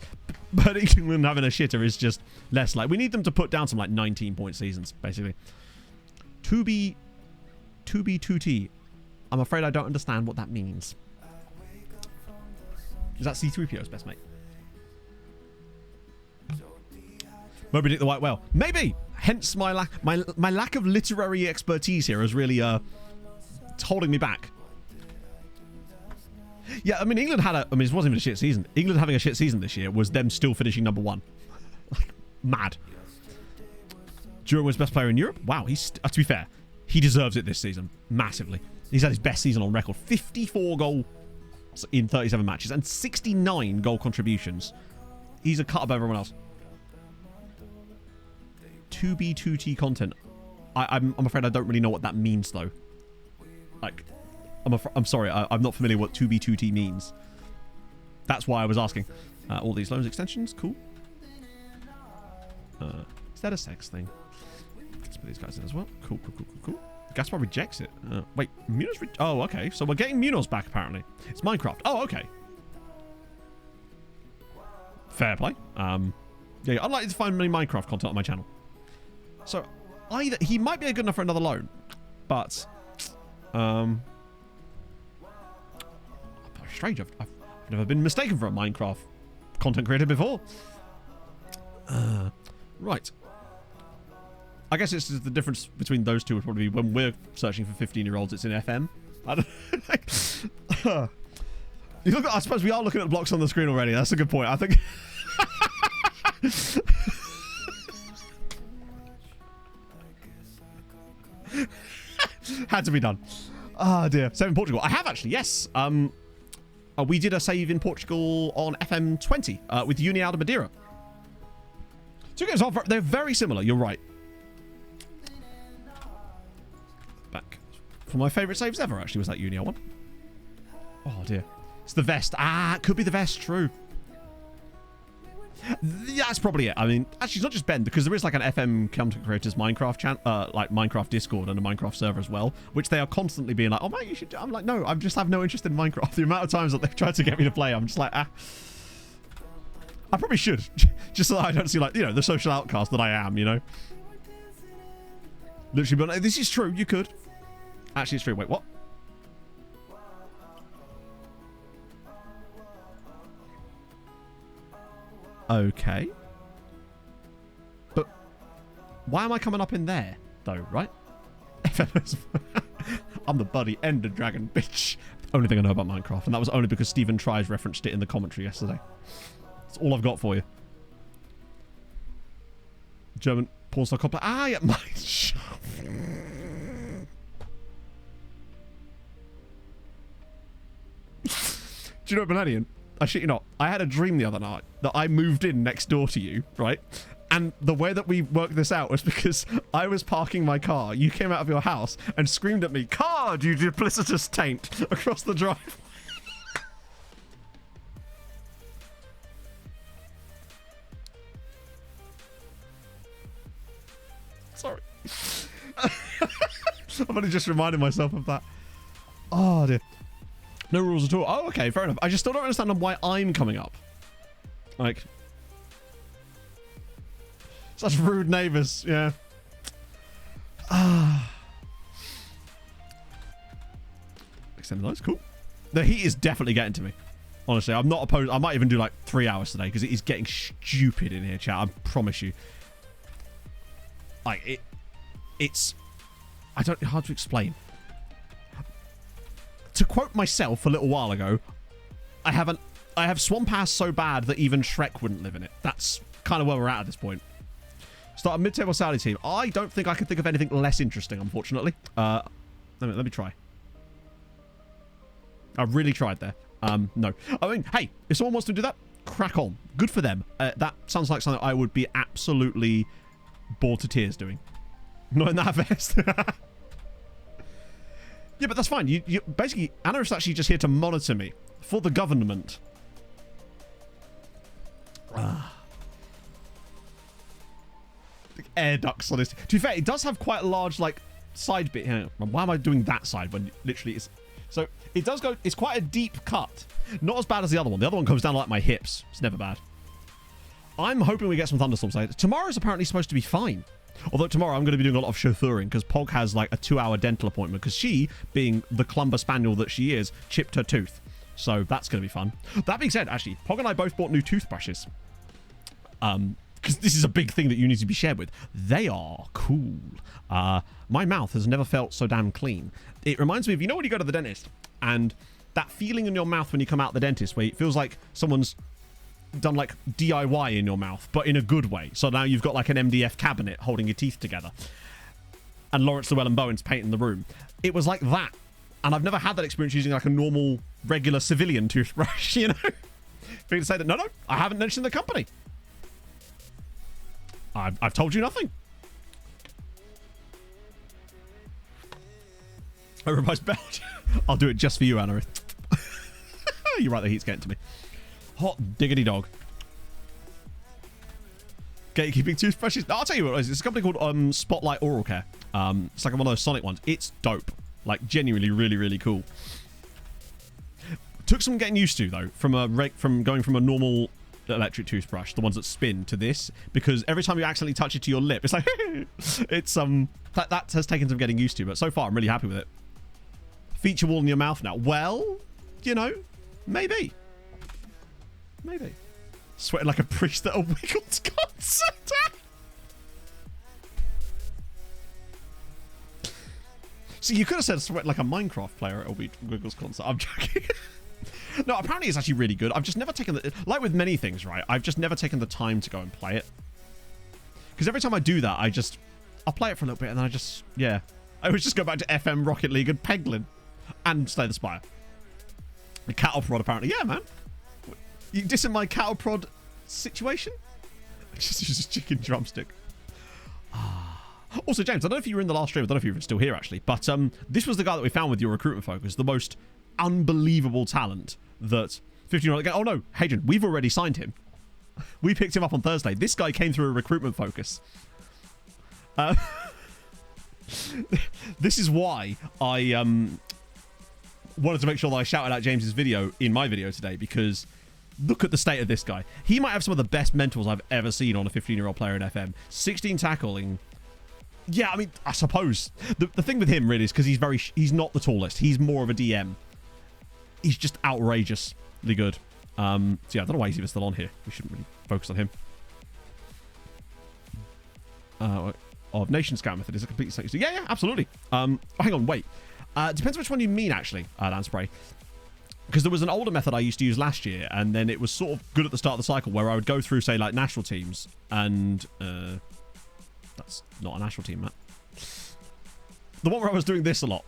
C: But England having a shitter is just less likely. We need them to put down some like 19-point seasons, basically. 2B 2T. I'm afraid I don't understand what that means. Is that C-3PO's best mate? Moby Dick the White Whale. Maybe. Hence my lack of literary expertise here is really it's holding me back. Yeah, I mean, England had it wasn't even a shit season. England having a shit season this year was them still finishing number 1. Like, mad. Duran was best player in Europe. Wow, he's to be fair, he deserves it this season massively. He's had his best season on record. 54 goals in 37 matches and 69 goal contributions. He's a cut above everyone else. 2B2T content. I'm afraid I don't really know what that means though. Like, I'm sorry, I'm not familiar with what 2B2T means. That's why I was asking. All these loans extensions, cool. Is that a sex thing? Let's put these guys in as well. Cool. Gaspar rejects it. Wait, Munoz. Oh, okay. So we're getting Munoz back apparently. It's Minecraft. Oh, okay. Fair play. Yeah, I'd like to find many Minecraft content on my channel. So, either he might be good enough for another loan, but strange. I've never been mistaken for a Minecraft content creator before. Right. I guess it's just the difference between those two would probably be when we're searching for 15-year-olds, it's in FM. I don't. You look. I suppose we are looking at the blocks on the screen already. That's a good point. I think. Had to be done. Oh dear. Save in Portugal. I have actually, yes. We did a save in Portugal on FM 20 with União de Madeira. Two games are they're very similar. You're right. Back for my favourite saves ever. Actually, was that Uni one. Oh dear, it's the vest. Ah, it could be the vest. True. That's probably it. I mean, actually, it's not just Ben, because there is like an FM content creators Minecraft channel, like Minecraft Discord and a Minecraft server as well, which they are constantly being like, "Oh man, you should." I'm like, no, I just have no interest in Minecraft. The amount of times that they've tried to get me to play, I'm just like, ah. I probably should, just so that I don't see like, you know, the social outcast that I am, you know. Literally, but this is true. You could. Actually, it's true. Wait, what? Okay. But why am I coming up in there, though, right? I'm the bloody Ender Dragon, bitch. Only thing I know about Minecraft, and that was only because Stephen Tries referenced it in the commentary yesterday. That's all I've got for you. German porn star couple. Ah, yeah, my... Do you know, Millennium? I shit you not. I had a dream the other night that I moved in next door to you, right? And the way that we worked this out was because I was parking my car. You came out of your house and screamed at me, "Card, you duplicitous taint," across the drive. Sorry. I've only just reminded myself of that. Oh, dear. No rules at all. Oh, okay, fair enough. I just still don't understand why I'm coming up. Like, such rude neighbors. Yeah. Extend those. Cool. The heat is definitely getting to me. Honestly, I'm not opposed. I might even do like 3 hours today because it is getting stupid in here, chat. I promise you. Like it's. I don't. Hard to explain. To quote myself a little while ago, I have swamp ass so bad that even Shrek wouldn't live in it. That's kind of where we're at this point. Start a mid-table Saudi team. I don't think I can think of anything less interesting, unfortunately. Let me try. I really tried there. No. I mean, hey, if someone wants to do that, crack on. Good for them. That sounds like something I would be absolutely bored to tears doing. Not in that vest. Yeah, but that's fine. You basically, Anna is actually just here to monitor me for the government. The air ducts on this. To be fair, it does have quite a large, like, side bit here. Why am I doing that side when literally it's... So, it does go... It's quite a deep cut. Not as bad as the other one. The other one comes down like my hips. It's never bad. I'm hoping we get some thunderstorms. Tomorrow's apparently supposed to be fine. Although tomorrow I'm going to be doing a lot of chauffeuring because Pog has like a 2-hour dental appointment because she, being the Clumber Spaniel that she is, chipped her tooth. So that's going to be fun. That being said, actually, Pog and I both bought new toothbrushes. Because this is a big thing that you need to be shared with. They are cool. My mouth has never felt so damn clean. It reminds me of, you know when you go to the dentist and that feeling in your mouth when you come out the dentist where it feels like someone's done like DIY in your mouth, but in a good way. So now you've got like an MDF cabinet holding your teeth together. And Lawrence Llewellyn-Bowen's painting the room. It was like that. And I've never had that experience using like a normal, regular civilian toothbrush, you know? For you to say that, no, I haven't mentioned the company. I've told you nothing. Everybody's belt. I'll do it just for you, Anna. You're right, the heat's getting to me. Hot diggity dog. Gatekeeping toothbrushes. I'll tell you what it is. It's a company called Spotlight Oral Care. It's like one of those Sonic ones. It's dope. Like, genuinely really, really cool. Took some getting used to, though, from going from a normal electric toothbrush, the ones that spin, to this, because every time you accidentally touch it to your lip, it's like, it's, that has taken some getting used to, but so far, I'm really happy with it. Feature wall in your mouth now. Well, you know, maybe. Maybe. Sweating like a priest at a Wiggles concert. See, you could have said sweating like a Minecraft player at a Wiggles concert. I'm joking. No, apparently it's actually really good. I've just never taken the... Like with many things, right? I've just never taken the time to go and play it. Because every time I do that, I'll play it for a little bit and then I just... Yeah. I always just go back to FM, Rocket League and Peglin. And Slay the Spire. The cattle prod, apparently. Yeah, man. You dissing my cattle prod situation? Just use a chicken drumstick. Also, James, I don't know if you were in the last stream. I don't know if you were still here, actually. But this was the guy that we found with your recruitment focus. The most unbelievable talent that 15-year-old... Oh, no. Hadrian, we've already signed him. We picked him up on Thursday. This guy came through a recruitment focus. This is why I wanted to make sure that I shouted out James's video in my video today, because look at the state of this guy. He might have some of the best mentals I've ever seen on a 15-year-old player in FM. 16 tackling... Yeah, I mean, I suppose. The thing with him, really, is because he's not the tallest. He's more of a DM. He's just outrageously good. So, yeah, I don't know why he's even still on here. We shouldn't really focus on him. Of Nation Scout method is a complete... Yeah, absolutely. Hang on, wait. Depends which one you mean, actually, Lansbury. Because there was an older method I used to use last year, and then it was sort of good at the start of the cycle, where I would go through, say, like, national teams, and... That's not a national team, Matt. The one where I was doing this a lot.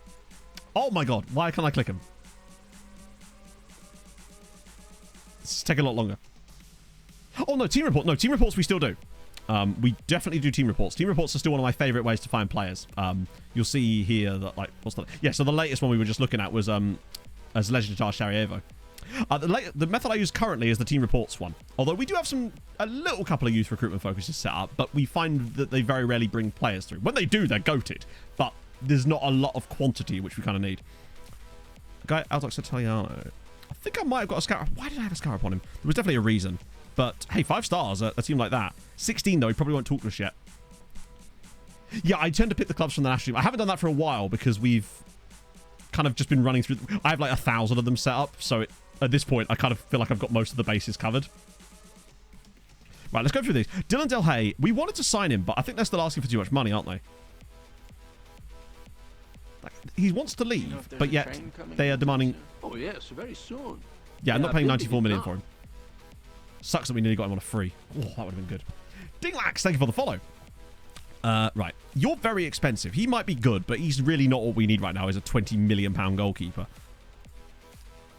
C: Oh my god, why can't I click him? It's taking a lot longer. Oh no, team report. No, team reports we still do. We definitely do team reports. Team reports are still one of my favorite ways to find players. You'll see here that, like, what's that? Yeah, so the latest one we were just looking at was as Legendar Sarajevo. The method I use currently is the team reports one. Although we do have a little couple of youth recruitment focuses set up, but we find that they very rarely bring players through. When they do, they're goated, but there's not a lot of quantity, which we kind of need. Guy Aldox Italiano. I think I might have got a scout. Why did I have a scout upon him? There was definitely a reason. But hey, 5 stars, a team like that. 16 though, he probably won't talk to us yet. Yeah, I tend to pick the clubs from the national team. I haven't done that for a while because we've kind of just been running through. I have like 1,000 of them set up, so at this point, I kind of feel like I've got most of the bases covered. Right, let's go through these. Dylan Del Hay, we wanted to sign him, but I think they're still asking for too much money, aren't they? Like, he wants to leave, but yet they are demanding...
E: Oh, yes, very soon.
C: Yeah, I'm not paying 94 million for him. Sucks that we nearly got him on a free. Oh, that would have been good. Dinglax, thank you for the follow. Right, you're very expensive. He might be good, but he's really not what we need right now. Is a £20 million goalkeeper.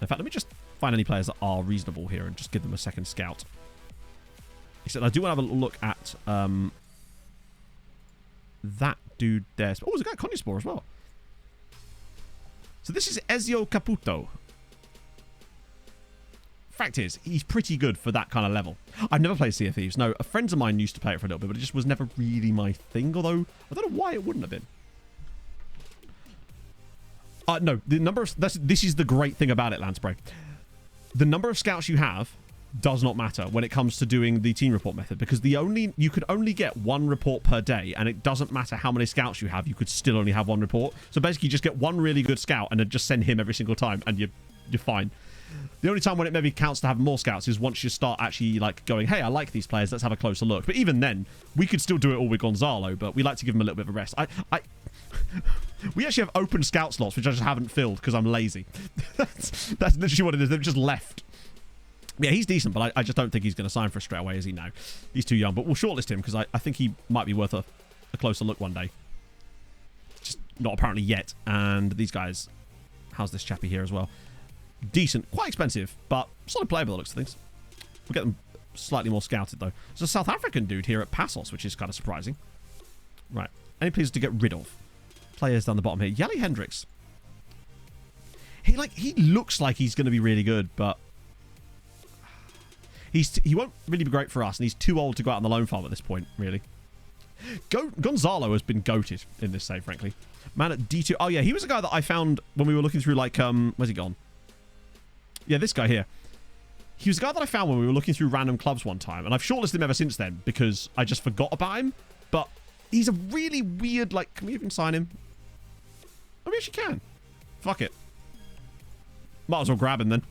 C: In fact, let me just find any players that are reasonable here and just give them a second scout. Except I do want to have a look at that dude there. Oh, there's a guy at Konyaspor as well. So this is Ezio Caputo. Fact is, he's pretty good for that kind of level. I've never played Sea of Thieves. No, friends of mine used to play it for a little bit, but it just was never really my thing. Although, I don't know why it wouldn't have been. No, the number of... This is the great thing about it, Lansbury. The number of scouts you have does not matter when it comes to doing the team report method, because you could only get 1 report per day, and it doesn't matter how many scouts you have, you could still only have 1 report. So basically, you just get 1 really good scout and then just send him every single time, and you're fine. The only time when it maybe counts to have more scouts is once you start actually like going, hey, I like these players, let's have a closer look. But even then, we could still do it all with Gonzalo, but we like to give him a little bit of a rest. We actually have open scout slots, which I just haven't filled because I'm lazy. That's literally what it is. They've just left. Yeah, he's decent, but I just don't think he's going to sign for us straight away, is he now? He's too young, but we'll shortlist him because I think he might be worth a closer look one day. Just not apparently yet. And these guys, how's this chappy here as well? Decent, quite expensive, but solid player by the looks of things. We'll get them slightly more scouted, though. There's a South African dude here at Passos, which is kind of surprising. Right, any players to get rid of? Players down the bottom here. Yali Hendricks. He looks like he's going to be really good, but he won't really be great for us, and he's too old to go out on the loan farm at this point, really. Gonzalo has been goated in this save, frankly. Man at D2. Oh, yeah, he was a guy that I found when we were looking through, like, where's he gone? Yeah, this guy here. He was a guy that I found when we were looking through random clubs one time, and I've shortlisted him ever since then because I just forgot about him. But he's a really weird, like, can we even sign him? Oh, we actually can. Fuck it. Might as well grab him then.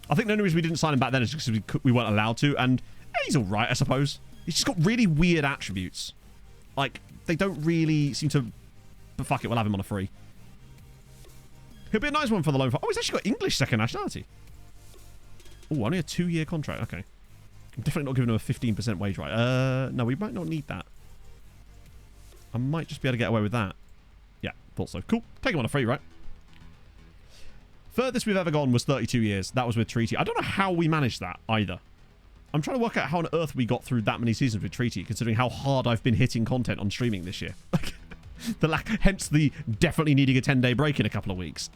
C: I think the only reason we didn't sign him back then is because we weren't allowed to, and he's all right, I suppose. He's just got really weird attributes. Like, they don't really seem to... But fuck it, we'll have him on a free. He'll be a nice one for the loan. Oh, he's actually got English second nationality. Oh, only a 2-year contract. Okay. I'm definitely not giving him a 15% wage right. No, we might not need that. I might just be able to get away with that. Yeah, thought so. Cool. Take him on a free, right? Furthest we've ever gone was 32 years. That was with Treaty. I don't know how we managed that either. I'm trying to work out how on earth we got through that many seasons with Treaty, considering how hard I've been hitting content on streaming this year. Hence the definitely needing a 10-day break in a couple of weeks.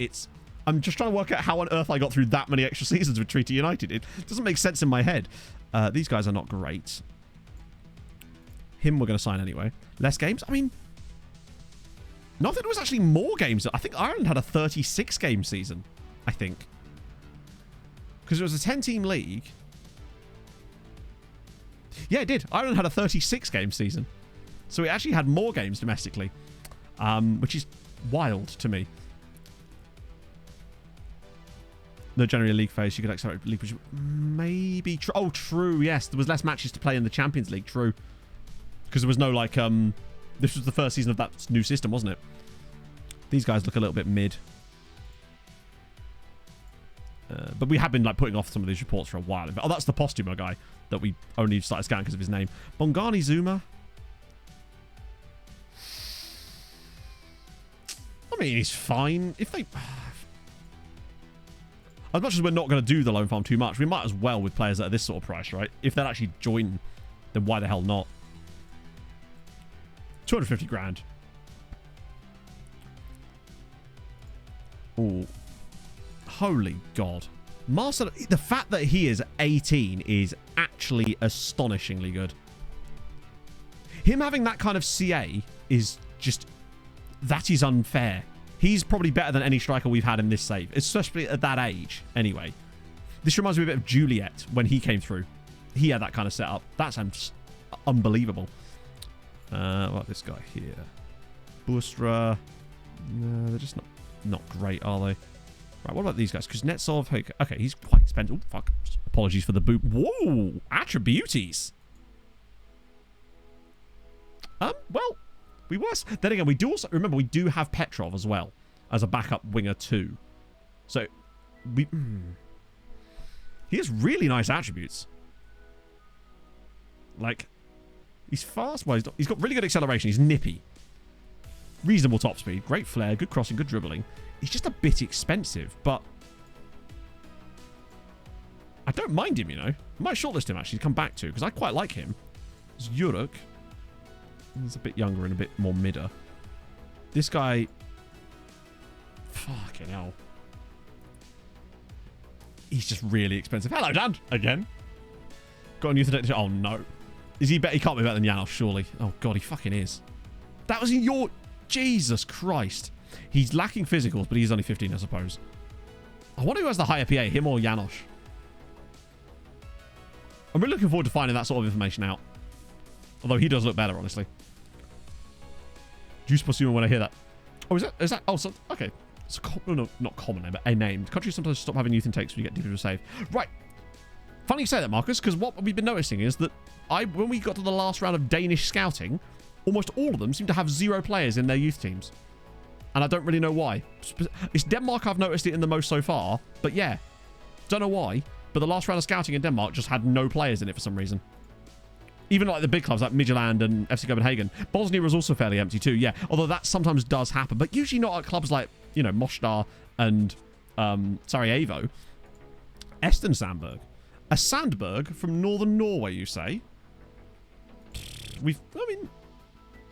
C: I'm just trying to work out how on earth I got through that many extra seasons with Treaty United. It doesn't make sense in my head. These guys are not great. Him we're going to sign anyway. Less games? I mean, no, I think there was actually more games. I think Ireland had a 36-game season, I think. Because it was a 10-team league. Yeah, it did. Ireland had a 36-game season. So it actually had more games domestically, which is wild to me. No, generally a league phase, you could accelerate league, which maybe... Oh, true, yes. There was less matches to play in the Champions League, true. Because there was no, like... This was the first season of that new system, wasn't it? These guys look a little bit mid. But we have been like putting off some of these reports for a while. Oh, that's the Postuma guy that we only started scanning because of his name. Bongani Zuma. I mean, he's fine. If they... As much as we're not going to do the loan farm too much, we might as well with players that are this sort of price, right? If they'll actually join, then why the hell not? 250 grand. Oh. Holy God. Marcel, the fact that he is 18 is actually astonishingly good. Him having that kind of CA is just... That is unfair. He's probably better than any striker we've had in this save, especially at that age, anyway. This reminds me a bit of Juliet when he came through. He had that kind of setup. That's unbelievable. What about this guy here? Bustra. No, they're just not great, are they? Right, what about these guys? Because Netsov, okay, he's quite expensive. Oh, fuck. Apologies for the boot. Whoa! Attributes. Well, we were... Then again, we do also... Remember, we do have Petrov as well as a backup winger too. So, we... He has really nice attributes. Like, he's fast. Well, he's got really good acceleration. He's nippy. Reasonable top speed. Great flair. Good crossing. Good dribbling. He's just a bit expensive, but... I don't mind him, you know. I might shortlist him, actually, to come back to, because I quite like him. There's Juruk. He's a bit younger and a bit more midder. This guy... Fucking hell. He's just really expensive. Hello, Dan! Again. Got a new thing. Oh, no. Is he better? He can't be better than Janos, surely. Oh, God, he fucking is. That was in your... Jesus Christ. He's lacking physicals, but he's only 15, I suppose. I wonder who has the higher PA, him or Janos. I'm really looking forward to finding that sort of information out. Although he does look better, honestly. Juice Postuma when I hear that. Oh, is that? Oh, so, okay. It's no, not common name, but a name. Countries sometimes stop having youth intakes when you get deeper to save. Right. Funny you say that, Marcus, because what we've been noticing is that when we got to the last round of Danish scouting, almost all of them seem to have 0 players in their youth teams. And I don't really know why. It's Denmark I've noticed it in the most so far. But yeah, don't know why. But the last round of scouting in Denmark just had no players in it for some reason. Even like the big clubs like Midtjylland and FC Copenhagen. Bosnia was also fairly empty too, yeah. Although that sometimes does happen. But usually not at clubs like, you know, Mostar and Sarajevo. Esten Sandberg. A Sandberg from northern Norway, you say? We've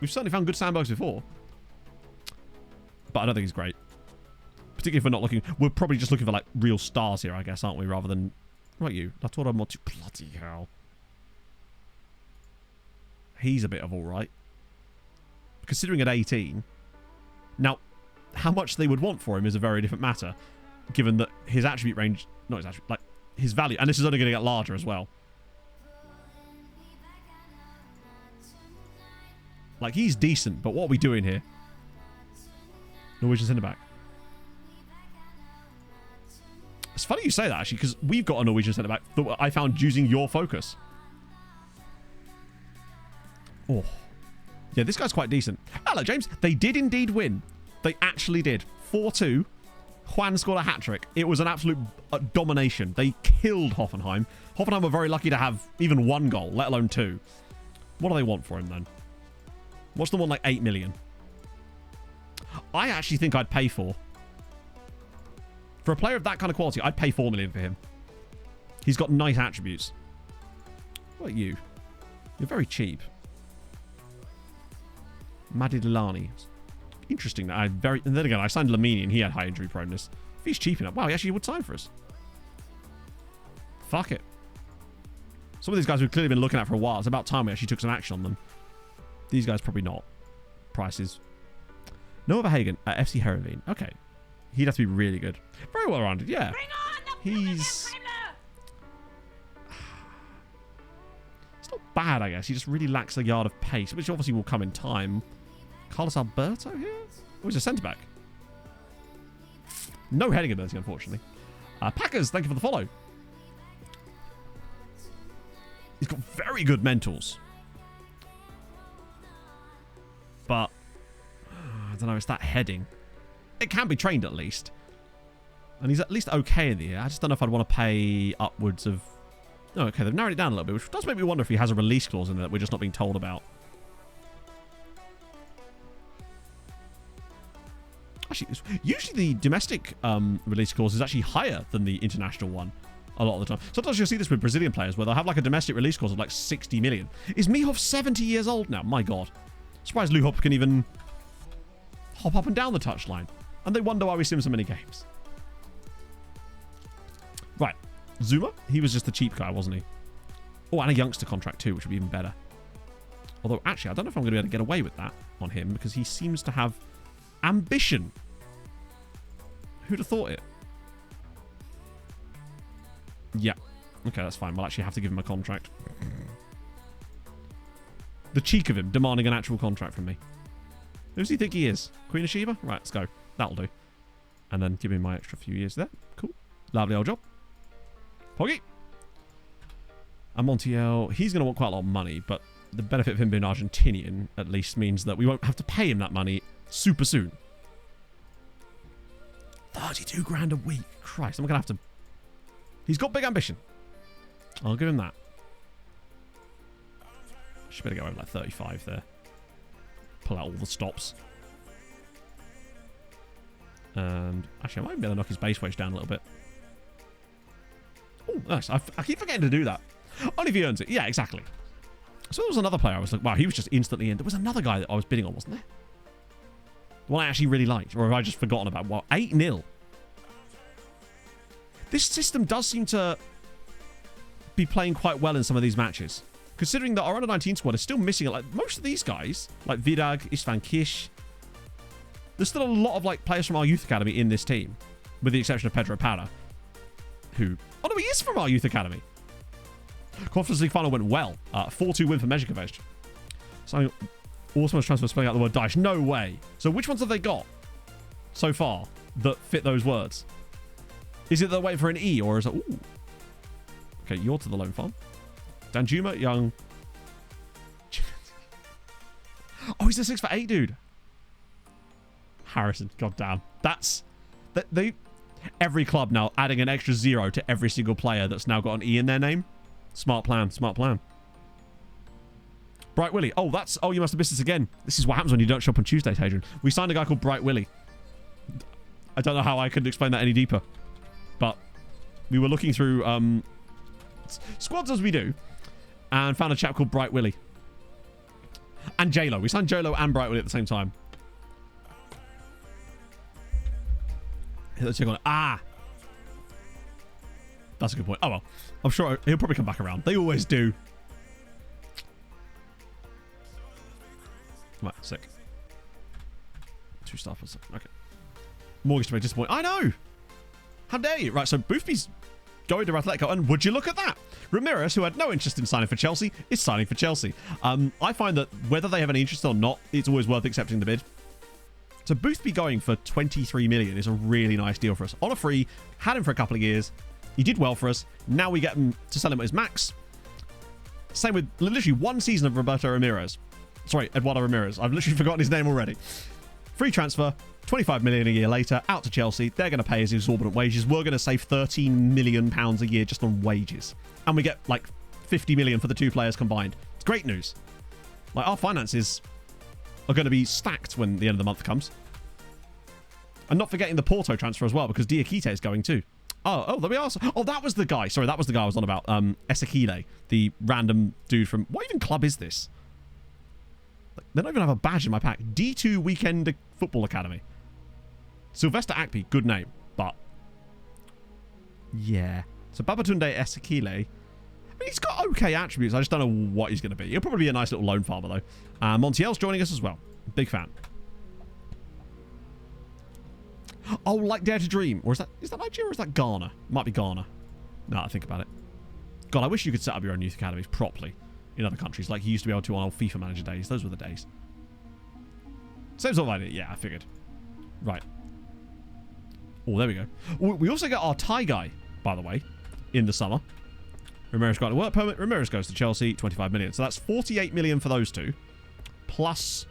C: certainly found good Sandbergs before. But I don't think he's great. Particularly if we're not looking... We're probably just looking for, like, real stars here, I guess, aren't we? Rather than... Right, you. Latora Motu... Bloody hell. He's a bit of alright. Considering at 18... Now, how much they would want for him is a very different matter. Given that his attribute range... Not his attribute... Like, his value... And this is only going to get larger as well. Like, he's decent, but what are we doing here? Norwegian centre-back. It's funny you say that, actually, because we've got a Norwegian centre-back that I found using your focus. Oh. Yeah, this guy's quite decent. Hello, James. They did indeed win. They actually did. 4-2. Juan scored a hat-trick. It was an absolute domination. They killed Hoffenheim. Hoffenheim were very lucky to have even 1 goal, let alone 2. What do they want for him, then? What's the one, like 8 million? I actually think I'd pay for a player of that kind of quality, I'd pay 4 million for him. He's got nice attributes. What about you? You're very cheap. Madidilani. Interesting that and then again, I signed Lamini and he had high injury proneness. If he's cheap enough, wow, he actually would sign for us. Fuck it. Some of these guys we've clearly been looking at for a while. It's about time we actually took some action on them. These guys probably not. Prices. Noah Verhagen at FC Heerenveen. Okay. He'd have to be really good. Very well rounded, yeah. He's... It's not bad, I guess. He just really lacks a yard of pace, which obviously will come in time. Carlos Alberto here? Oh, he's a centre-back. No heading ability, unfortunately. Packers, thank you for the follow. He's got very good mentals. But, I don't know, it's that heading. It can be trained at least. And he's at least okay in the air. I just don't know if I'd want to pay upwards of... Oh, okay, they've narrowed it down a little bit, which does make me wonder if he has a release clause in there that we're just not being told about. Actually, usually the domestic release clause is actually higher than the international one a lot of the time. Sometimes you'll see this with Brazilian players where they'll have like a domestic release clause of like 60 million. Is Mihov 70 years old now? My God. Surprised Luhop can even hop up and down the touchline. And they wonder why we see him so many games. Right. Zuma, he was just the cheap guy, wasn't he? Oh, and a youngster contract too, which would be even better. Although, actually, I don't know if I'm going to be able to get away with that on him because he seems to have ambition. Who'd have thought it? Yeah. Okay, that's fine. We'll actually have to give him a contract. The cheek of him demanding an actual contract from me. Who does he think he is? Queen of Sheba? Right, let's go. That'll do. And then give him my extra few years there. Cool. Lovely old job. Poggy. And Montiel, he's going to want quite a lot of money, but the benefit of him being Argentinian at least means that we won't have to pay him that money super soon. 32 grand a week. Christ, I'm going to have to... He's got big ambition. I'll give him that. Should better go over like 35 there. Pull out all the stops. And actually, I might be able to knock his base wage down a little bit. Oh, nice. I keep forgetting to do that. Only if he earns it. Yeah, exactly. So there was another player I was like, wow, he was just instantly in. There was another guy that I was bidding on, wasn't there? The one I actually really liked. Or have I just forgotten about? Well, 8-0. This system does seem to be playing quite well in some of these matches. Considering that our under-19 squad is still missing like most of these guys. Like Vidag, Istvan Kish. There's still a lot of like players from our youth academy in this team. With the exception of Pedro Parra. Who... Oh no, he is from our youth academy. Conference League final went well. 4-2 win for Mezhkovej. So, Autonomous transfer spelling out the word Daesh. No way. So which ones have they got so far that fit those words? Is it they're waiting for an E or is it... Ooh. Okay, you're to the loan farm. Danjuma, Young. Oh, he's a 6 for 8 dude. Harrison, goddamn. That's... Every club now adding an extra 0 to every single player that's now got an E in their name. Smart plan, smart plan. Bright Willie. Oh, that's... Oh, you must have missed this again. This is what happens when you don't shop on Tuesdays, Hadrian. We signed a guy called Bright Willie. I don't know how I could explain that any deeper. But we were looking through squads as we do and found a chap called Bright Willie. And J-Lo. We signed J-Lo and Bright Willie at the same time. Let's check on it. Ah! That's a good point. Oh, well. I'm sure he'll probably come back around. They always do. Right, sick. 2-star per second. Okay. Mortgage to be disappointed. I know! How dare you? Right, so Boothby's going to Atletico, and would you look at that? Ramirez, who had no interest in signing for Chelsea, is signing for Chelsea. I find that whether they have any interest or not, it's always worth accepting the bid. So Boothby going for 23 million is a really nice deal for us. On a free, had him for a couple of years. He did well for us. Now we get him to sell him at his max. Same with literally one season of Roberto Ramirez. Sorry, Eduardo Ramirez. I've literally forgotten his name already. Free transfer, 25 million a year later, out to Chelsea. They're going to pay his exorbitant wages. We're going to save 13 million pounds a year just on wages. And we get like 50 million for the two players combined. It's great news. Like, our finances are going to be stacked when the end of the month comes. And not forgetting the Porto transfer as well, because Diakite is going too. Oh, there we are. Oh, that was the guy. Sorry, that was the guy I was on about. Esekile, the random dude from... What even club is this? They don't even have a badge in my pack. D2 Weekend Football Academy. Sylvester Akpi, good name, but... Yeah. So Babatunde Esekile... I mean, he's got okay attributes. I just don't know what he's going to be. He'll probably be a nice little loan farmer, though. Montiel's joining us as well. Big fan. Oh, like Dare to Dream. Or is that Nigeria or is that Ghana? Might be Ghana. Now I think about it. God, I wish you could set up your own youth academies properly in other countries, like you used to be able to on old FIFA Manager days. Those were the days. Same sort of idea. Yeah, I figured. Right. Oh, there we go. We also get our Thai guy, by the way, in the summer. Ramirez got a work permit. Ramirez goes to Chelsea, 25 million. So that's 48 million for those two. Plus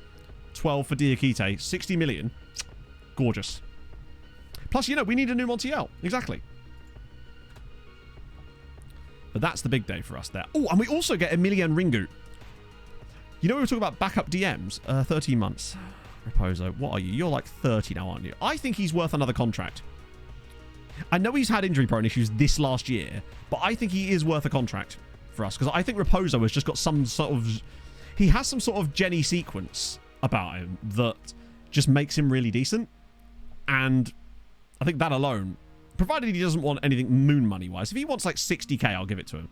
C: 12 for Diakite, 60 million. Gorgeous. Plus, you know, we need a new Montiel. Exactly. But that's the big day for us there. Oh, and we also get Emilian Ringu. You know, we were talking about backup DMs. 13 months. Raposo, what are you? You're like 30 now, aren't you? I think he's worth another contract. I know he's had injury-prone issues this last year, but I think he is worth a contract for us. Because I think Raposo has just got some sort of... He has some sort of Jenny sequence about him that just makes him really decent. And... I think that alone, provided he doesn't want anything moon money-wise. If he wants like 60k, I'll give it to him.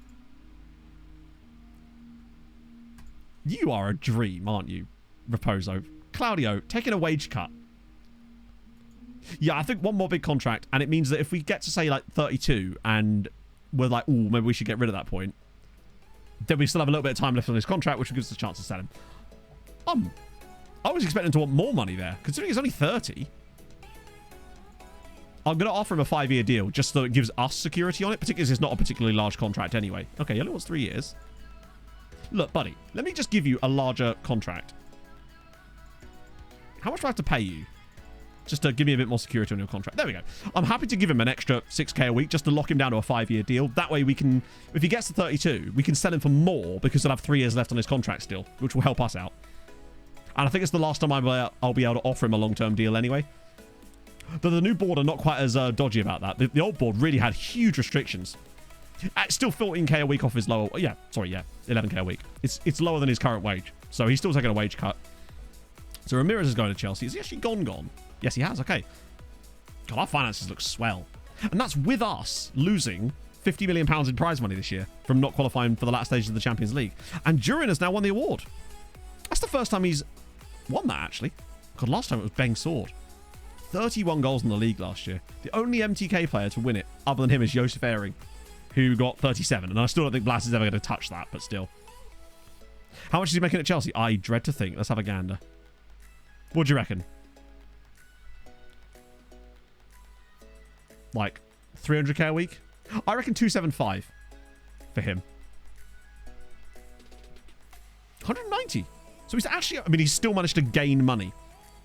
C: You are a dream, aren't you, Raposo? Claudio, taking a wage cut. Yeah, I think one more big contract, and it means that if we get to, say, like 32, and we're like, ooh, maybe we should get rid of that point, then we still have a little bit of time left on his contract, which gives us a chance to sell him. I was expecting to want more money there, considering he's only 30. I'm going to offer him a 5-year deal just so it gives us security on it, particularly as it's not a particularly large contract anyway. Okay, he only wants 3 years. Look, buddy, let me just give you a larger contract. How much do I have to pay you? Just to give me a bit more security on your contract. There we go. I'm happy to give him an extra 6k a week just to lock him down to a 5-year deal. That way we can, if he gets to 32, we can sell him for more because he'll have 3 years left on his contract still, which will help us out. And I think it's the last time I'll be able to offer him a long-term deal anyway. But the new board are not quite as dodgy about that. The old board really had huge restrictions. It's still 14k a week off his lower... Yeah, sorry, yeah. 11k a week. It's lower than his current wage. So he's still taking a wage cut. So Ramirez is going to Chelsea. Is he actually gone? Yes, he has. Okay. God, our finances look swell. And that's with us losing £50 million in prize money this year from not qualifying for the last stage of the Champions League. And Durin has now won the award. That's the first time he's won that, actually. God, last time it was Beng Sword. 31 goals in the league last year. The only MTK player to win it, other than him, is Josef Ehring, who got 37. And I still don't think Blas is ever going to touch that, but still. How much is he making at Chelsea? I dread to think. Let's have a gander. What do you reckon? Like 300k a week? I reckon 275 for him. 190. So he's actually... I mean, he's still managed to gain money.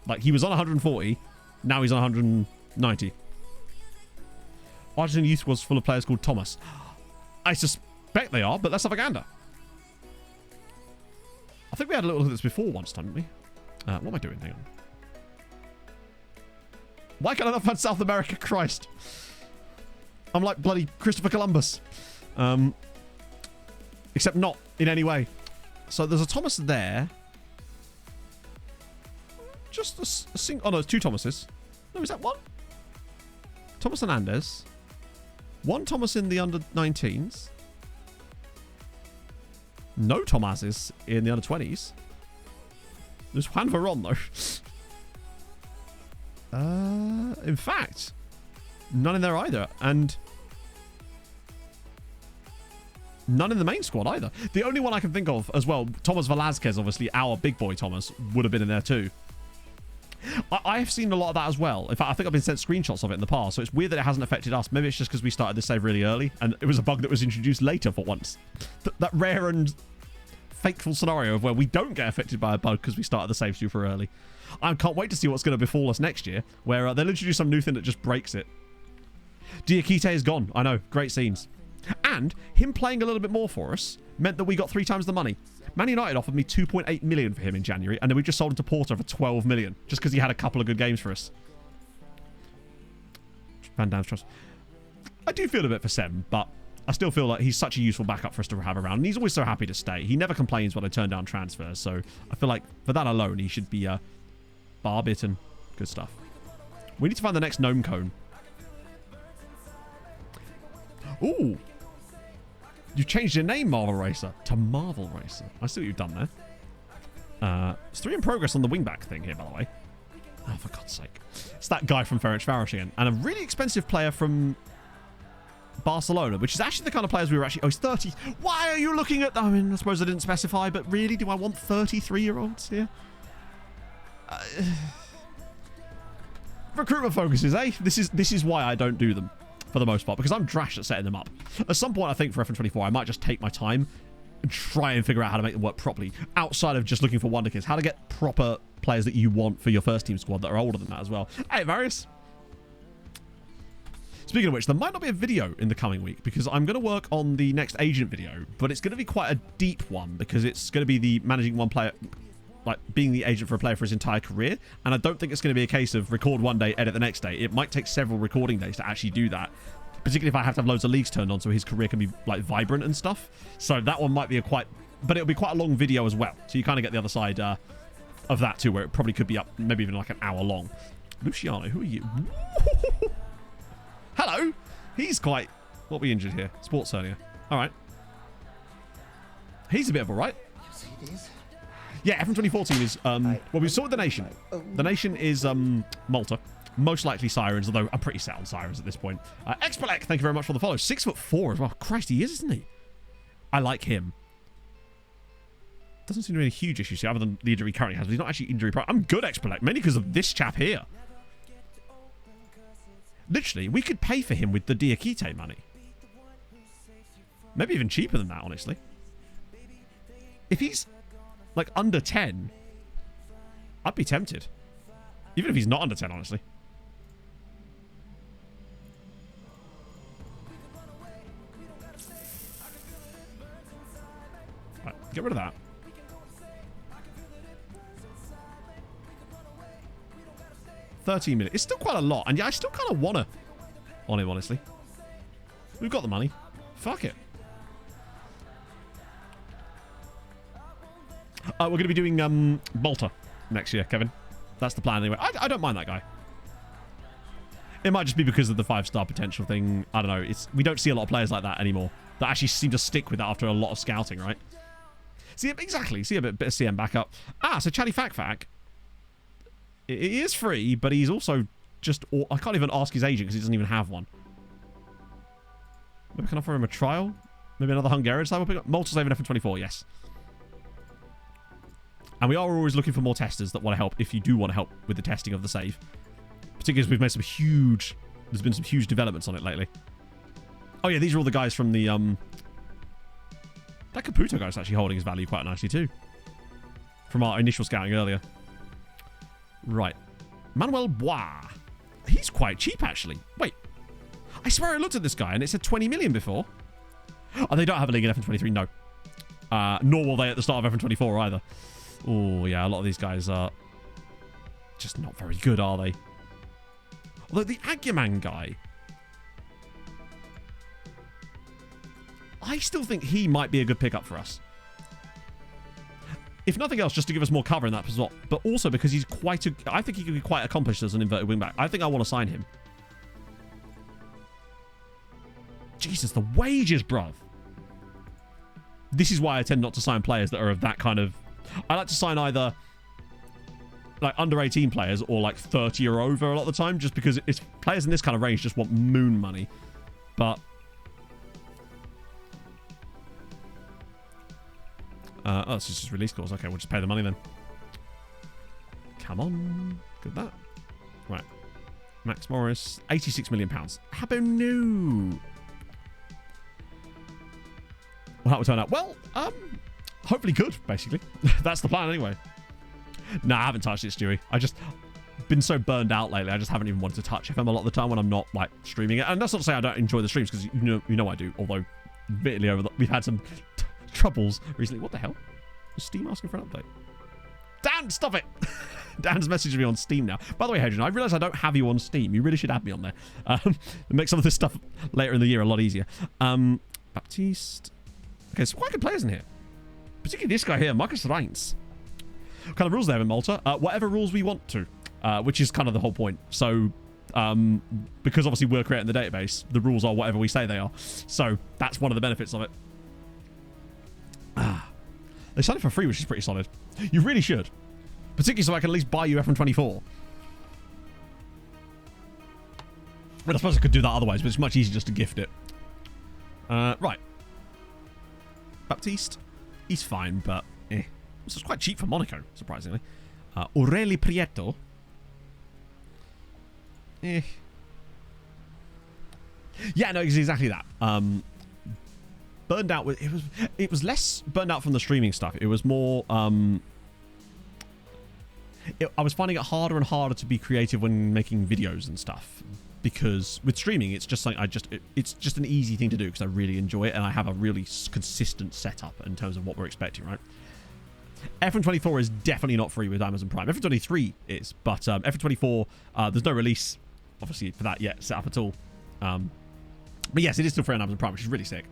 C: Like, he was on 140... Now he's on 190. Argentine youth was full of players called Thomas. I suspect they are, but let's have a gander. I think we had a little look at this before once, didn't we? What am I doing? Hang on. Why can I not find South America? Christ. I'm like bloody Christopher Columbus. Except not in any way. So there's a Thomas there. Just a single... Oh, no, it's 2 Thomases. No, is that one? Thomas Hernandez. 1 Thomas in the under-19s. No Thomases in the under-20s. There's Juan Veron, though. In fact, none in there either. And none in the main squad either. The only one I can think of as well, Thomas Velasquez, obviously, our big boy Thomas, would have been in there too. I have seen a lot of that as well. In fact, I think I've been sent screenshots of it in the past, so it's weird that it hasn't affected us. Maybe it's just because we started this save really early, and it was a bug that was introduced later for once. That rare and fateful scenario of where we don't get affected by a bug because we started the save super early. I can't wait to see what's going to befall us next year, where they'll introduce some new thing that just breaks it. Diakite is gone. I know. Great scenes. And him playing a little bit more for us meant that we got 3 times the money. Man United offered me 2.8 million for him in January, and then we just sold him to Porto for 12 million, just because he had a couple of good games for us. Van Dam's trust. I do feel a bit for Sem, but I still feel like he's such a useful backup for us to have around. And he's always so happy to stay. He never complains when I turn down transfers. So I feel like for that alone, he should be bar bitten. Good stuff. We need to find the next gnome cone. Ooh. You've changed your name, Marvel Racer, to Marvel Racer. I see what you've done there. It's 3 in progress on the wingback thing here, by the way. Oh, for God's sake. It's that guy from Ferencváros again. And a really expensive player from Barcelona, which is actually the kind of players we were actually... Oh, he's 30. Why are you looking at... I mean, I suppose I didn't specify, but really, do I want 33-year-olds here? Recruitment focuses, eh? This is why I don't do them, for the most part, because I'm trash at setting them up. At some point, I think, for FN24, I might just take my time and try and figure out how to make them work properly, outside of just looking for wonder kids. How to get proper players that you want for your first team squad that are older than that as well. Hey, Marius. Speaking of which, there might not be a video in the coming week because I'm going to work on the next agent video, but it's going to be quite a deep one because it's going to be the managing one player, like being the agent for a player for his entire career. And I don't think it's going to be a case of record one day, edit the next day. It might take several recording days to actually do that, particularly if I have to have loads of leagues turned on so his career can be like vibrant and stuff. So that one might be but it'll be quite a long video as well. So you kind of get the other side of that too, where it probably could be up maybe even like an hour long. Luciano, who are you? Hello. He's quite... What we injured here? Sports hernia. All right. He's a bit of a right. Yeah, FM2014 is... well, we saw the Nation. The Nation is Malta. Most likely Sirens, although I'm pretty set on Sirens at this point. Expelec, thank you very much for the follow. 6'4" as well. Christ, he is, isn't he? I like him. Doesn't seem to be any huge issues here, other than the injury he currently has, but he's not actually injury-prone. I'm good, Expelec, mainly because of this chap here. Literally, we could pay for him with the Diakite money. Maybe even cheaper than that, honestly. If he's, like, under 10, I'd be tempted. Even if he's not under 10, honestly. Right, get rid of that. $13 million. It's still quite a lot. And yeah, I still kind of want to on him, honestly. We've got the money. Fuck it. We're going to be doing Malta next year, Kevin. That's the plan anyway. I don't mind that guy. It might just be because of the 5-star potential thing. I don't know. We don't see a lot of players like that anymore that actually seem to stick with that after a lot of scouting, right? See, exactly. See a bit of CM backup. So Chatty Fac. It is free, but he's also just... I can't even ask his agent because he doesn't even have one. Maybe I can offer him a trial? Maybe another Hungarian side we'll pick up? Malta save an FM24, yes. And we are always looking for more testers that want to help if you do want to help with the testing of the save. Particularly as we've made some huge... There's been some huge developments on it lately. Oh yeah, these are all the guys from the... That Caputo guy's actually holding his value quite nicely too. From our initial scouting earlier. Right. Manuel Bois. He's quite cheap, actually. Wait. I swear I looked at this guy and it said 20 million before. Oh, they don't have a league in FN23, no. Nor will they at the start of FN24 either. Oh, yeah, a lot of these guys are just not very good, are they? Although the Aguiman guy... I still think he might be a good pickup for us. If nothing else, just to give us more cover in that spot, but also because he's quite a... I think he could be quite accomplished as an inverted wingback. I think I want to sign him. Jesus, the wages, bruv. This is why I tend not to sign players that are of that kind of... I like to sign either like under 18 players or like 30 or over a lot of the time, just because it's players in this kind of range just want moon money. But... oh, this is just release clause. Okay, we'll just pay the money then. Come on. Good that. Right. Max Morris. £86 million. How about no? Well, how will turn out? Well, hopefully good, basically. That's the plan anyway. No, I haven't touched it, Stewie. I just been so burned out lately. I just haven't even wanted to touch FM a lot of the time when I'm not like streaming it. And that's not to say I don't enjoy the streams, because you know I do. Although, admittedly, we've had some troubles recently. What the hell? Was Steam asking for an update? Dan, stop it! Dan's messaged me on Steam now. By the way, Hadrian, I realise I don't have you on Steam. You really should add me on there. It makes some of this stuff later in the year a lot easier. Baptiste. Okay, some quite good players in here. Particularly this guy here, Marcus Reins. What kind of rules they have in Malta? Whatever rules we want to, which is kind of the whole point. So, because obviously we're creating the database, the rules are whatever we say they are. So, that's one of the benefits of it. They signed it for free, which is pretty solid. You really should. Particularly so I can at least buy you FM24. But I suppose I could do that otherwise, but it's much easier just to gift it. Right. Baptiste. He's fine, but This is quite cheap for Monaco, surprisingly. Aureli Prieto. Yeah, no, it's exactly that. Burned out with it was less burned out from the streaming stuff. It was more I was finding it harder and harder to be creative when making videos and stuff, because with streaming it's just like it's just an easy thing to do because I really enjoy it and I have a really consistent setup in terms of what we're expecting, right? F24 is definitely not free with Amazon Prime. F23 is, but F24 there's no release obviously for that yet set up at all. But yes, it is still free on Amazon Prime, which is really sick.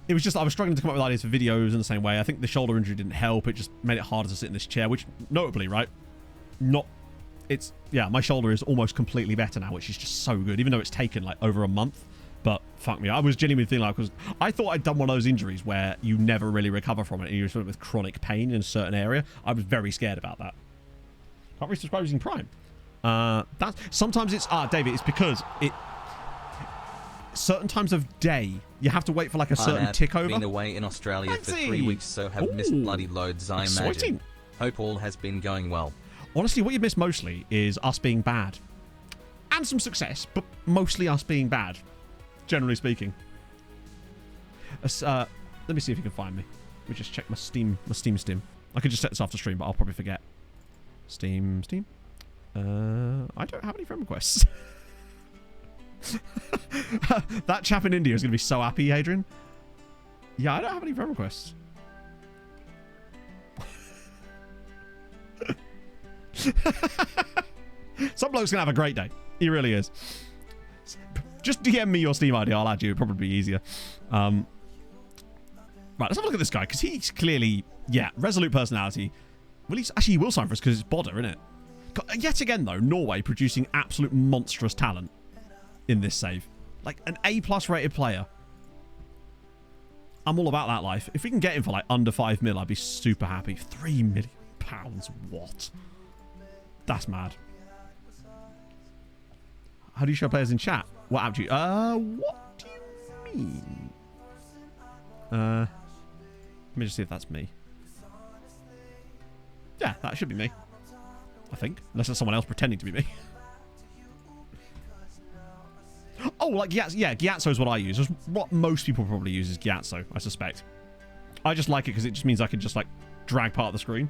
C: It was just I was struggling to come up with ideas for videos in the same way. I think the shoulder injury didn't help. It just made it harder to sit in this chair, which notably, right? My shoulder is almost completely better now, which is just so good, even though it's taken like over a month. But fuck me, I was genuinely feeling like I thought I'd done one of those injuries where you never really recover from it and you're sort of with chronic pain in a certain area. I was very scared about that. Can't resubscribe using Prime. Sometimes it's David, it's because certain times of day you have to wait for like a certain tick over.
D: Been away in Australia for 3 weeks, so have missed bloody loads, I imagine. Hope all has been going well.
C: Honestly, what you miss mostly is us being bad. And some success, but mostly us being bad, generally speaking. Let me see if you can find me. Let me just check my Steam. I could just set this after stream, but I'll probably forget. Steam. I don't have any friend requests. That chap in India is going to be so happy, Adrian. Yeah, I don't have any friend requests. Some bloke's going to have a great day. He really is. Just DM me your Steam ID. I'll add you. It'll probably be easier. Right, let's have a look at this guy, because he's clearly, resolute personality. Well, he will sign for us because it's Bodder, isn't it? Yet again, though, Norway producing absolute monstrous talent in this save. Like, an A+ rated player. I'm all about that life. If we can get him for, like, under 5 mil, I'd be super happy. £3 million. What? That's mad. How do you show players in chat? What app do you... what do you mean? Let me just see if that's me. Yeah, that should be me. I think. Unless it's someone else pretending to be me. Oh, like Gyatso is what I use. It's what most people probably use is Gyatso, I suspect. I just like it because it just means I can just like drag part of the screen.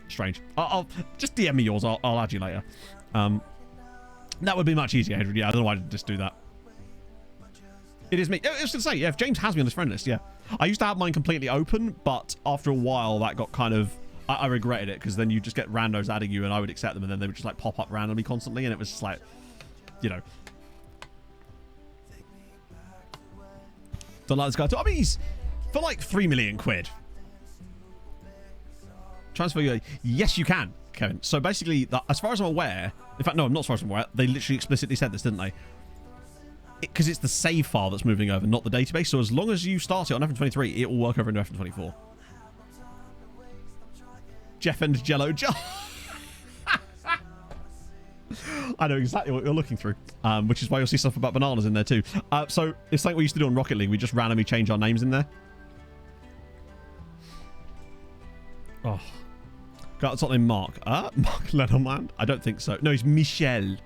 C: Strange. I'll just DM me yours. I'll add you later. That would be much easier, Adrian. Yeah, I don't know why I didn't just do that. It is me. I was going to say, yeah, if James has me on his friend list, yeah. I used to have mine completely open, but after a while that got kind of... I regretted it, because then you just get randos adding you and I would accept them and then they would just like pop up randomly constantly and it was just like, you know. Don't like this guy too. I mean, he's for like 3 million quid. Transfer you. Yes, you can, Kevin. So basically, as far as I'm aware, in fact, no, not as far as I'm aware, they literally explicitly said this, didn't they? Because it's the save file that's moving over, not the database. So as long as you start it on FM23, it will work over into FM24. Jeff and Jello Joe. I know exactly what you're looking through, which is why you'll see stuff about bananas in there too. So it's like we used to do on Rocket League. We just randomly change our names in there. Oh. Got something Mark. Mark Lennon. I don't think so. No, he's Michel.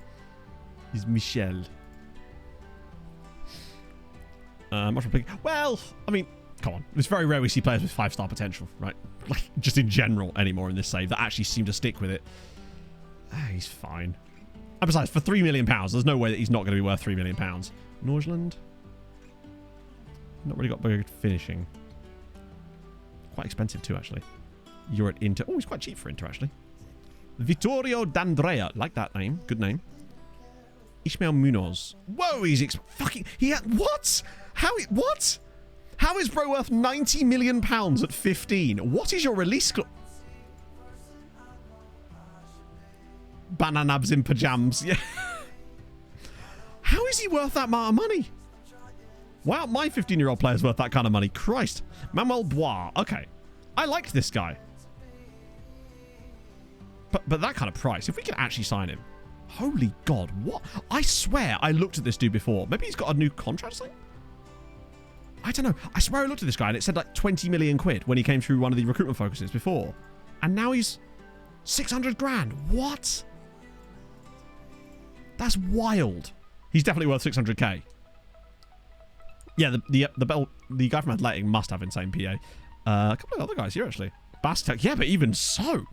C: He's Michel. Well, I mean, come on. It's very rare we see players with 5-star potential, right? Like, just in general anymore in this save that actually seem to stick with it. He's fine. And besides, for £3 million, there's no way that he's not going to be worth £3 million. Norgeland. Not really got very good finishing. Quite expensive too, actually. You're at Inter. Oh, he's quite cheap for Inter, actually. Vittorio D'Andrea. Like that name. Good name. Ishmael Munoz. Whoa, he's fucking... He had... What? What? How is bro worth £90 million at 15? What is your release... Bananabs in pajams. Yeah. How is he worth that amount of money? Wow, my 15-year-old player's worth that kind of money. Christ. Manuel Bois. Okay. I liked this guy. But that kind of price, if we can actually sign him. Holy God, what? I swear I looked at this dude before. Maybe he's got a new contract or something? I don't know. I swear I looked at this guy and it said like 20 million quid when he came through one of the recruitment focuses before. And now he's 600 grand. What? That's wild. He's definitely worth 600k. Yeah, the guy from Athletic must have insane PA. A couple of other guys here, actually. Bastek. Yeah, but even so.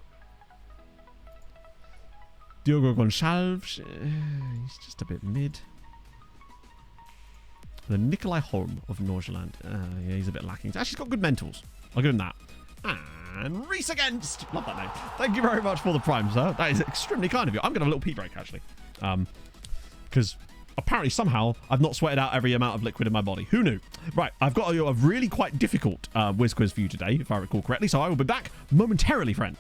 C: Diogo Gonçalves. He's just a bit mid. The Nikolai Holm of Norgeland. Yeah, he's a bit lacking. Actually, he's got good mentals. I'll give him that. And Reese Against. Love that name. Thank you very much for the prime, sir. That is extremely kind of you. I'm going to have a little pee break, actually. Because apparently somehow I've not sweated out every amount of liquid in my body. Who knew? Right, I've got a really quite difficult whiz quiz for you today, if I recall correctly. So I will be back momentarily, friend.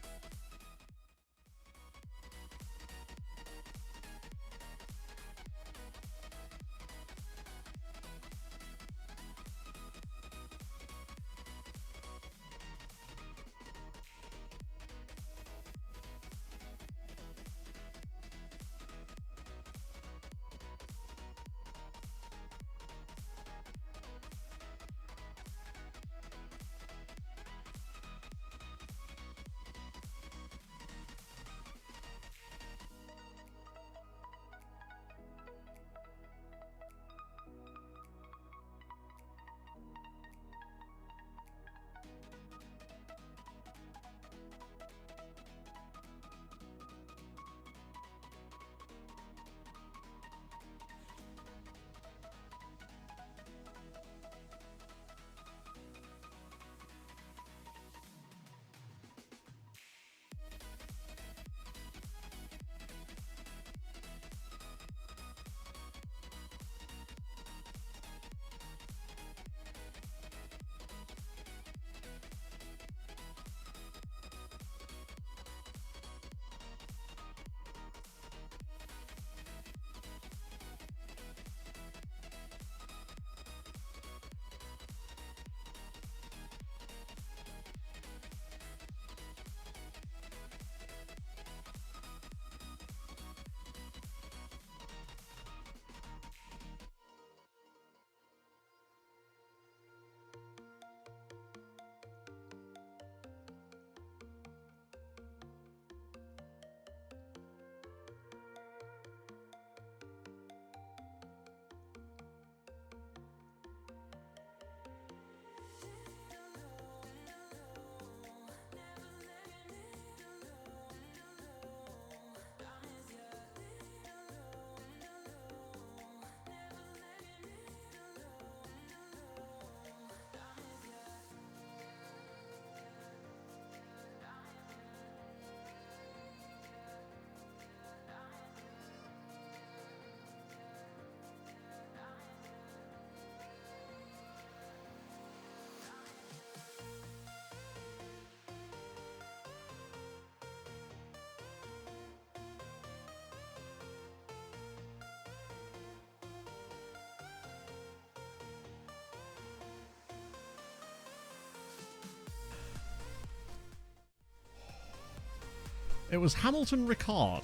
C: It was Hamilton Ricard.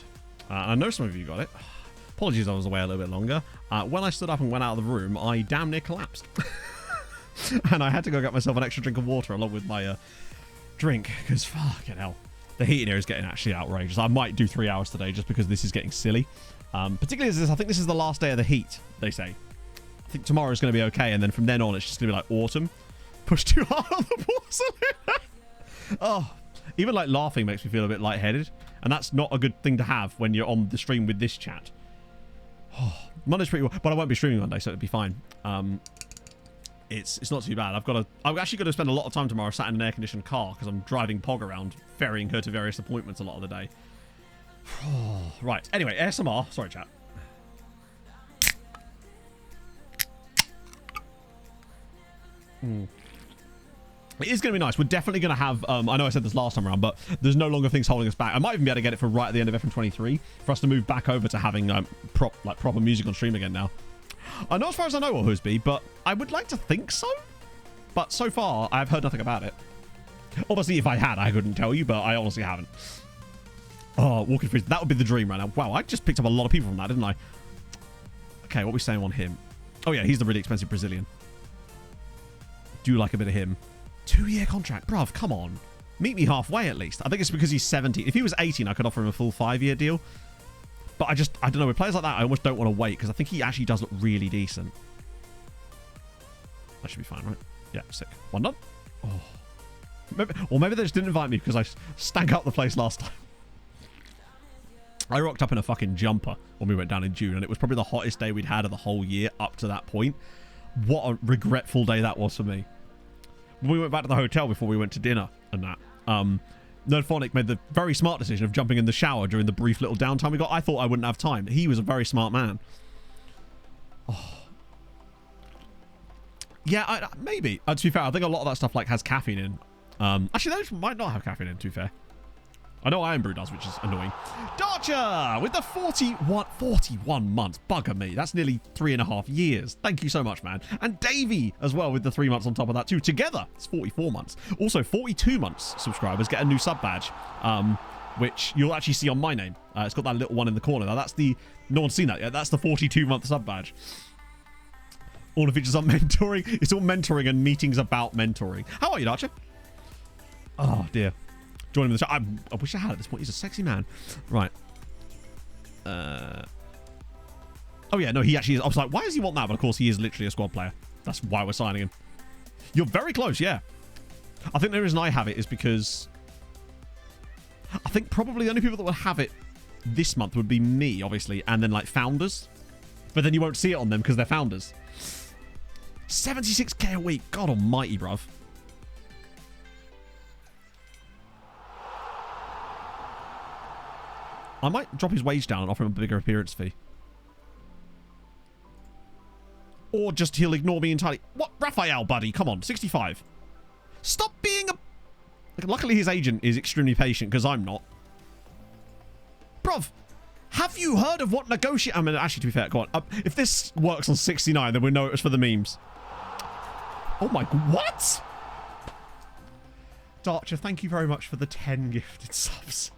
C: I know some of you got it. Apologies, I was away a little bit longer. When I stood up and went out of the room, I damn near collapsed. And I had to go get myself an extra drink of water along with my drink, because fucking hell, the heat in here is getting actually outrageous. I might do 3 hours today just because this is getting silly. Particularly as I think this is the last day of the heat, they say. I think tomorrow is going to be okay, and then from then on it's just going to be like autumn. Push too hard on the porcelain. Oh, even like laughing makes me feel a bit lightheaded, and that's not a good thing to have when you're on the stream with this chat. Oh, Monday's pretty well, but I won't be streaming Monday, so it'll be fine. it's not too bad. I'm actually going to spend a lot of time tomorrow sat in an air-conditioned car because I'm driving Pog around, ferrying her to various appointments a lot of the day. Right. Anyway, ASMR. Sorry, chat. It is going to be nice. We're definitely going to have, I know I said this last time around, but there's no longer things holding us back. I might even be able to get it for right at the end of FM23 for us to move back over to having proper music on stream again now. I know as far as I know what Husby, but I would like to think so. But so far, I've heard nothing about it. Obviously, if I had, I couldn't tell you, but I honestly haven't. Oh, Walking Freeze. That would be the dream right now. Wow, I just picked up a lot of people from that, didn't I? Okay, what are we saying on him? Oh, yeah, he's the really expensive Brazilian. Do like a bit of him. 2-year contract. Bruv, come on. Meet me halfway at least. I think it's because he's 17. If he was 18, I could offer him a full 5-year deal. But I don't know. With players like that, I almost don't want to wait because I think he actually does look really decent. That should be fine, right? Yeah, sick. One done. Oh. Maybe they just didn't invite me because I stank out the place last time. I rocked up in a fucking jumper when we went down in June, and it was probably the hottest day we'd had of the whole year up to that point. What a regretful day that was for me. When we went back to the hotel before we went to dinner and that, Nerdphonic made the very smart decision of jumping in the shower during the brief little downtime we got. I thought I wouldn't have time. He was a very smart man. Oh. Yeah, maybe. To be fair, I think a lot of that stuff like has caffeine in. Actually, those might not have caffeine in, to be fair. I know Iron Brew does, which is annoying. Darcher with the 41 months. Bugger me. That's nearly 3.5 years. Thank you so much, man. And Davey as well with the 3 months on top of that too. Together, it's 44 months. Also, 42 months subscribers get a new sub badge, which you'll actually see on my name. It's got that little one in the corner. Now, that's the... No one's seen that yet. That's the 42-month sub badge. All the features on mentoring. It's all mentoring and meetings about mentoring. How are you, Darcher? Oh, dear. Join him in the chat. I wish I had at this point. He's a sexy man. Right. Oh, yeah. No, he actually is. I was like, why does he want that? But, of course, he is literally a squad player. That's why we're signing him. You're very close, yeah. I think the reason I have it is because... I think probably the only people that will have it this month would be me, obviously, and then, like, founders. But then you won't see it on them because they're founders. 76k a week. God almighty, bruv. I might drop his wage down and offer him a bigger appearance fee. Or just he'll ignore me entirely. What? Raphael, buddy. Come on. 65. Stop being a... Luckily, his agent is extremely patient because I'm not. Bruv, have you heard of what negotiate... I mean, actually, to be fair, go on. If this works on 69, then we'll know it was for the memes. Oh my... What? Darcher, thank you very much for the 10 gifted subs.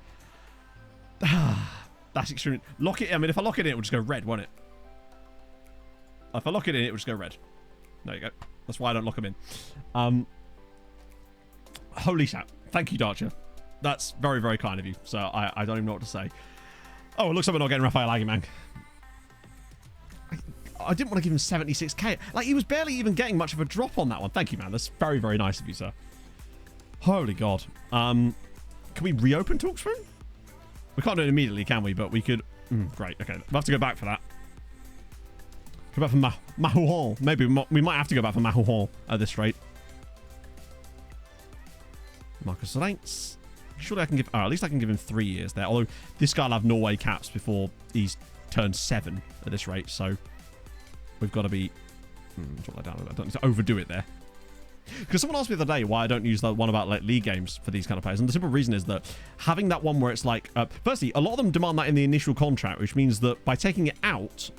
C: That's extreme. Lock it. I mean, if I lock it in, it will just go red, won't it? If I lock it in, it will just go red. There you go. That's why I don't lock them in. Holy shit. Thank you, Darcher. That's very, very kind of you. So I don't even know what to say. Oh, it looks like we're not getting Raphael Aguiman. I didn't want to give him 76k. Like, he was barely even getting much of a drop on that one. Thank you, man. That's very, very nice of you, sir. Holy God. Can we reopen TalkSpoon? We can't do it immediately, can we? But we could... great. Okay. We'll have to go back for that. Go back for Mahuhon. Maybe we might have to go back for Mahuhon at this rate. Marcus Reintz. Surely I can give... Oh, at least I can give him 3 years there. Although this guy will have Norway caps before he's turned 7 at this rate. So we've got to be... drop that down. I don't need to overdo it there. Because someone asked me the other day why I don't use the one about like league games for these kind of players, and the simple reason is that having that one where it's like, firstly, a lot of them demand that in the initial contract, which means that by taking it out,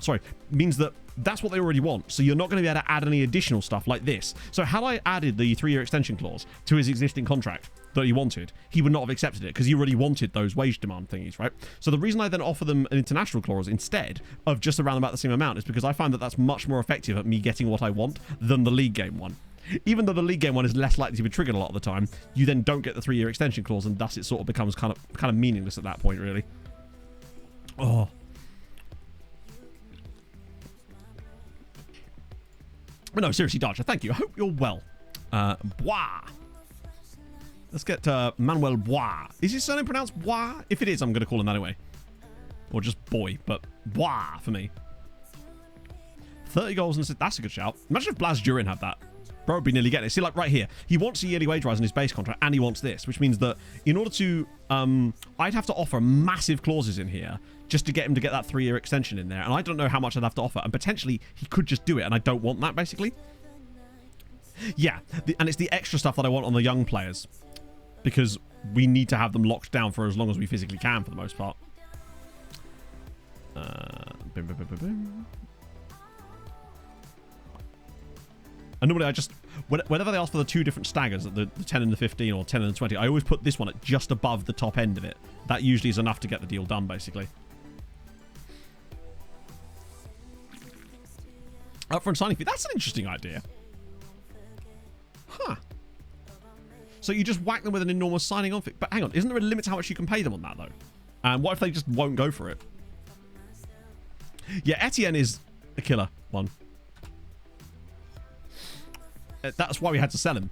C: means that that's what they already want. So you're not going to be able to add any additional stuff like this. So had I added the 3-year extension clause to his existing contract that he wanted, he would not have accepted it because he already wanted those wage demand thingies, right? So the reason I then offer them an international clause instead of just around about the same amount is because I find that that's much more effective at me getting what I want than the league game one. Even though the league game one is less likely to be triggered a lot of the time, you then don't get the 3-year extension clause, and thus it sort of becomes kind of meaningless at that point, really. Oh. But no, seriously, Darcher, thank you. I hope you're well. Bois. Let's get Manuel Bois. Is his surname pronounced Bois? If it is, I'm going to call him that anyway. Or just Boy, but Bois for me. 30 goals and that's a good shout. Imagine if Blas Durin had that. Bro would be nearly getting it. See, like right here, he wants a yearly wage rise in his base contract, and he wants this, which means that in order to, I'd have to offer massive clauses in here just to get him to get that 3-year extension in there, and I don't know how much I'd have to offer, and potentially he could just do it, and I don't want that, basically. Yeah, and it's the extra stuff that I want on the young players, because we need to have them locked down for as long as we physically can, for the most part. Boom, boom, boom, boom, boom. And normally I just, whenever they ask for the 2 different staggers, the 10 and the 15 or 10 and the 20, I always put this one at just above the top end of it. That usually is enough to get the deal done, basically. Upfront signing fee. That's an interesting idea. Huh. So you just whack them with an enormous signing on fee. But hang on, isn't there a limit to how much you can pay them on that, though? And what if they just won't go for it? Yeah, Etienne is a killer one. That's why we had to sell him.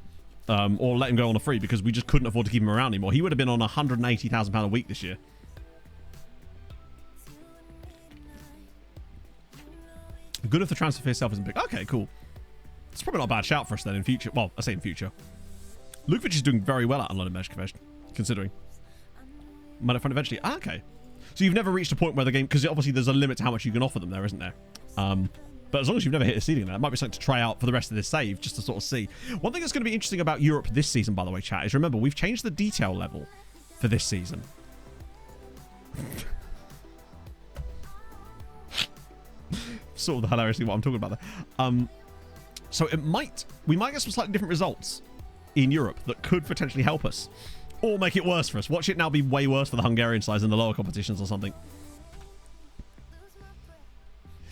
C: Or let him go on a free, because we just couldn't afford to keep him around anymore. He would have been on £180,000 a week this year. Good if the transfer fee itself isn't big. Okay, cool. It's probably not a bad shout for us then in future. Well, I say in future. Lukovic is doing very well out on London Meshkovich, considering. Might have fun eventually. Ah, okay. So you've never reached a point where the game... Because obviously there's a limit to how much you can offer them there, isn't there? But as long as you've never hit a ceiling there, it might be something to try out for the rest of this save, just to sort of see. One thing that's going to be interesting about Europe this season, by the way, chat, is remember, we've changed the detail level for this season. Sort of hilariously what I'm talking about there. So we might get some slightly different results in Europe that could potentially help us. Or make it worse for us. Watch it now be way worse for the Hungarian sides in the lower competitions or something.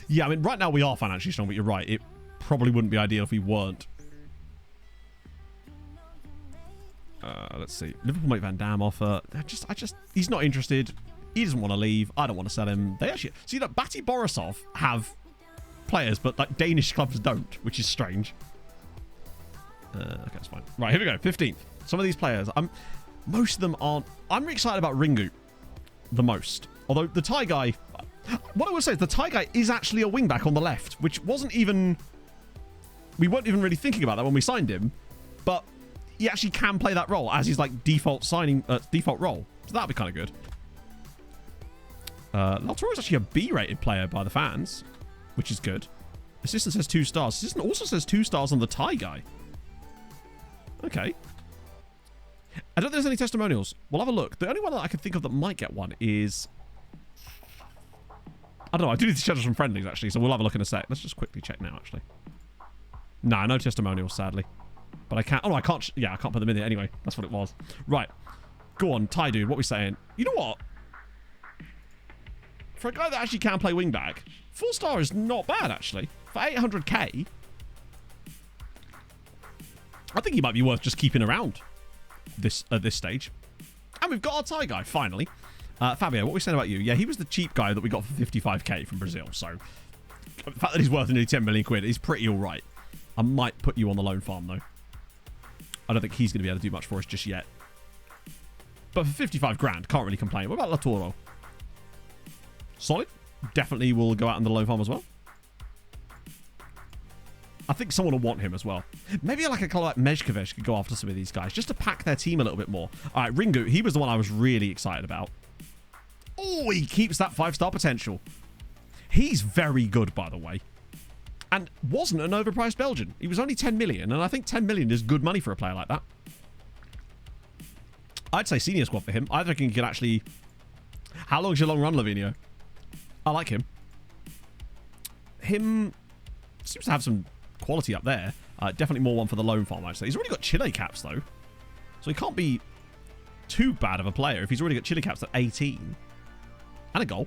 C: Yeah, I mean, right now we are financially strong, but you're right. It probably wouldn't be ideal if we weren't. Let's see. Liverpool make Van Dam offer. He's not interested. He doesn't want to leave. I don't want to sell him. They actually... See, that Bati Borisov have players, but like Danish clubs don't, which is strange. Okay, that's fine. Right, here we go. 15th. Some of these players, most of them aren't... I'm really excited about Ringu the most. Although the Thai guy... What I would say is the Thai guy is actually a wingback on the left, which wasn't even... We weren't even really thinking about that when we signed him, but he actually can play that role as his like default role. So that'd be kind of good. Lautaro is actually a B-rated player by the fans, which is good. Assistant says 2 stars. Assistant also says 2 stars on the Thai guy. Okay. I don't think there's any testimonials. We'll have a look. The only one that I can think of that might get one is... I don't know. I do need to schedule some friendlies, actually, so we'll have a look in a sec. Let's just quickly check now, actually. Nah, no testimonials, sadly. But I can't... Oh, no, I can't... Yeah, I can't put them in there anyway. That's what it was. Right. Go on, Thai dude. What are we saying? You know what? For a guy that actually can play wingback, 4-star is not bad, actually. For 800k, I think he might be worth just keeping around at this stage. And we've got our Thai guy, finally. Fabio, what are we saying about you? Yeah, he was the cheap guy that we got for 55k from Brazil. So, the fact that he's worth nearly 10 million quid is pretty all right. I might put you on the loan farm, though. I don't think he's going to be able to do much for us just yet. But for 55 grand, can't really complain. What about Lautaro? Solid. Definitely will go out on the loan farm as well. I think someone will want him as well. Maybe like a color like Meshkovich could go after some of these guys just to pack their team a little bit more. All right, Ringu, he was the one I was really excited about. Oh, he keeps that 5-star potential. He's very good, by the way. And wasn't an overpriced Belgian. He was only 10 million, and I think 10 million is good money for a player like that. I'd say senior squad for him. I reckon he could actually... How long's your long run, Lavinio? I like him. Him seems to have some quality up there. Definitely more one for the loan farm, I'd say. He's already got Chile caps, though. So he can't be too bad of a player if he's already got Chile caps at 18. And a goal.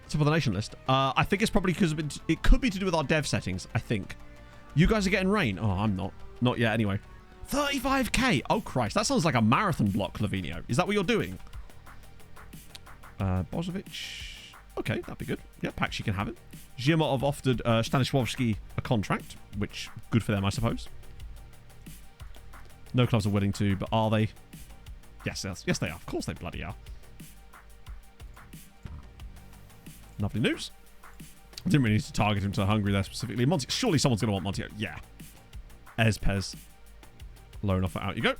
C: Top of the nation list. I think it's probably because it could be to do with our dev settings, I think. You guys are getting rain? Oh, I'm not. Not yet, anyway. 35k! Oh, Christ. That sounds like a marathon block, Lavinio. Is that what you're doing? Bozovic. Okay, that'd be good. Yeah, Pakshi can have it. Zhirmov offered Stanisławski a contract, which, good for them, I suppose. No clubs are willing to, but are they? Yes, yes, they are. Of course they bloody are. Lovely news. Didn't really need to target him to Hungary there specifically. Monty, surely someone's going to want Monty. Yeah. Pez. Loan offer, out you go.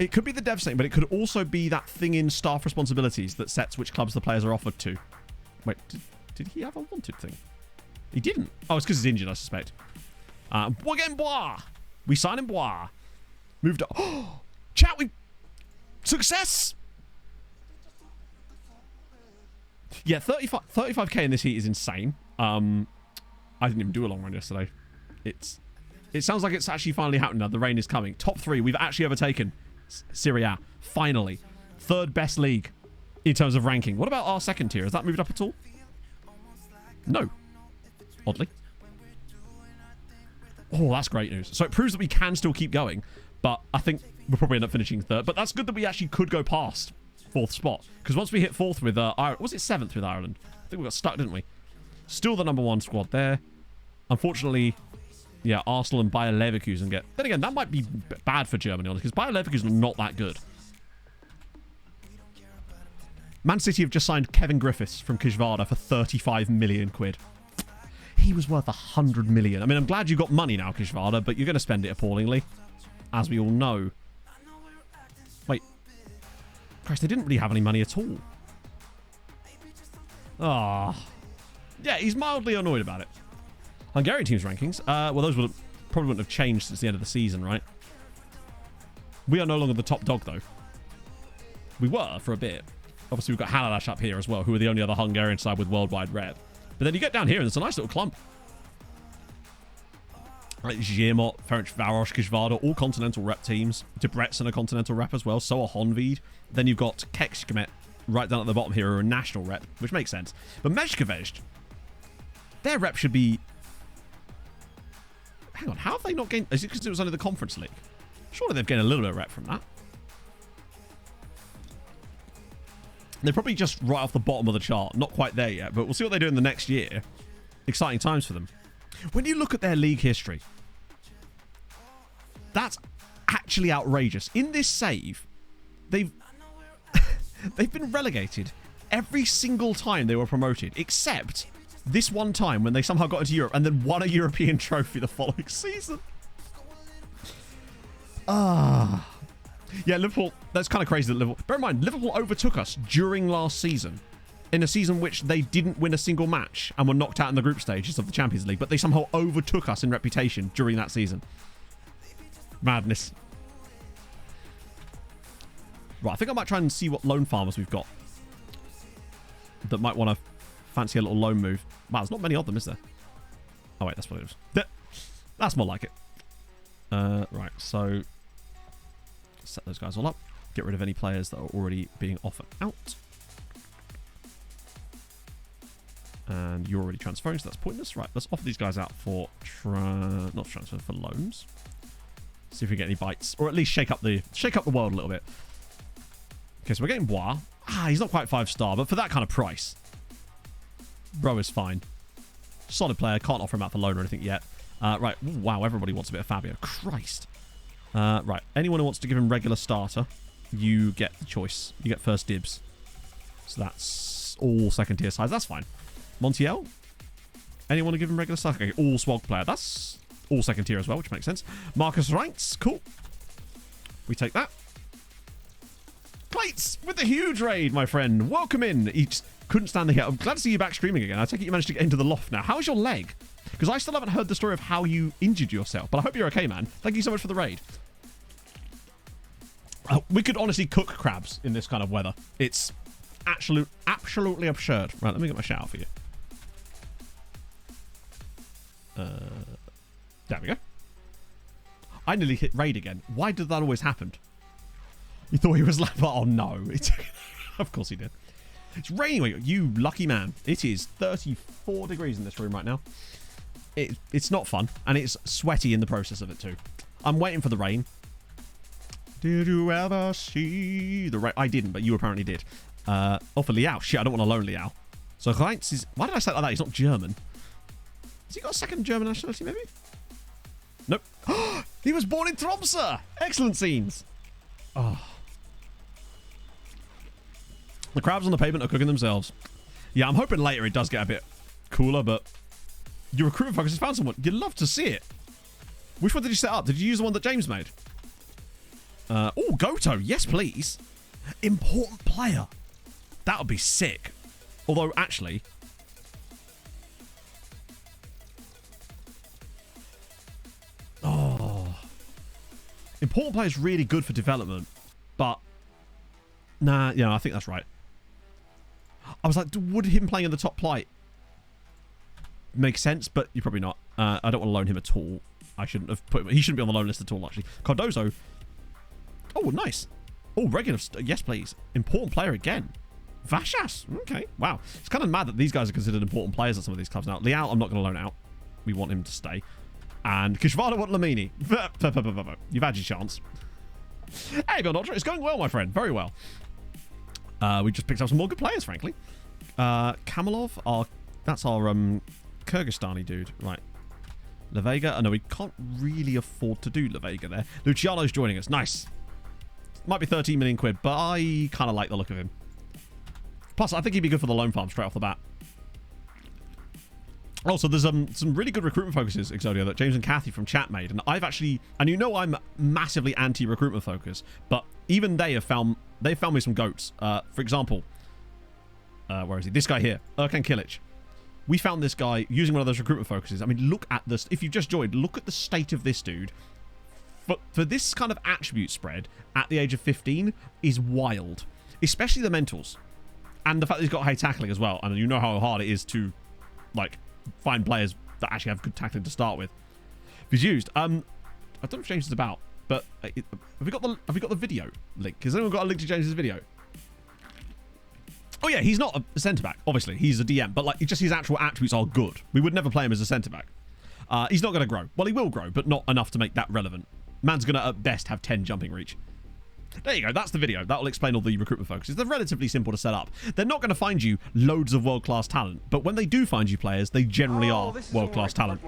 C: It could be the devastating, but it could also be that thing in staff responsibilities that sets which clubs the players are offered to. Wait, did he have a wanted thing? He didn't. Oh, it's because he's injured, I suspect. Bois. We sign him Bois. Moved up. Oh, chat, we... Success! Yeah, 35k in this heat is insane. I didn't even do a long run yesterday. It sounds like it's actually finally happened now. The rain is coming. Top 3. We've actually overtaken Serie A. Finally. 3rd best league in terms of ranking. What about our 2nd tier? Has that moved up at all? No. Oddly. Oh, that's great news. So it proves that we can still keep going. But I think we'll probably end up finishing 3rd. But that's good that we actually could go past 4th spot. Because once we hit 4th with Ireland... Was it 7th with Ireland? I think we got stuck, didn't we? Still the number 1 squad there. Unfortunately... Yeah, Arsenal and Bayer Leverkusen get... Then again, that might be bad for Germany, honestly, because Bayer Leverkusen are not that good. Man City have just signed Kevin Griffiths from Kijvada for 35 million quid. He was worth 100 million. I mean, I'm glad you got money now, Kijvada, but you're going to spend it appallingly, as we all know. Wait. Christ, they didn't really have any money at all. Ah. Yeah, he's mildly annoyed about it. Hungarian team's rankings. Well, those probably wouldn't have changed since the end of the season, right? We are no longer the top dog, though. We were for a bit. Obviously, we've got Halalash up here as well, who are the only other Hungarian side with worldwide rep. But then you get down here, and there's a nice little clump. Right, Ziermot, Ferencváros, Kijvada, all continental rep teams. Debrecen a continental rep as well. So are Honvéd. Then you've got Kecskemét right down at the bottom here, who are a national rep, which makes sense. But Mezhkövesd, their rep should be... Hang on, how have they not gained... Is it because it was only the Conference League? Surely they've gained a little bit of rep from that. They're probably just right off the bottom of the chart. Not quite there yet, but we'll see what they do in the next year. Exciting times for them. When you look at their league history, that's actually outrageous. In this save, they've been relegated every single time they were promoted, except this one time when they somehow got into Europe and then won a European trophy the following season. Yeah, Liverpool, that's kind of crazy that Liverpool... Bear in mind, Liverpool overtook us during last season, in a season which they didn't win a single match and were knocked out in the group stages of the Champions League, but they somehow overtook us in reputation during that season. Madness. Right, I think I might try and see what loan farmers we've got that might want to fancy a little loan move. Wow, there's not many of them, is there? Oh, wait, that's what it is. That's more like it. Right, so... set those guys all up. Get rid of any players that are already being offered out. And you're already transferring, so that's pointless. Right, let's offer these guys out for... not transfer, for loans. See if we get any bites. Or at least shake up the world a little bit. Okay, so we're getting Bois. He's not quite 5-star, but for that kind of price, bro is fine. Solid player. Can't offer him out for loan or anything yet. Right. Ooh, wow, everybody wants a bit of Fabio. Christ. Right. Anyone who wants to give him regular starter, you get the choice. You get first dibs. So that's all second tier size. That's fine. Montiel? Anyone to give him regular starter? Okay, all swag player. That's all second tier as well, which makes sense. Marcus Reitz. Cool. We take that. Plates with the huge raid, my friend. Welcome in. Each couldn't stand the heat. I'm glad to see you back streaming again. I take it you managed to get into the loft now. How's your leg? Because I still haven't heard the story of how you injured yourself. But I hope you're okay, man. Thank you so much for the raid. We could honestly cook crabs in this kind of weather. It's absolutely absurd. Right, let me get my shower for you. There we go. I nearly hit raid again. Why did that always happen? You thought he was like, oh no. Of course he did. It's raining. You lucky man. It is 34 degrees in this room right now. It's not fun. And it's sweaty in the process of it too. I'm waiting for the rain. Did you ever see the rain? I didn't, but you apparently did. Oh, for Liao. Shit, I don't want to loan Liao. So Reitz is... Why did I say it like that? He's not German. Has he got a second German nationality maybe? Nope. He was born in Tromsø. Excellent scenes. Oh. The crabs on the pavement are cooking themselves. Yeah, I'm hoping later it does get a bit cooler, but your recruitment focus has found someone. You'd love to see it. Which one did you set up? Did you use the one that James made? Oh, Goto. Yes, please. Important player. That would be sick. Although, actually... Oh. Important player is really good for development, but... Nah, yeah, I think that's right. I was like, would him playing in the top plight make sense? But you're probably not. I don't want to loan him at all. I shouldn't have put him... He shouldn't be on the loan list at all, actually. Cardozo. Oh, nice. Oh, regular... Yes, please. Important player again. Vashas. Okay, wow. It's kind of mad that these guys are considered important players at some of these clubs now. Leal, I'm not going to loan out. We want him to stay. And Kishvada want Lamini. You've had your chance. Hey, Bill Notcher, it's going well, my friend. Very well. We just picked up some more good players, frankly. Kamalov, that's our Kyrgyzstani dude. Right. La Vega. Oh, no, we can't really afford to do La Vega there. Luciano's joining us. Nice. Might be 13 million quid, but I kind of like the look of him. Plus, I think he'd be good for the loan farm straight off the bat. Also, there's some really good recruitment focuses, Exodia, that James and Kathy from chat made. And I've actually... And you know I'm massively anti-recruitment focus, but even they found me some goats. For example, where is he? This guy here, Erkan Kilic. We found this guy using one of those recruitment focuses. I mean, look at this. If you've just joined, look at the state of this dude. For this kind of attribute spread at the age of 15 is wild. Especially the mentals. And the fact that he's got high tackling as well. And you know how hard it is to, like, find players that actually have good tackling to start with. If he's used, I don't know if James is about, but have we got the video link? Has anyone got a link to James's video? Oh yeah, he's not a centre back. Obviously, he's a DM, but like, just his actual attributes are good. We would never play him as a centre back. He's not going to grow. Well, he will grow, but not enough to make that relevant. Man's going to at best have 10 jumping reach. There you go. That's the video. That will explain all the recruitment focuses. They're relatively simple to set up. They're not going to find you loads of world-class talent, but when they do find you players, they generally are world-class talent.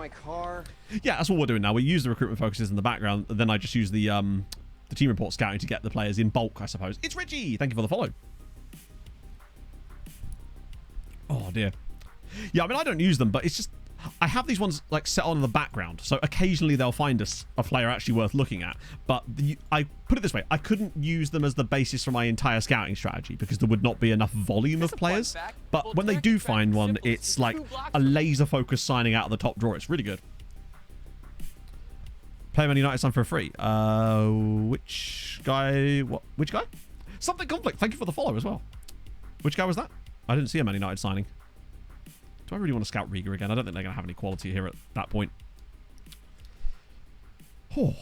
C: Yeah, that's what we're doing now. We use the recruitment focuses in the background, then I just use the team report scouting to get the players in bulk, I suppose. It's Richie! Thank you for the follow. Oh, dear. Yeah, I mean, I don't use them, but it's just... I have these ones like set on in the background, so occasionally they'll find a player actually worth looking at. But I put it this way: I couldn't use them as the basis for my entire scouting strategy because there would not be enough volume of players. But when they do find one, it's like a laser focus signing out of the top drawer. It's really good. Play Man United sign for free. Which guy? What? Which guy? Something Conflict. Thank you for the follow as well. Which guy was that? I didn't see a Man United signing. Do I really want to scout Riga again? I don't think they're going to have any quality here at that point. Oh.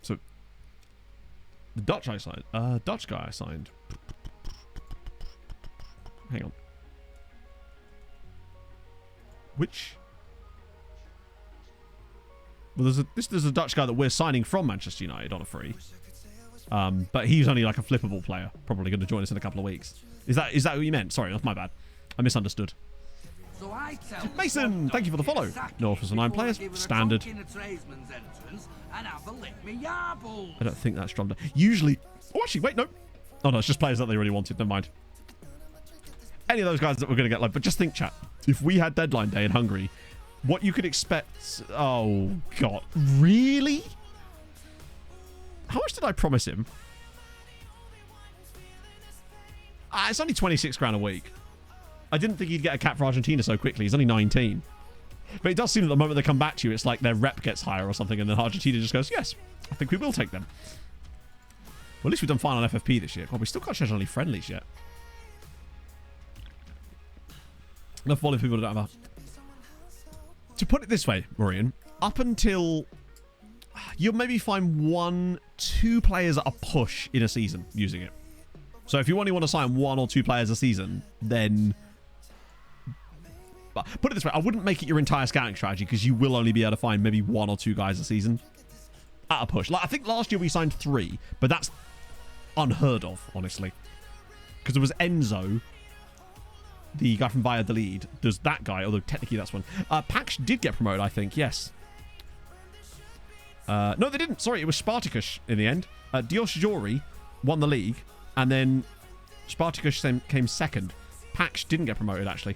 C: So, the Dutch guy I signed. Hang on. Which? Well, there's a Dutch guy that we're signing from Manchester United on a free. But he's only like a flippable player. Probably going to join us in a couple of weeks. Is that what you meant? Sorry, that's my bad. I misunderstood.
G: So
C: Mason, thank you for the follow. No offers for 9 players. Standard. I don't think that's dropped. Usually... Oh, actually, wait, no. Oh, no, it's just players that they really wanted. Never mind. Any of those guys that we're going to get like... But just think, chat. If we had deadline day in Hungary, what you could expect... Oh, God. Really? How much did I promise him? It's only 26 grand a week. I didn't think he'd get a cap for Argentina so quickly. He's only 19. But it does seem that the moment they come back to you, it's like their rep gets higher or something, and then Argentina just goes, yes, I think we will take them. Well, at least we've done fine on FFP this year. God, we still can't change any friendlies yet. Enough volley people don't have a... To put it this way, Maureen, up until... You'll maybe find 1-2 players at a push in a season using it. So if you only want to sign 1 or 2 players a season, then... But put it this way, I wouldn't make it your entire scouting strategy because you will only be able to find maybe 1 or 2 guys a season at a push. Like, I think last year we signed 3, but that's unheard of, honestly. Because there was Enzo, the guy from Valladolid. There's that guy, although technically that's one. Pax did get promoted, I think, yes. No, they didn't. Sorry, it was Spartacus in the end. Dios Jori won the league, and then Spartacus came second. Pax didn't get promoted, actually.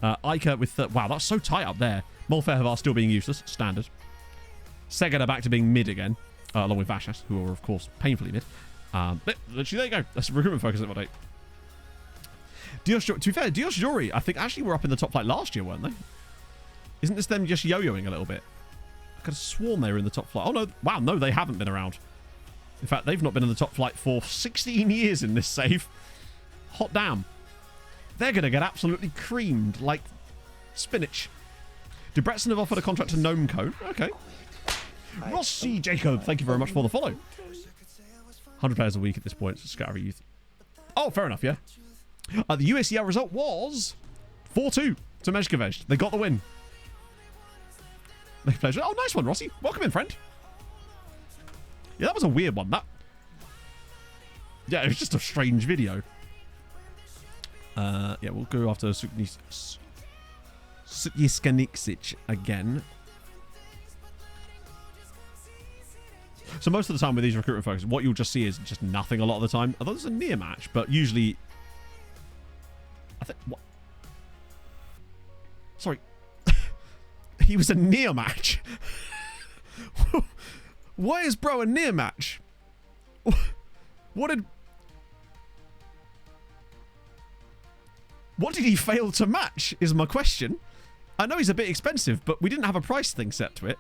C: Ica with... wow, that's so tight up there. Molfehavar still being useless. Standard. Seged are back to being mid again. Along with Vashas, who are, of course, painfully mid. But literally, there you go. That's recruitment focus update. To be fair, Dios Jori, I think, actually were up in the top flight last year, weren't they? Isn't this them just yo-yoing a little bit? I could have sworn they were in the top flight. Oh, no. Wow, no, they haven't been around. In fact, they've not been in the top flight for 16 years in this save. Hot damn. They're going to get absolutely creamed like spinach. Debrecen have offered a contract to Gnomeco. Okay. Rossi Jacob, thank you very much for the follow. 100 players a week at this point. Scatter youth. Oh, fair enough, yeah. The USEL result was 4-2 to Mezhkovej. They got the win. My pleasure. Oh, nice one, Rossi. Welcome in, friend. Yeah, that was a weird one. Yeah, it was just a strange video. Yeah, we'll go after Sutjiskaniksic again. So most of the time with these recruitment focus, what you'll just see is just nothing a lot of the time. Although there's a near match, but usually... I think... What? Sorry. He was a near match. Why is bro a near match? What did he fail to match is my question. I know he's a bit expensive, but we didn't have a price thing set to it.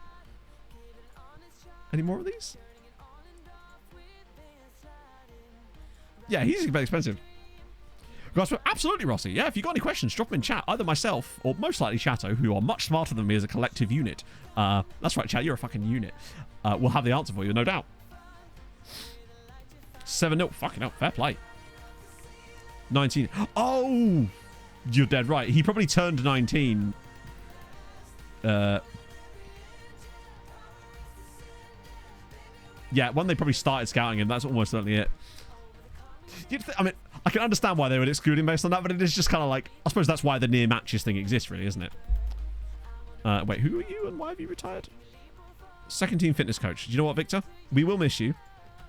C: Any more of these? Yeah, he's a bit expensive. Absolutely, Rossi. Yeah, if you've got any questions, drop them in chat. Either myself or most likely Chato, who are much smarter than me as a collective unit. That's right, Chat. You're a fucking unit. We'll have the answer for you, no doubt. 7-0. Fucking hell. Fair play. 19. Oh! You're dead right. He probably turned 19. Yeah, when they probably started scouting him, that's almost certainly it. I mean, I can understand why they would exclude him based on that, but it is just kind of like... I suppose that's why the near matches thing exists, really, isn't it? Wait, who are you and why have you retired? Second team fitness coach. Do you know what, Victor? We will miss you,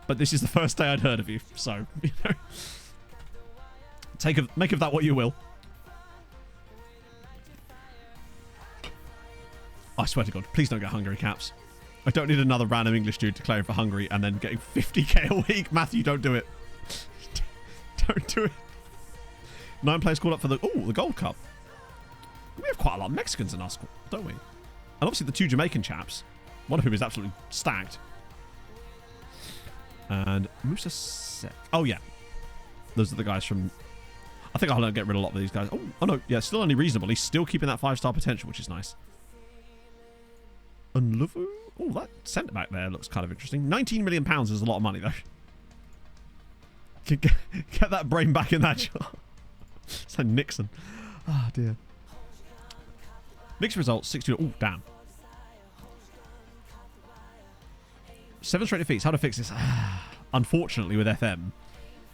C: but this is the first day I'd heard of you, so, you know. Make of that what you will. I swear to God, please don't get Hungary caps. I don't need another random English dude declaring for Hungary and then getting 50k a week. Matthew, don't do it. Don't do it. 9 players called up for the Gold Cup. We have quite a lot of Mexicans in our squad, don't we? And obviously the 2 Jamaican chaps, one of whom is absolutely stacked. And Musa Sek. Oh, yeah. Those are the guys from... I think I'll get rid of a lot of these guys. Oh no. Yeah, still only reasonable. He's still keeping that 5-star potential, which is nice. Unluvu? Oh, that centre back there looks kind of interesting. £19 million is a lot of money, though. Get that brain back in that jar. It's like Nixon. Oh, dear. Mixed results, 62. Oh, damn. 7 straight defeats. How to fix this? Unfortunately, with FM,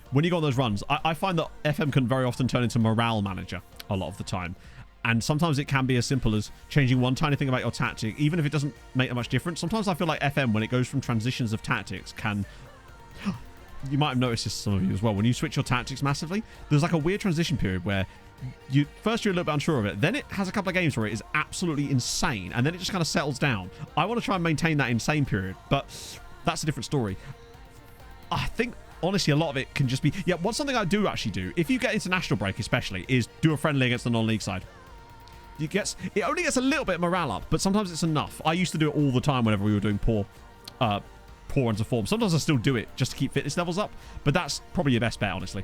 C: when you go on those runs, I find that FM can very often turn into morale manager a lot of the time. And sometimes it can be as simple as changing one tiny thing about your tactic, even if it doesn't make that much difference. Sometimes I feel like FM, when it goes from transitions of tactics, can... You might have noticed this, some of you as well. When you switch your tactics massively, there's like a weird transition period where first you're a little bit unsure of it. Then it has a couple of games where it is absolutely insane. And then it just kind of settles down. I want to try and maintain that insane period, but that's a different story. I think... Honestly, a lot of it can just be... Yeah, what's something I do actually do, if you get international break especially, is do a friendly against the non-league side. It only gets a little bit of morale up, but sometimes it's enough. I used to do it all the time whenever we were doing poor runs of form. Sometimes I still do it just to keep fitness levels up, but that's probably your best bet, honestly.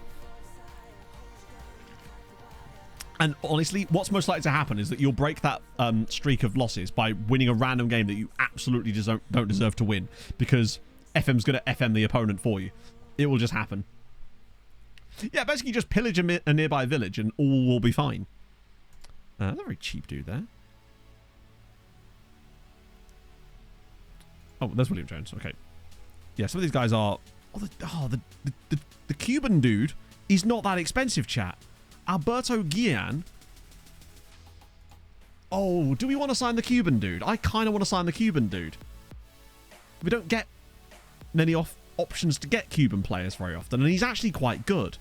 C: And honestly, what's most likely to happen is that you'll break that streak of losses by winning a random game that you absolutely don't deserve to win, because FM's going to FM the opponent for you. It will just happen. Yeah, basically just pillage a nearby village and all will be fine. That's a very cheap dude there. Oh, there's William Jones. Okay. Yeah, some of these guys are... the Cuban dude is not that expensive, chat. Alberto Guillan. Oh, do we want to sign the Cuban dude? I kind of want to sign the Cuban dude. We don't get many options to get Cuban players very often, and he's actually quite good.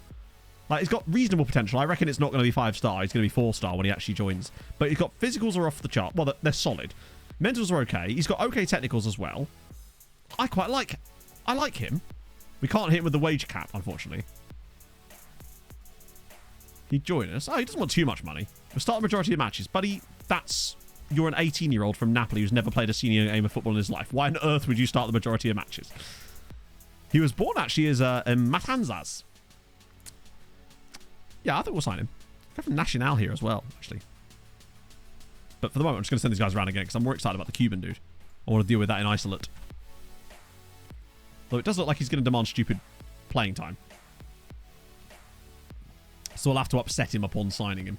C: Like, he's got reasonable potential. I reckon it's not going to be 5-star. He's going to be 4-star when he actually joins. But he's got physicals are off the chart. Well, they're solid. Mentals are okay. He's got okay technicals as well. I like him. We can't hit him with the wage cap, unfortunately. He'd join us. Oh, he doesn't want too much money. We'll start the majority of matches. Buddy, you're an 18-year-old from Napoli who's never played a senior game of football in his life. Why on earth would you start the majority of matches? He was born, actually, as in Matanzas. Yeah, I think we'll sign him. Go from Nacional here as well, actually. But for the moment, I'm just going to send these guys around again because I'm more excited about the Cuban dude. I want to deal with that in isolate. Though it does look like he's going to demand stupid playing time. So we'll have to upset him upon signing him.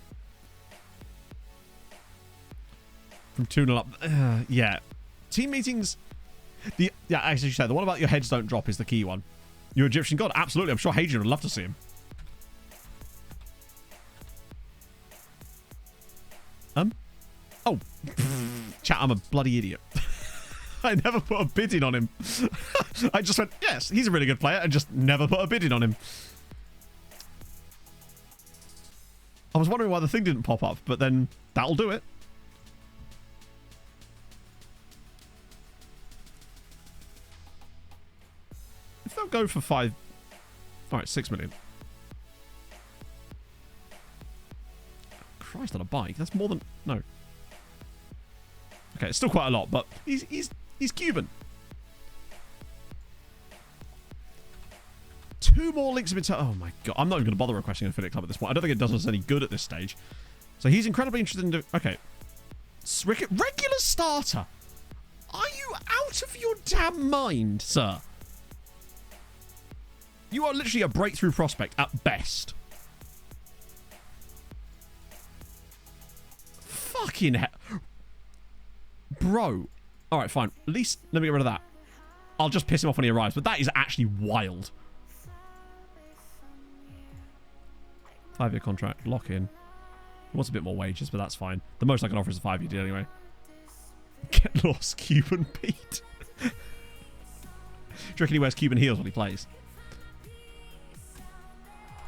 C: From 2-0 up. Yeah. Team meetings. Yeah, as you said, the one about your heads don't drop is the key one. Your Egyptian god? Absolutely. I'm sure Hadrian would love to see him. Oh. Chat, I'm a bloody idiot. I never put a bid in on him. I just went, yes, he's a really good player, and just never put a bid in on him. I was wondering why the thing didn't pop up, but then that'll do it. If they'll go for 5... Alright, 6 million. Christ, on a bike. That's more than... No. Okay, it's still quite a lot, but he's Cuban. 2 more links have been... Oh my god. I'm not even going to bother requesting a affiliate club at this point. I don't think it does us any good at this stage. So he's incredibly interested in... Okay. Regular starter. Are you out of your damn mind, sir? You are literally a breakthrough prospect at best. Fucking hell. Bro. Alright, fine. At least let me get rid of that. I'll just piss him off when he arrives, but that is actually wild. 5-year contract. Lock in. He wants a bit more wages, but that's fine. The most I can offer is a 5-year deal anyway. Get lost, Cuban Pete. Do you reckon he wears Cuban heels when he plays?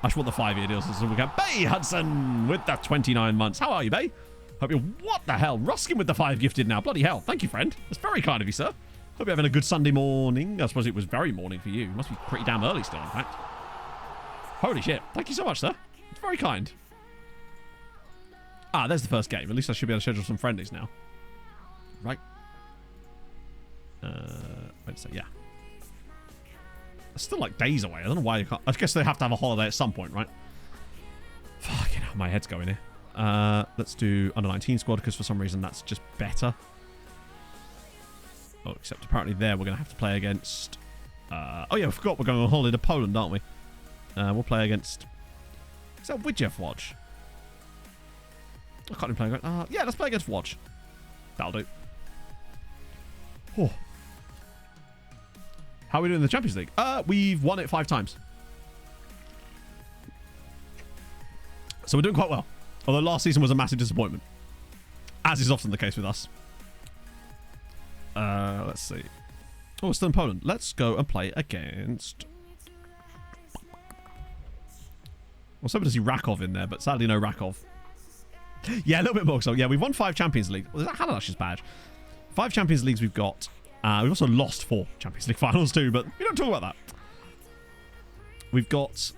C: I just want the 5-year deals so we can. Bay Hudson with the 29 months. How are you, Bay? Hope you're... What the hell? Ruskin with the 5 gifted now. Bloody hell. Thank you, friend. That's very kind of you, sir. Hope you're having a good Sunday morning. I suppose it was very morning for you. It must be pretty damn early still, in fact. Holy shit. Thank you so much, sir. It's very kind. Ah, there's the first game. At least I should be able to schedule some friendlies now. Right. Wait a sec. Yeah. It's still like days away. I don't know why you can't... I guess they have to have a holiday at some point, right? Fucking hell, my head's going here. Let's do under 19 squad because for some reason that's just better. Oh, except apparently there we're going to have to play against... oh yeah, I forgot we're going on holiday to Poland, aren't we? We'll play against... Is that Widjev Watch? I can't even play... yeah, let's play against Watch. That'll do. Oh. How are we doing in the Champions League? We've won it 5 times. So we're doing quite well. Although last season was a massive disappointment. As is often the case with us. Let's see. Oh, we're still in Poland. Let's go and play against... Well, somebody to see Rakov in there, but sadly no Rakov. Yeah, a little bit more. So, yeah, we've won 5 Champions League. Well, is that Haladash's badge? 5 Champions Leagues we've got. We've also lost 4 Champions League finals too, but we don't talk about that. We've got...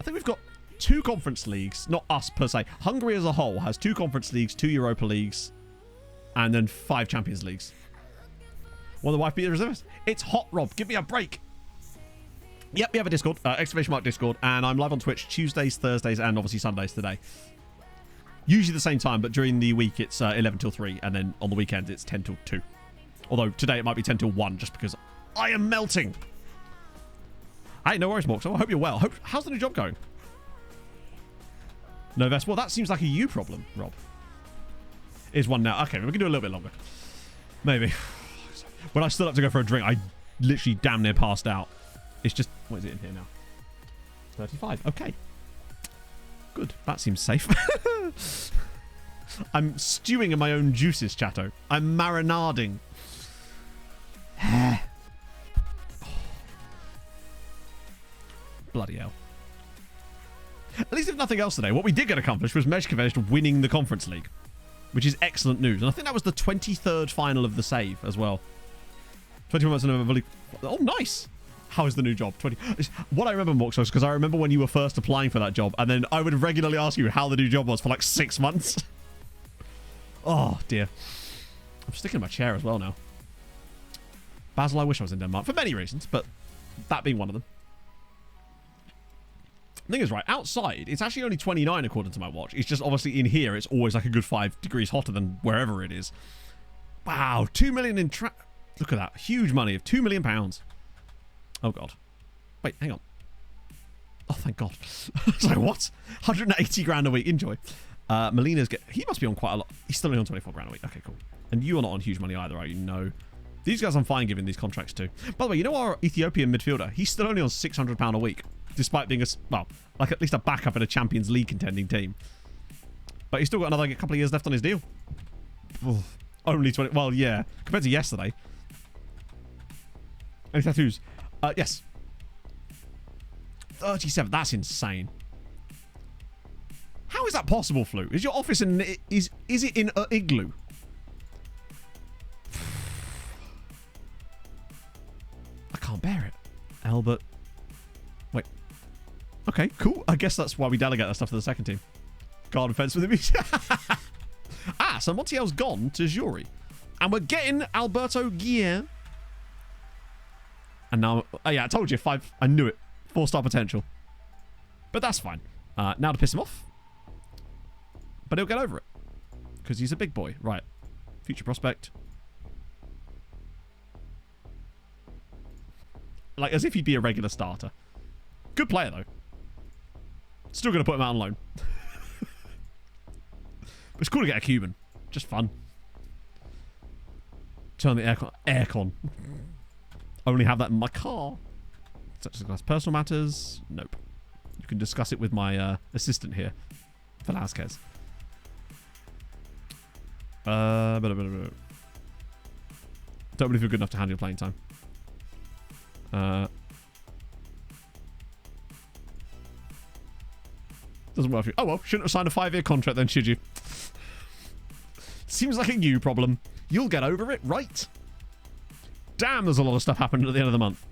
C: I think we've got 2 conference leagues. Not us per se. Hungary as a whole has 2 conference leagues, 2 Europa leagues, and then 5 Champions Leagues. Will the wife be the reservist? It's hot, Rob. Give me a break. Yep, we have a Discord, ! Discord, and I'm live on Twitch Tuesdays, Thursdays, and obviously Sundays today. Usually the same time, but during the week it's 11 till 3, and then on the weekend it's 10 till 2. Although today it might be 10 till 1, just because I am melting. Hey, no worries, Mork. So I hope you're well. How's the new job going? No vest. Well, that seems like a you problem, Rob. Is one now. Okay, we can do a little bit longer. Maybe. When I stood up to go for a drink, I literally damn near passed out. It's just... What is it in here now? 35. Okay. Good. That seems safe. I'm stewing in my own juices, chatto. I'm marinading. Bloody hell. At least if nothing else today, what we did get accomplished was Meshkevest winning the Conference League, which is excellent news. And I think that was the 23rd final of the save as well. 21 months in a volley. Oh, nice. How is the new job? 20. What I remember, Moxos, because I remember when you were first applying for that job, and then I would regularly ask you how the new job was for like 6 months. Oh, dear. I'm sticking in my chair as well now. Basel, I wish I was in Denmark for many reasons, but that being one of them. The thing is, right, outside, it's actually only 29 according to my watch. It's just obviously in here, it's always like a good 5 degrees hotter than wherever it is. Wow, 2 million in look at that. Huge money of £2 million. Oh, God. Wait, hang on. Oh, thank God. So what? 180 grand a week. Enjoy. Molina's he must be on quite a lot. He's still only on 24 grand a week. Okay, cool. And you are not on huge money either, are you? No. These guys I'm fine giving these contracts to. By the way, you know our Ethiopian midfielder? He's still only on £600 a week, despite being like at least a backup in a Champions League contending team. But he's still got another couple of years left on his deal. Oof. Only 20. Well, yeah, compared to yesterday. Any tattoos? Yes. 37. That's insane. How is that possible, Flu? Is your office in... Is it in an igloo? I can't bear it. Albert. Wait. Okay, cool. I guess that's why we delegate that stuff to the second team. Garden fence with him. So Montiel's gone to Jury. And we're getting Alberto Guillen. And now... Oh, yeah, I told you. 5... I knew it. 4-star potential. But that's fine. Now to piss him off. But he'll get over it. Because he's a big boy. Right. Future prospect. Like, as if he'd be a regular starter. Good player, though. Still going to put him out on loan. But it's cool to get a Cuban. Just fun. Turn the aircon. Only have that in my car. Such as personal matters. Nope. You can discuss it with my assistant here. Velasquez. Don't believe you're good enough to handle your playing time. Doesn't work for you. Oh well, shouldn't have signed a 5-year contract then, should you? Seems like a you problem. You'll get over it, right? Damn, there's a lot of stuff happening at the end of the month.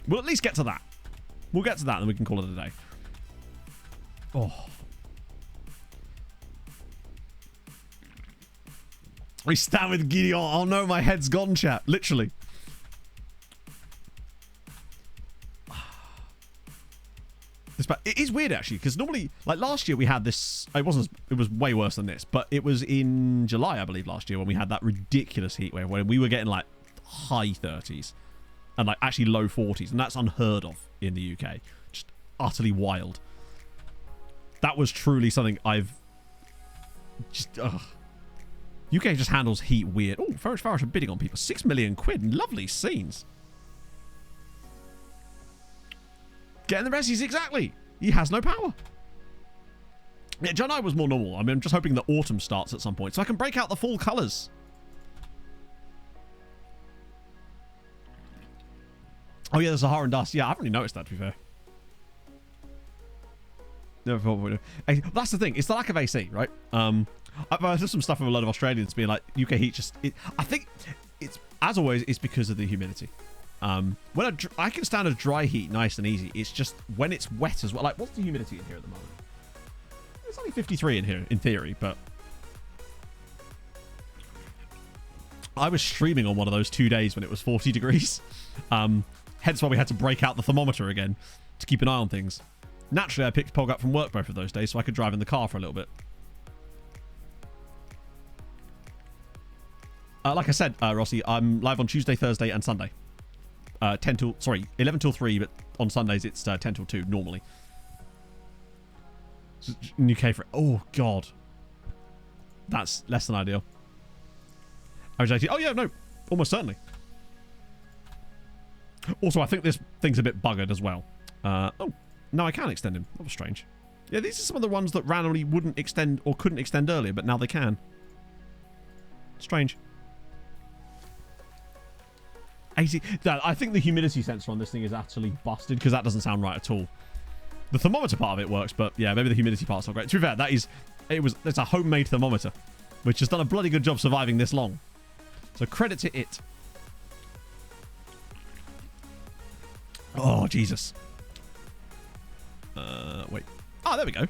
C: We'll at least get to that. We'll get to that and then we can call it a day. Oh. We stand with Gideon. Oh no, my head's gone, chat. Literally. It is weird actually, because normally, like last year we had this. It was way worse than this, but it was in July, I believe, last year when we had that ridiculous heat wave where we were getting like high 30s and like actually low 40s, and that's unheard of in the UK. Just utterly wild. That was truly something I've just. UK just handles heat weird. Oh, Farish are bidding on people. 6 million quid. Lovely scenes. Getting the Resies, exactly. He has no power. Yeah, July was more normal. I mean, I'm just hoping that autumn starts at some point so I can break out the fall colours. Oh, yeah, there's Sahara and dust. Yeah, I haven't really noticed that, to be fair. That's the thing. It's the lack of AC, right? I've heard some stuff from a lot of Australians being like, UK heat just... I think it's, as always, it's because of the humidity. When I can stand a dry heat nice and easy. It's just when it's wet as well. Like, what's the humidity in here at the moment? It's only 53 in here, in theory, but... I was streaming on one of those 2 days when it was 40 degrees. Hence why we had to break out the thermometer again to keep an eye on things. Naturally, I picked Pog up from work both of those days so I could drive in the car for a little bit. Like I said, Rossi, I'm live on Tuesday, Thursday, and Sunday. 11 till 3, but on Sundays it's 10 till 2 normally. UK for... Oh, God. That's less than ideal. OJT. Oh, yeah, no. Almost certainly. Also, I think this thing's a bit buggered as well. Oh, no, I can extend him. That was strange. Yeah, these are some of the ones that randomly wouldn't extend or couldn't extend earlier, but now they can. Strange. I think the humidity sensor on this thing is actually busted because that doesn't sound right at all. The thermometer part of it works, but yeah, maybe the humidity part's not great. To be fair, it's a homemade thermometer, which has done a bloody good job surviving this long. So credit to it. Oh, Jesus. Wait. Oh, there we go.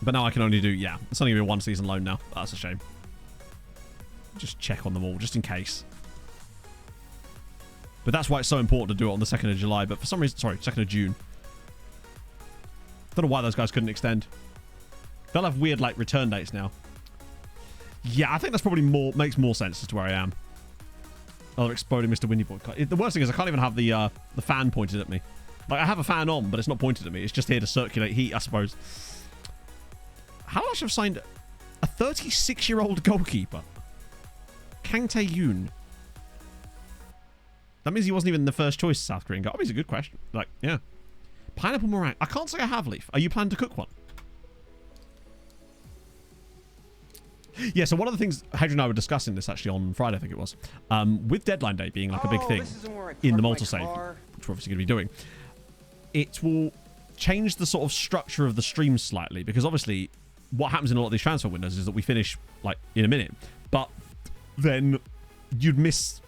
C: But now I can only do, yeah, it's only going to be a 1 season loan now. That's a shame. Just check on them all, just in case. But that's why it's so important to do it on the 2nd of July. But for some reason, sorry, 2nd of June. Don't know why those guys couldn't extend. They'll have weird, like, return dates now. Yeah, I think that's probably makes more sense as to where I am. Another exploding Mr. Windy Boy. The worst thing is I can't even have the fan pointed at me. Like, I have a fan on, but it's not pointed at me. It's just here to circulate heat, I suppose. How much have signed a 36-year-old goalkeeper? Kang Tae-yoon. That means he wasn't even the first choice South Korean guy. I mean, it's a good question. Like, yeah. Pineapple meringue. I can't say I have, Leaf. Are you planning to cook one? Yeah, so one of the things Hedge and I were discussing this actually on Friday, I think it was, with deadline day being like a big thing in the multi-save, which we're obviously going to be doing, it will change the sort of structure of the stream slightly, because obviously what happens in a lot of these transfer windows is that we finish like in a minute, but then you'd miss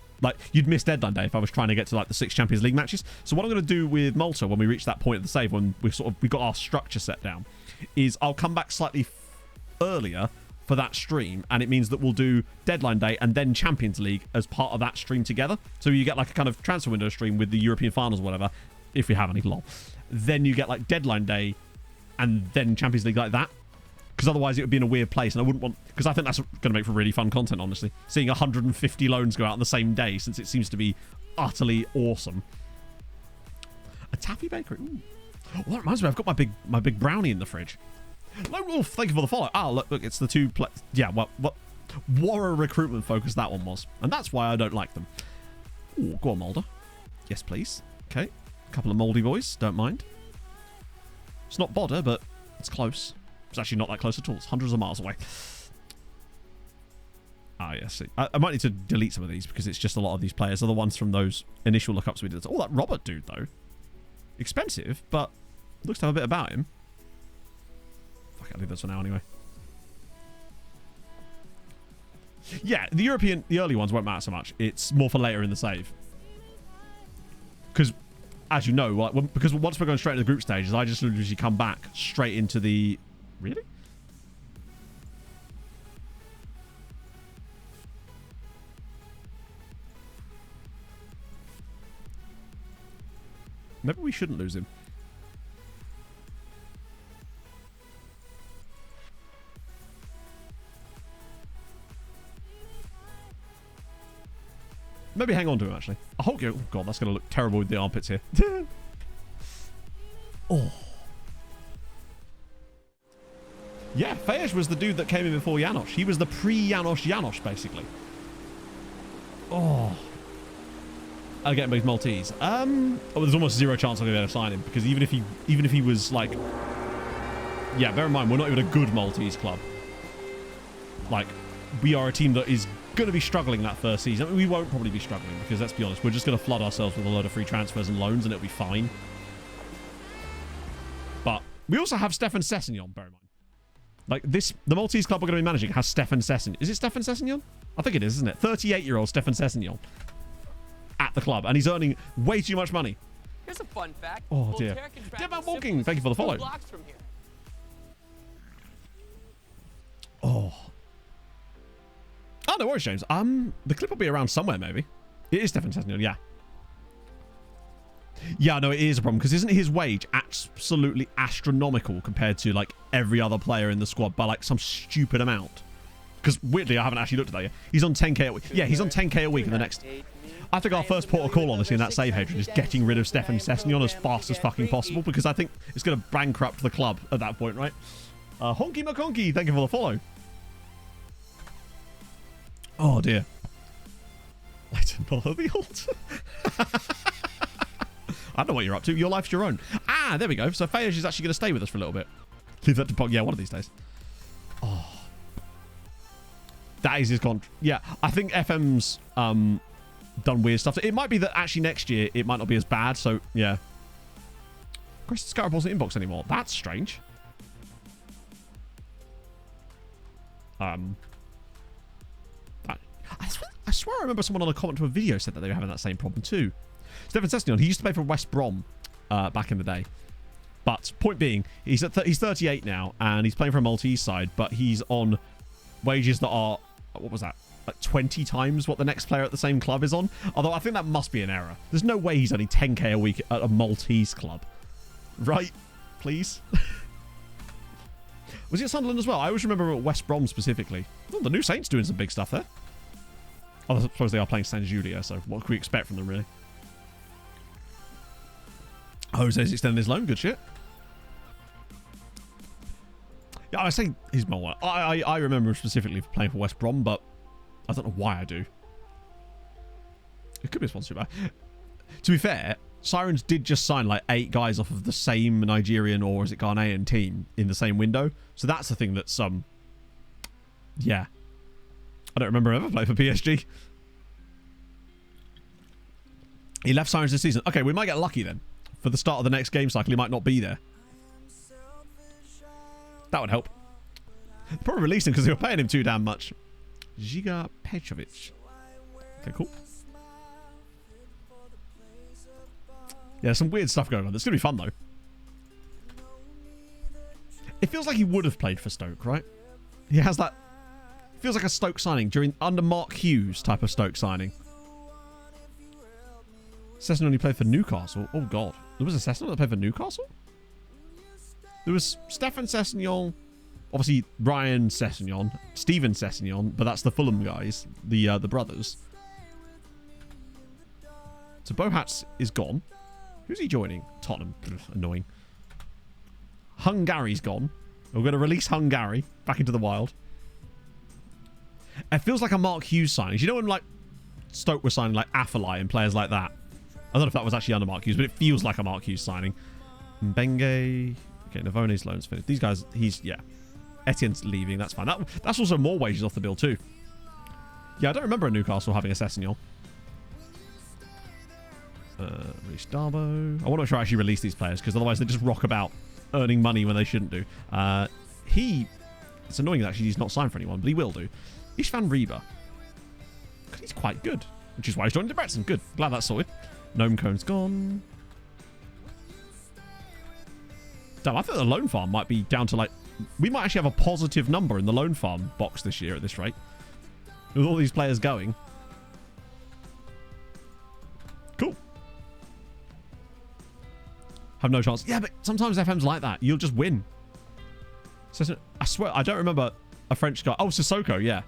C: deadline day if I was trying to get to like the 6 Champions League matches. So what I'm going to do with Malta when we reach that point of the save, when we got our structure set down, is I'll come back slightly earlier for that stream, and it means that we'll do deadline day and then Champions League as part of that stream together. So you get like a kind of transfer window stream with the European finals or whatever, if we have any, lol. Then you get like deadline day and then Champions League like that, because otherwise it would be in a weird place, and I wouldn't want, because I think that's going to make for really fun content, honestly, seeing 150 loans go out on the same day, since it seems to be utterly awesome. A taffy bakery. Ooh. Well, that reminds me, I've got my big brownie in the fridge. Lone Wolf, thank you for the follow. Ah, look, it's the two yeah, well, what a recruitment focus that one was, and that's why I don't like them. Ooh, go on, Mulder. Yes, please. Okay, a couple of mouldy boys, don't mind. It's not Bodder, but it's close. It's actually not that close at all. It's hundreds of miles away. Ah, yes. See, I might need to delete some of these because it's just a lot of these players are the ones from those initial lookups we did. Oh, that Robert dude though, expensive, but looks to have a bit about him. I'll leave this for now anyway. Yeah, the early ones won't matter so much. It's more for later in the save. Because, as you know, like, because once we're going straight into the group stages, I just usually come back straight into the... Really? Maybe we shouldn't lose him. Maybe hang on to him, actually. Oh, God, that's going to look terrible with the armpits here. Oh. Yeah, Fejez was the dude that came in before Janosch. He was the pre-Janosch, basically. Oh. I'll get him, but he's Maltese. Oh, there's almost zero chance I'm going to be able to sign him, because even if he was, like... Yeah, bear in mind, we're not even a good Maltese club. Like, we are a team that is going to be struggling that first season. I mean, we won't probably be struggling, because let's be honest, we're just going to flood ourselves with a load of free transfers and loans, and it'll be fine. But we also have Stefan Sessegnon, bear in mind. Like, the Maltese club we're going to be managing has Stefan Sessegnon. Is it Stefan Sessegnon? I think it is, isn't it? 38-year-old Stefan Sessegnon at the club, and he's earning way too much money.
G: Here's a fun fact.
C: Oh, dear. Dead Man Walking, thank you for the follow.
G: From here.
C: Oh, no worries, James. The clip will be around somewhere, maybe. It is Stefan Sessegnon, yeah. Yeah, no, it is a problem, because isn't his wage absolutely astronomical compared to, like, every other player in the squad by, like, some stupid amount? Because, weirdly, I haven't actually looked at that yet. He's on 10k a week. Yeah, he's on 10k a week in the next... I think our first port of call, honestly, in that save hatred is getting rid of Stefan Sessegnon as fast as fucking possible, because I think it's going to bankrupt the club at that point, right? Honky McConky, thank you for the follow. Oh, dear. I didn't know the altar. I don't know what you're up to. Your life's your own. Ah, there we go. So Fejez is actually going to stay with us for a little bit. Leave that to Pog. Yeah, one of these days. Oh. That is his contract. Yeah, I think FM's done weird stuff. It might be that actually next year it might not be as bad. So, yeah. Chris Scarab wasn't inbox anymore. That's strange. I swear I remember someone on a comment to a video said that they were having that same problem too. Stefan Sessignon, he used to play for West Brom back in the day. But point being, he's 38 now, and he's playing for a Maltese side, but he's on wages that are, what was that, like 20 times what the next player at the same club is on. Although I think that must be an error. There's no way he's only 10k a week at a Maltese club. Right? Please? Was he at Sunderland as well? I always remember at West Brom specifically. Oh, the New Saints doing some big stuff there. Oh, I suppose they are playing San Julia, so what can we expect from them, really? Jose's extending his loan. Good shit. Yeah, I say he's my one. I remember him specifically for playing for West Brom, but I don't know why I do. It could be a sponsorship. To be fair, Sirens did just sign like 8 guys off of the same Nigerian or is it Ghanaian team in the same window. So that's the thing that's yeah. I don't remember him ever playing for PSG. He left Sirens this season. Okay, we might get lucky then. For the start of the next game cycle, he might not be there. That would help. Probably released him because they were paying him too damn much. Žiga Petrovic. Okay, cool. Yeah, some weird stuff going on. It's going to be fun, though. It feels like he would have played for Stoke, right? He has that... Feels like a Stoke signing under Mark Hughes type of Stoke signing. Sessignon only played for Newcastle. Oh, God. There was a Sessignon that played for Newcastle? There was Stefan Sessignon, obviously Ryan Sessignon, Steven Sessignon, but that's the Fulham guys, the brothers. So Bohats is gone. Who's he joining? Tottenham. Annoying. Hungary's gone. We're going to release Hungary back into the wild. It feels like a Mark Hughes signing. You know when like Stoke were signing like Affolai and players like that? I don't know if that was actually under Mark Hughes, but it feels like a Mark Hughes signing. Mbenge. Okay, Navone's loan's finished. These guys, yeah. Etienne's leaving. That's fine. That's also more wages off the bill too. Yeah, I don't remember Newcastle having a Sessignon. Release Darbo. I want to make sure I actually release these players because otherwise they just rock about earning money when they shouldn't do. It's annoying that actually he's not signed for anyone, but he will do. Istvan Reba. He's quite good, which is why he's joined Debrecen. Good. Glad that's sorted. Gnome Cone's gone. Damn, I think the loan farm might be down to like... We might actually have a positive number in the loan farm box this year at this rate. With all these players going. Cool. Have no chance. Yeah, but sometimes FM's like that. You'll just win. I swear, I don't remember a French guy. Oh, Sissoko, yeah.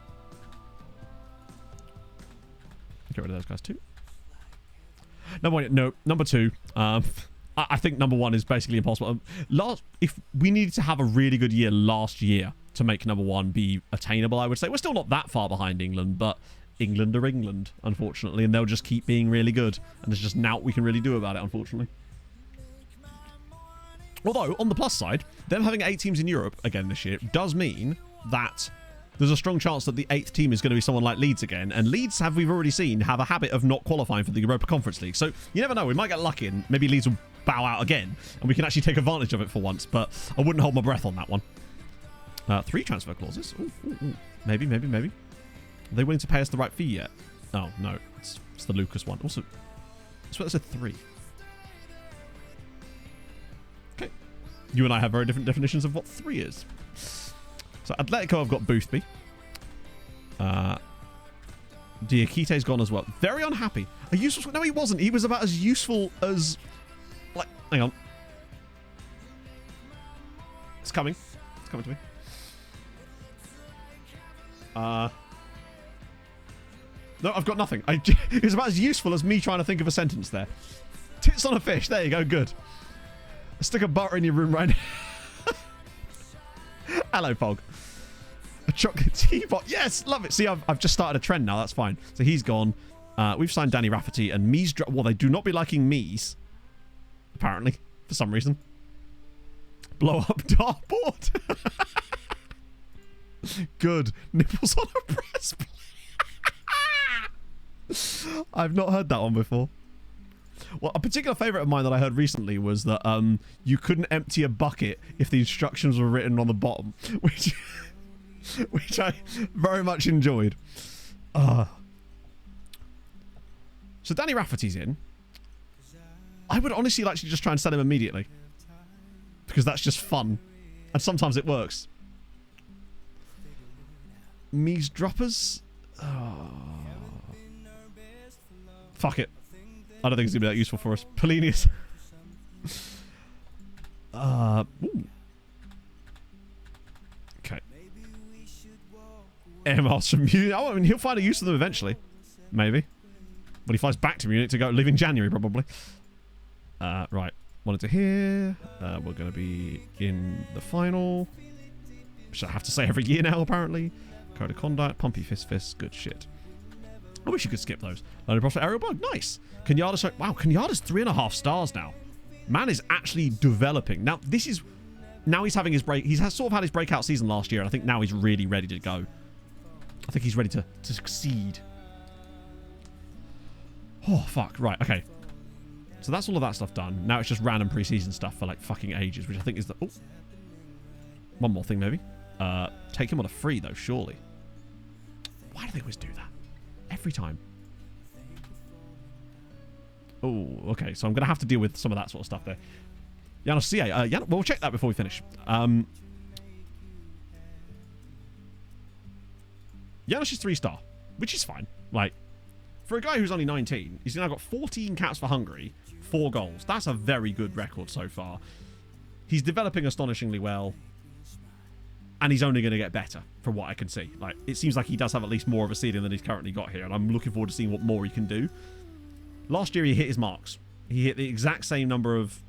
C: Get rid of those guys too. Number 2. I think number 1 is basically impossible. If we needed to have a really good year last year to make number 1 be attainable, I would say. We're still not that far behind England, but England are England, unfortunately, and they'll just keep being really good. And there's just naught we can really do about it, unfortunately. Although, on the plus side, them having 8 teams in Europe again this year does mean that there's a strong chance that the 8th team is going to be someone like Leeds again. And Leeds, we've already seen, have a habit of not qualifying for the Europa Conference League. So, you never know. We might get lucky and maybe Leeds will bow out again. And we can actually take advantage of it for once. But I wouldn't hold my breath on that one. 3 transfer clauses. Ooh. Maybe. Are they willing to pay us the right fee yet? Oh, no. It's the Lucas one. Also, I swear that's a 3. Okay. You and I have very different definitions of what 3 is. So Atletico have got Boothby. Diakite's gone as well. Very unhappy. A useful... No, he wasn't. He was about as useful as... Like, hang on. It's coming. It's coming to me. No, I've got nothing. It was about as useful as me trying to think of a sentence there. Tits on a fish. There you go. Good. A stick of butter in your room right now. Hello, Pog. A chocolate teapot. Yes, love it. See, I've just started a trend now. That's fine. So he's gone. We've signed Danny Rafferty and Mies. Well, they do not be liking Mies. Apparently, for some reason. Blow up dartboard. Good. Nipples on a breastplate. I've not heard that one before. Well, a particular favourite of mine that I heard recently was that you couldn't empty a bucket if the instructions were written on the bottom, which I very much enjoyed. So Danny Rafferty's in. I would honestly like to just try and sell him immediately, because that's just fun, and sometimes it works. Mies droppers. Fuck it. I don't think it's gonna be that useful for us. Polinius. Okay. Air miles from Munich. Oh, I mean, he'll find a use for them eventually. Maybe. When he flies back to Munich to go live in January, probably. Right. Monitor here. We're going to be in the final. Which I have to say every year now, apparently. Code of Conduct. Pumpy Fist. Good shit. I wish you could skip those. Learning Prospect Aerial Bug. Nice. Kenyatta's... Wow, Kenyatta's 3.5 stars now. Man is actually developing. Now, this is... Now he's having his break... He's sort of had his breakout season last year, and I think now he's really ready to go. I think he's ready to succeed. Oh, fuck. Right, okay. So that's all of that stuff done. Now it's just random preseason stuff for, like, fucking ages, which I think is the... Oh. One more thing, maybe. Take him on a free, though, surely. Why do they always do that? Every time. Oh, okay. So I'm going to have to deal with some of that sort of stuff there. Janos CA. Well, we'll check that before we finish. Janos is 3-star, which is fine. Like, for a guy who's only 19, he's now got 14 caps for Hungary, 4 goals. That's a very good record so far. He's developing astonishingly well. And he's only going to get better, from what I can see. Like, it seems like he does have at least more of a ceiling than he's currently got here, and I'm looking forward to seeing what more he can do. Last year, he hit his marks. He hit the exact same number of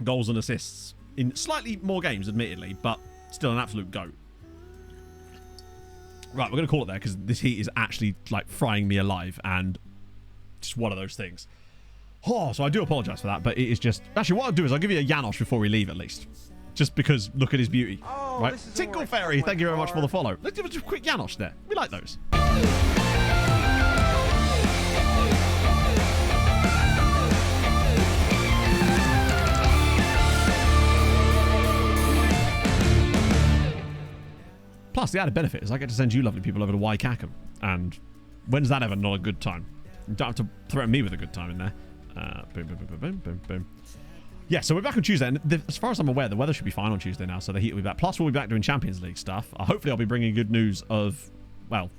C: goals and assists in slightly more games, admittedly, but still an absolute GOAT. Right, we're going to call it there, because this heat is actually, like, frying me alive, and just one of those things. Oh, so I do apologise for that, but it is just... Actually, what I'll do is I'll give you a Janos before we leave, at least. Just because, look at his beauty. Oh, right? Tinkle Fairy, thank you very much for the follow. Let's give it a quick Janos there. We like those. Plus, the added benefit is I get to send you lovely people over to Waikakum. And when's that ever not a good time? You don't have to threaten me with a good time in there. Boom, boom, boom, boom, boom, boom, boom. Yeah, so we're back on Tuesday, and as far as I'm aware, the weather should be fine on Tuesday now, so the heat will be back. Plus, we'll be back doing Champions League stuff. Hopefully, I'll be bringing good news of, well,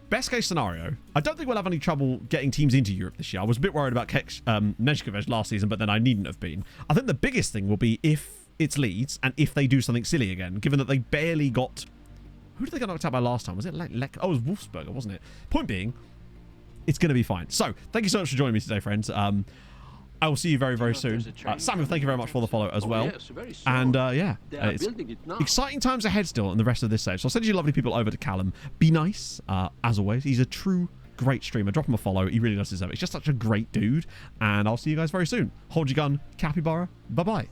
C: best case scenario. I don't think we'll have any trouble getting teams into Europe this year. I was a bit worried about Nezhkovec last season, but then I needn't have been. I think the biggest thing will be if it's Leeds, and if they do something silly again, given that they barely got... Who did they get knocked out by last time? Was it Oh, it was Wolfsburger, wasn't it? Point being, it's going to be fine. So, thank you so much for joining me today, friends. I will see you very, very soon. Samuel, thank you very much for the follow as well.
E: Yes, very soon.
C: And yeah, it's
E: building it now.
C: exciting times ahead still in the rest of this stage. So I'll send you lovely people over to Callum. Be nice, as always. He's a true great streamer. Drop him a follow. He really does deserve it. He's just such a great dude. And I'll see you guys very soon. Hold your gun. Capybara. Bye-bye.